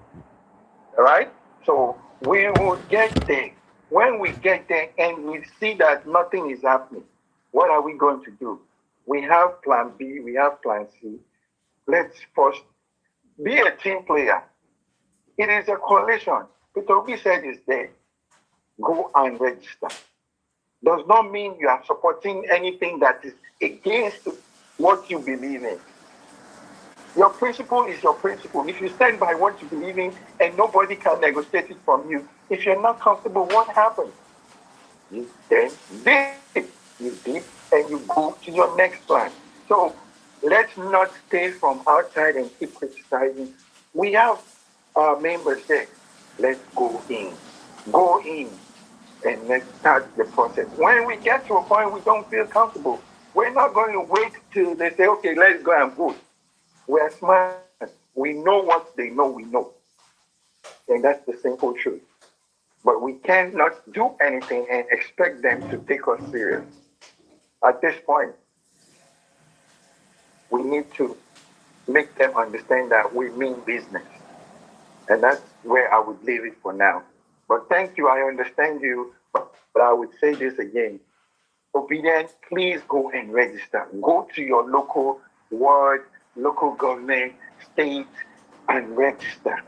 right? So we will get there. When we get there and we see that nothing is happening, what are we going to do? We have plan B, we have plan C. Let's first be a team player. It is a coalition. Peter Obi said it's there. Go and register. Does not mean you are supporting anything that is against what you believe in. Your principle is your principle. If you stand by what you believe in and nobody can negotiate it from you, if you're not comfortable, what happens? You then dip. You dip and you go to your next plan. So let's not stay from outside and keep criticizing. We have our members there. Let's go in. Go in. And let's start the process. When we get to a point we don't feel comfortable, we're not going to wait till they say, okay, let's go and vote. We're smart. We know what they know we know. And that's the simple truth. But we cannot do anything and expect them to take us serious. At this point, we need to make them understand that we mean business. And that's where I would leave it for now. But thank you, I understand you, but I would say this again. Obidient, please go and register. Go to your local ward, local government, state, and register.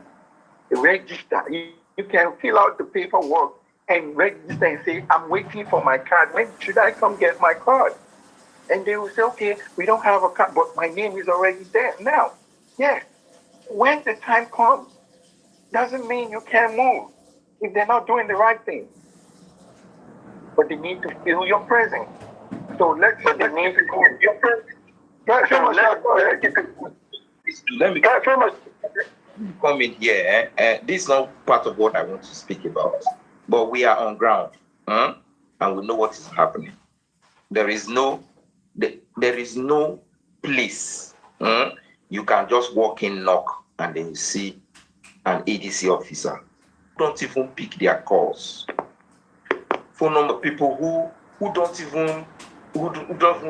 Register. You can fill out the paperwork and register and say, I'm waiting for my card. When should I come get my card? And they will say, okay, we don't have a card, but my name is already there. Now, yes, when the time comes, doesn't mean you can't move if they're not doing the right thing. But they need to feel your presence. So let's go your presence. Let me come in here. This is not part of what I want to speak about, but we are on ground, and we know what is happening. There is no place you can just walk in, knock, and then you see an ADC officer. Don't even pick their calls. Phone number people who don't even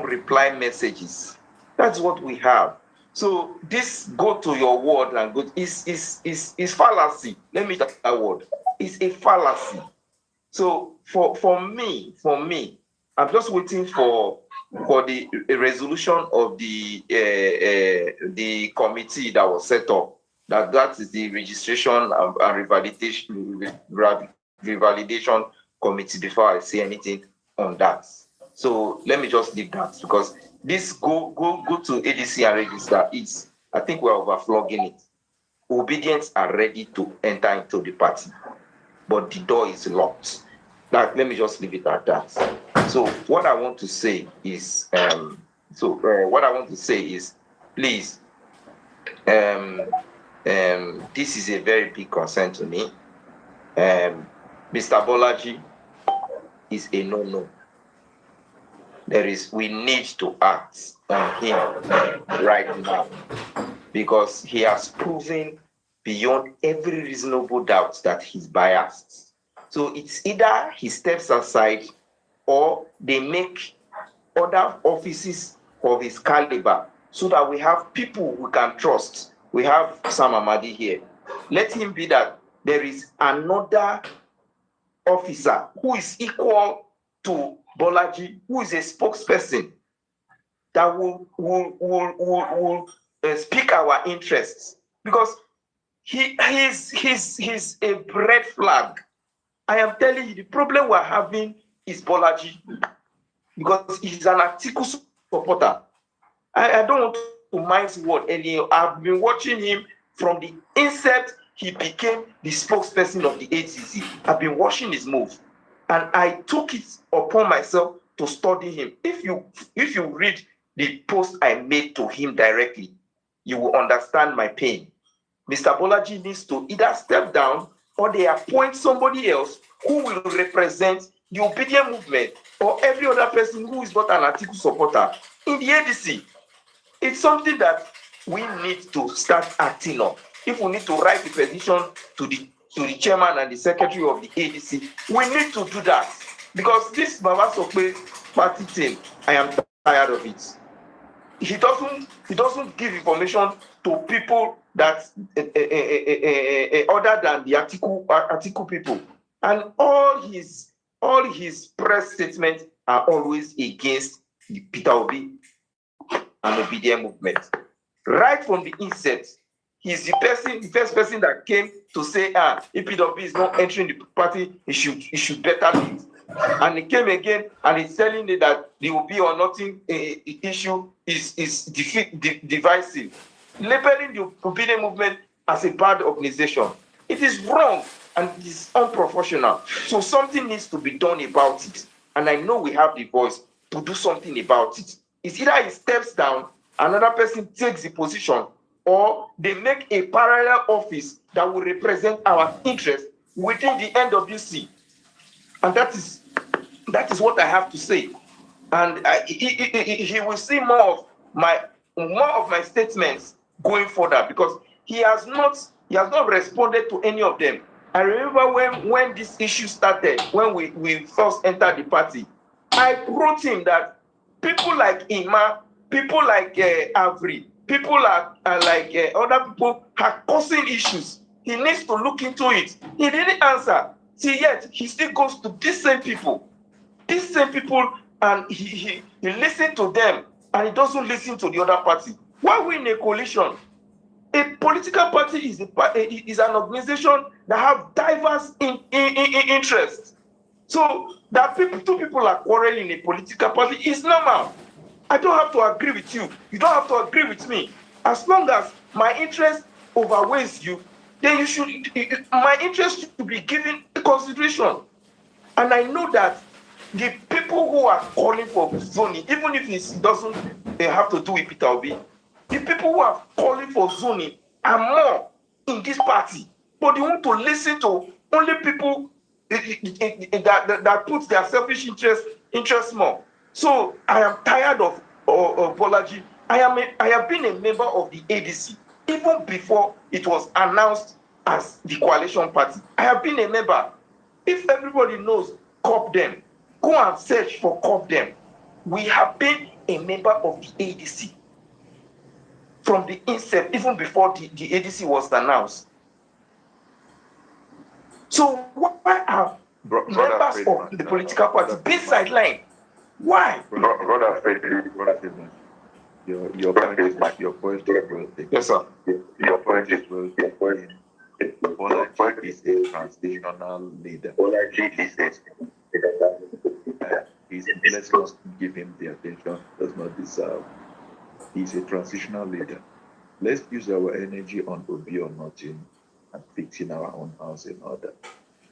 reply messages. That's what we have. So this go to your word and go is fallacy. Let me use that word. It's a fallacy. So for me, I'm just waiting for the resolution of the committee that was set up. That is the registration and revalidation committee before I say anything on that. So let me just leave that, because this go to ADC and register. I think we're overflogging it. Obedients are ready to enter into the party, but the door is locked. Let me just leave it at that. So what I want to say is, please, this is a very big concern to me. Mr. Bolaji is a no-no. We need to act on him right now, because he has proven beyond every reasonable doubt that he's biased. So it's either he steps aside or they make other offices of his caliber so that we have people we can trust. We have Sam Amadi here. Let him be that there is another officer who is equal to Bolaji, who is a spokesperson that will speak our interests, because he's a red flag. I am telling you, the problem we're having is Bolaji, because he's an Atiku supporter. I don't want to mind his word anyhow. I've been watching him from the incept he became the spokesperson of the ADC. I've been watching his move, and I took it upon myself to study him. If you read the post I made to him directly, you will understand my pain. Mr. Bolaji needs to either step down or they appoint somebody else who will represent the Obidient movement or every other person who is not an Atiku supporter in the ADC. It's something that we need to start acting on. If we need to write a petition to the chairman and the secretary of the ADC, we need to do that. Because this Baba Sokwe party thing, I am tired of it. He doesn't give information to people that other than the Atiku people, and all his press statements are always against the Peter Obi and Obidient movement. Right from the inset, he's the first person that came to say, if Peter Obi is not entering the party, he should better leave. And he came again and he's telling me that the Obi or nothing issue is divisive, labeling the Obidient movement as a bad organization. It is wrong and it is unprofessional. So something needs to be done about it. And I know we have the voice to do something about it. It's either he steps down, another person takes the position, or they make a parallel office that will represent our interests within the NWC. And that is what I have to say. And he will see more of my statements going further, because he has not responded to any of them. I remember when this issue started, when we first entered the party, I wrote him that people like Ima, people like Avri, people like other people are causing issues. He needs to look into it. He didn't answer. See, yet he still goes to these same people, and he listens to them, and he doesn't listen to the other party. Why we in a coalition? A political party is an organization that have diverse interests. So that two people are quarreling in a political party is normal. I don't have to agree with you. You don't have to agree with me. As long as my interest outweighs you, then my interest should be given consideration. And I know that the people who are calling for zoning, even if it doesn't have to do with Peter Obi, the people who are calling for zoning are more in this party. But they want to listen to only people that put their selfish interest more. So I am tired of Bolaji. I have been a member of the ADC even before it was announced as the coalition party. I have been a member. If everybody knows COP them, go and search for COP them. We have been a member of the ADC from the inception, even before the ADC was announced. So why are members of the political party being sidelined? Why? Brother Frederick, your point is well taken. Yes, sir. Your point is well taken. Bolaji is a transitional leader. Let's not give him the attention he does not deserve. He's a transitional leader. Let's use our energy on Obi or nothing and fixing our own house in order.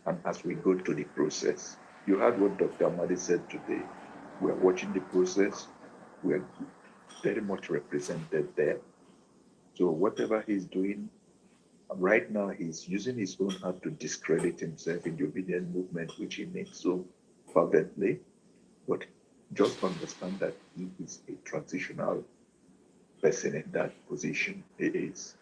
And as we go through the process, you heard what Dr. Amadi said today. We're watching the process. We're very much represented there. So whatever he's doing right now, he's using his own heart to discredit himself in the Obidient movement, which he makes so fervently. But just understand that he is a transitional person in that position. He is.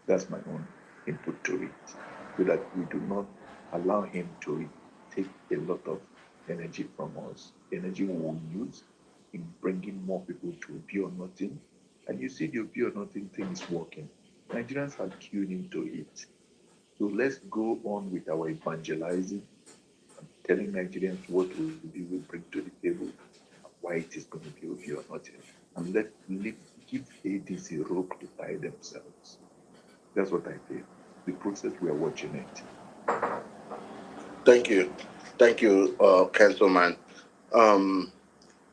That's my own input to it. So that we do not allow him to take a lot of energy from us. Energy we will use in bringing more people to Obi or nothing. And you see the Obi or nothing thing is working. Nigerians have tuned into it. So let's go on with our evangelizing and telling Nigerians what we will bring to the table and why it is going to be Obi or nothing. And give ADC rope to tie themselves. That's what I feel. The process, we are watching it. Thank you, Councilman.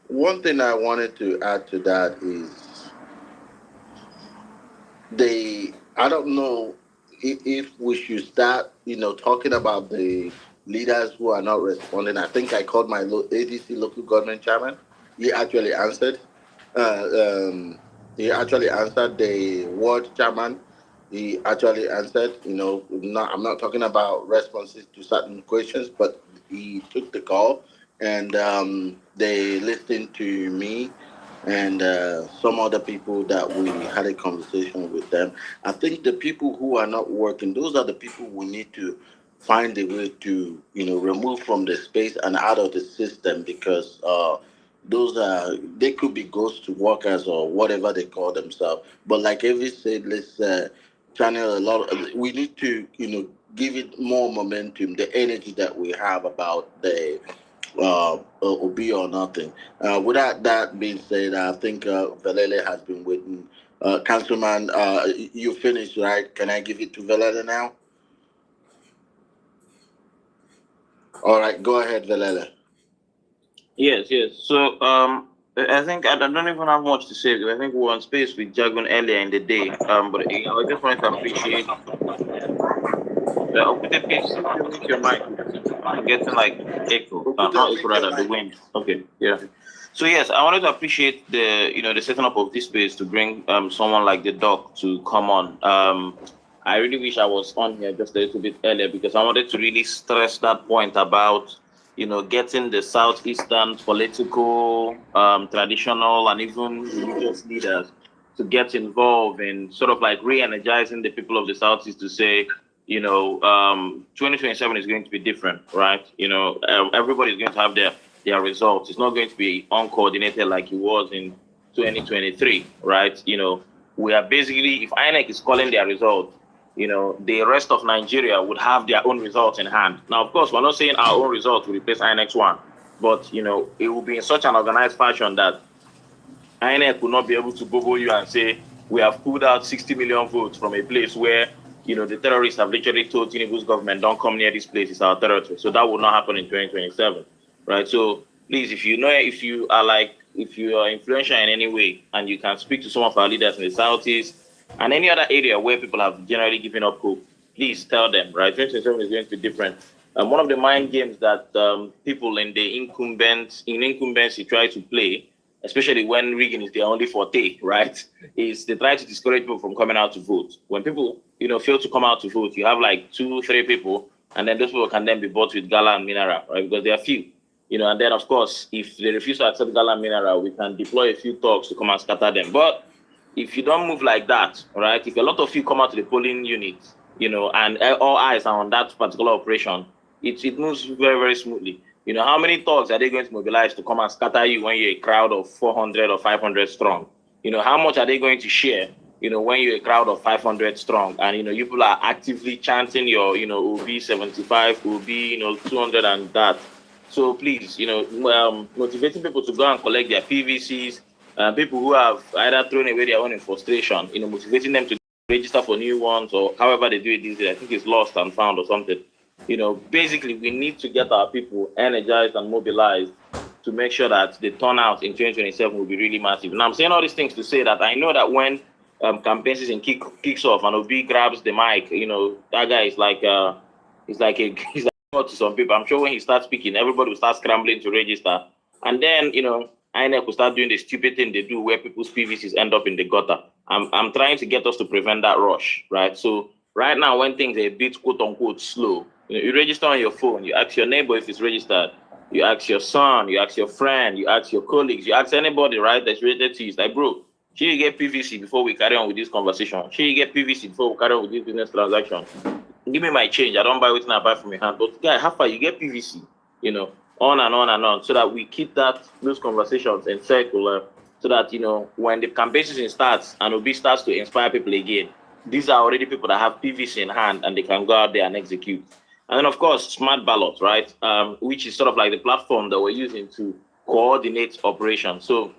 One thing I wanted to add to that is I don't know if we should start, talking about the leaders who are not responding. I think I called my ADC local government chairman. He actually answered. He actually answered the ward chairman. He actually answered. I'm not talking about responses to certain questions, but he took the call and they listened to me and some other people that we had a conversation with them. I think the people who are not working, those are the people we need to find a way to, remove from the space and out of the system, because they could be ghost workers or whatever they call themselves. But like Evie said, let's channel a lot. We need to, give it more momentum, the energy that we have about the Obi or nothing. With that being said, I think Velele has been waiting. Councilman, you finished, right? Can I give it to Velele now? All right, go ahead, Velele. Yes. So I think I don't even have much to say, because I think we were on space with Jagun earlier in the day. But I just wanted to appreciate. Okute, please mute your mic. I'm getting like echo. Not echo, rather the wind. Okay, yeah. So yes, I wanted to appreciate the setting up of this space to bring someone like the doc to come on. I really wish I was on here just a little bit earlier, because I wanted to really stress that point about getting the southeastern political, traditional, and even religious leaders to get involved in sort of like re-energizing the people of the southeast to say, 2027 is going to be different, right? Everybody's going to have their results. It's not going to be uncoordinated like it was in 2023, right? We are basically, if INEC is calling their results, the rest of Nigeria would have their own results in hand. Now, of course, we're not saying our own results will replace INEC's one, but, it will be in such an organized fashion that INEC will not be able to bobo you and say, we have pulled out 60 million votes from a place where, the terrorists have literally told Tinubu's government, don't come near this place, it's our territory. So that will not happen in 2027, right? So please, if you are influential in any way and you can speak to some of our leaders in the Southeast and any other area where people have generally given up hope, please tell them, right? 2027 is going to be different. One of the mind games that people in incumbency try to play, especially when rigging is their only forte, right, is they try to discourage people from coming out to vote. When people, fail to come out to vote, you have like 2-3 people, and then those people can then be bought with gala and mineral, right, because they are few. And then, of course, if they refuse to accept gala and mineral, we can deploy a few thugs to come and scatter them. But if you don't move like that, right, if a lot of you come out to the polling units, and all eyes are on that particular operation, it moves very, very smoothly. How many thugs are they going to mobilize to come and scatter you when you're a crowd of 400 or 500 strong? How much are they going to share, when you're a crowd of 500 strong and, you people are actively chanting your, OB 75, OB, 200 and that. So please, motivating people to go and collect their PVCs, people who have either thrown away their own in frustration, motivating them to register for new ones or however they do it these days. I think it's lost and found or something. Basically, we need to get our people energized and mobilized to make sure that the turnout in 2027 will be really massive. And I'm saying all these things to say that I know that when campaign season kicks off and Obi grabs the mic, that guy is like he's like to some people. I'm sure when he starts speaking, everybody will start scrambling to register, and then INEC will start doing the stupid thing they do where people's PVCs end up in the gutter. I'm trying to get us to prevent that rush, right? So right now, when things are a bit quote unquote slow, you register on your phone, you ask your neighbor if it's registered, you ask your son, you ask your friend, you ask your colleagues, you ask anybody, right, that's related to you. It's like, bro, should you get PVC before we carry on with this conversation? Should you get PVC before we carry on with this business transaction? Give me my change. I don't buy what I buy from your hand. But guy, how far you get PVC? On and on and on, so that we keep those conversations in circular, so that when the campaign season starts and Obi starts to inspire people again, these are already people that have PVC in hand and they can go out there and execute. And then, of course, smart ballot, right, which is sort of like the platform that we're using to coordinate operations. So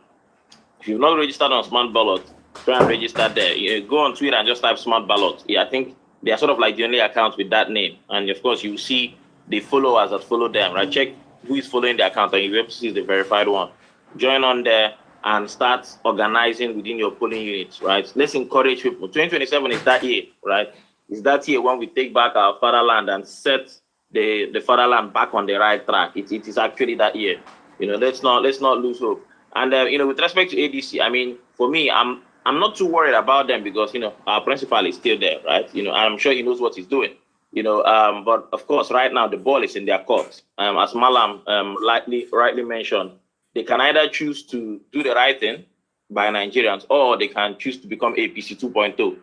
if you've not registered on smart ballot, try and register there. Go on Twitter and just type smart ballot. I think they are sort of like the only account with that name. And, of course, you see the followers that follow them, right? Check who is following the account and you'll be able to see the verified one. Join on there and start organizing within your polling units, right? Let's encourage people. 2027 is that year, right? It's that year when we take back our fatherland and set the fatherland back on the right track. It is actually that year. Let's not lose hope. And with respect to ADC, I mean, for me, I'm not too worried about them because our principal is still there, right? I'm sure he knows what he's doing. But of course, right now the ball is in their court. As Malam rightly mentioned, they can either choose to do the right thing by Nigerians, or they can choose to become APC 2.0.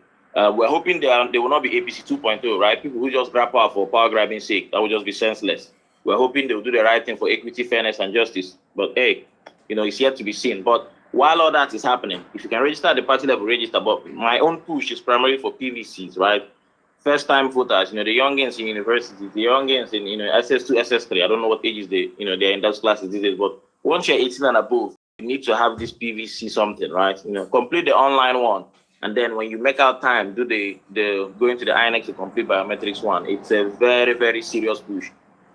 We're hoping they will not be APC 2.0, right? People who just grab power for power grabbing sake, that will just be senseless. We're hoping they'll do the right thing for equity, fairness, and justice. But hey, it's yet to be seen. But while all that is happening, if you can register at the party level, register. But my own push is primarily for PVCs, right? First-time voters, the youngins in universities, the youngins in SS2, SS3. I don't know what ages they're in those classes these days. But once you're 18 and above, you need to have this PVC something, right? Complete the online one. And then when you make out time, do the going to the INEX to complete biometrics one. It's a very, very serious push.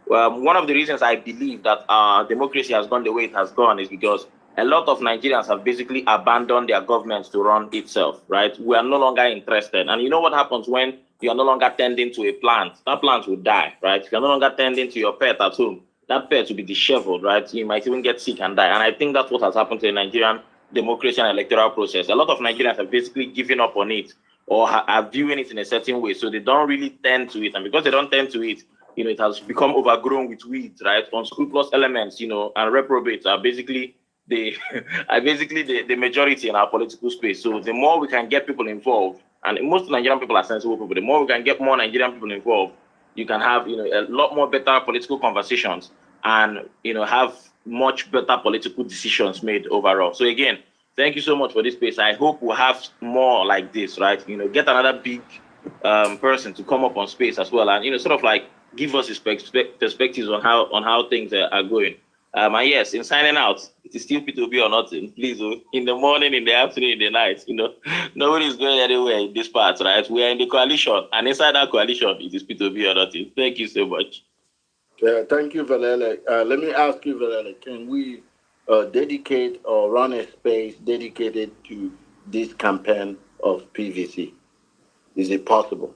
One of the reasons I believe that our democracy has gone the way it has gone is because a lot of Nigerians have basically abandoned their governments to run itself, right? We are no longer interested. And you know what happens when you are no longer tending to a plant? That plant will die, right? If you're no longer tending to your pet at home, that pet will be disheveled, right? You might even get sick and die. And I think that's what has happened to the Nigerian democracy and electoral process. A lot of Nigerians have basically given up on it or are viewing it in a certain way. So they don't really tend to it. And because they don't tend to it, it has become overgrown with weeds, right? Unscrupulous elements, and reprobates are basically the majority in our political space. So the more we can get people involved, and most Nigerian people are sensible people, the more we can get more Nigerian people involved, you can have, a lot more better political conversations and, have much better political decisions made overall. So again, thank you so much for this space. I hope we'll have more like this, right? Get another big person to come up on space as well, and sort of like give us his perspectives on how things are going. And yes, in signing out, it is still P2B or nothing. Please, in the morning, in the afternoon, in the night, nobody's going anywhere in this part, right? We are in the coalition, and inside that coalition, it is P2B or nothing. Thank you so much. Thank you, Valele. Let me ask you, Valele, can we dedicate or run a space dedicated to this campaign of PVC? Is it possible?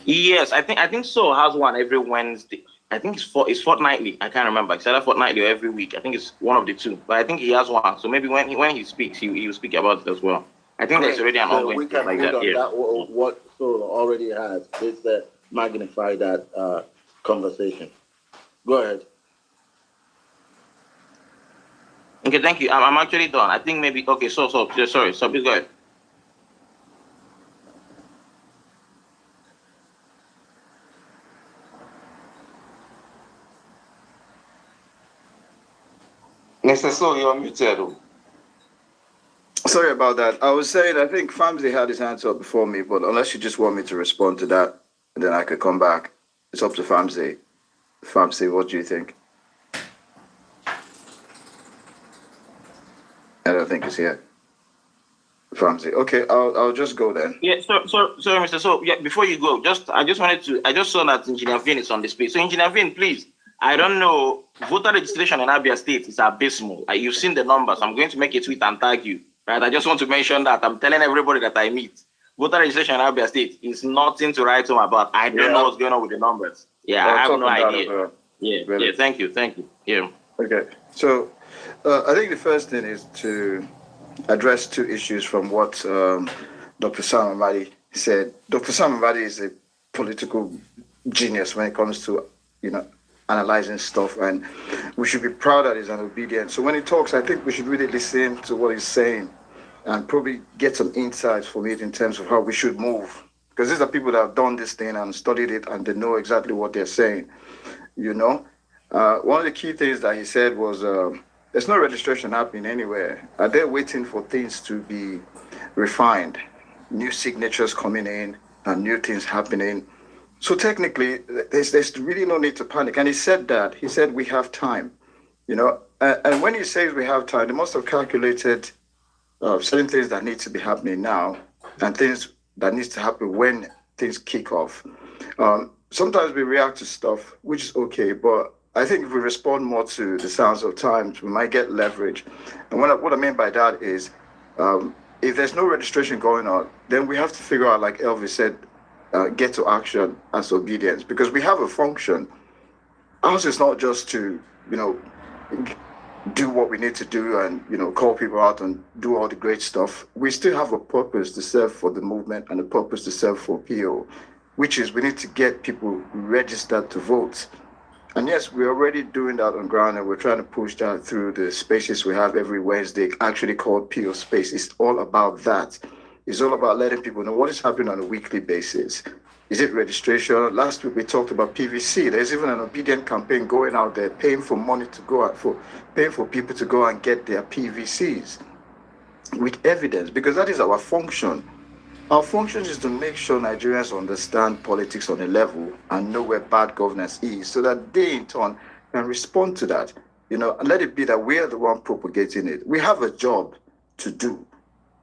Yes, I think so. Has one every Wednesday. I think it's fortnightly. I can't remember. It's either fortnightly or every week. I think it's one of the two. But I think he has one. So maybe when he speaks, he will speak about it as well. I think there's already an ongoing we can like build that. on Yeah. that. What Solo already has. Let's magnify that conversation. Go ahead. Okay, thank you. I'm actually done. I think maybe okay. So sorry. So please go ahead. Mr. So, you're muted. Sorry about that. I was saying, I think Famsi had his hands up before me, but unless you just want me to respond to that, then I could come back. It's up to Famsi. Famsi, what do you think? I don't think he's here. Famsi. Okay, I'll just go then. Yeah, sorry, Mr. So yeah, before you go, I just saw that Engineer Vin is on the space. So Engineer Vin, please, I don't know, voter registration in Abia State is abysmal. You've seen the numbers. I'm going to make a tweet and tag you, right? I just want to mention that. I'm telling everybody that I meet. Voter registration in Abia State is nothing to write home about. I don't know what's going on with the numbers. Yeah, I have no idea. Yeah, thank you. Yeah. Okay, so I think the first thing is to address two issues from what Dr. Sam Amadi said. Dr. Sam Amadi is a political genius when it comes to, analyzing stuff, and we should be proud that he's an obedient. So when he talks, I think we should really listen to what he's saying and probably get some insights from it in terms of how we should move. Because these are people that have done this thing and studied it, and they know exactly what they're saying, One of the key things that he said was, there's no registration happening anywhere. Are they waiting for things to be refined? New signatures coming in and new things happening. So technically, there's really no need to panic. And he said that. He said we have time, And when he says we have time, they must have calculated certain things that need to be happening now and things that needs to happen when things kick off. Sometimes we react to stuff, which is okay, but I think if we respond more to the sounds of times, we might get leverage. And what I mean by that is, if there's no registration going on, then we have to figure out, like Elvis said, get to action as Obedience, because we have a function. Ours is not just to, do what we need to do and, call people out and do all the great stuff. We still have a purpose to serve for the movement and a purpose to serve for PO, which is we need to get people registered to vote. And yes, we're already doing that on ground, and we're trying to push that through the spaces we have every Wednesday, actually called PO Space. It's all about that. It's all about letting people know what is happening on a weekly basis. Is it registration? Last week we talked about PVC. There's even an Obidient campaign going out there, paying for money to go out paying for people to go and get their PVCs with evidence, because that is our function. Our function is to make sure Nigerians understand politics on a level and know where bad governance is, so that they in turn can respond to that. And let it be that we are the one propagating it. We have a job to do.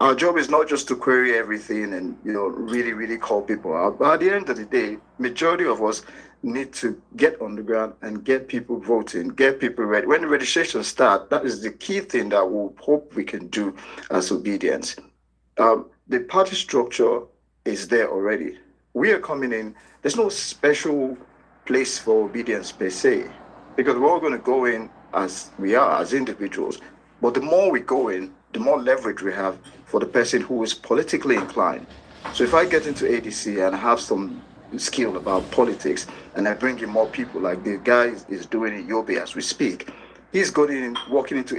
Our job is not just to query everything and, really, really call people out. But at the end of the day, majority of us need to get on the ground and get people voting, get people ready. When the registration starts, that is the key thing that we hope we can do as Obedience. The party structure is there already. We are coming in. There's no special place for Obedience per se, because we're all going to go in as we are, as individuals. But the more we go in, the more leverage we have for the person who is politically inclined. So if I get into ADC and have some skill about politics, and I bring in more people, like the guy is doing in Yobe as we speak, he's going in, walking into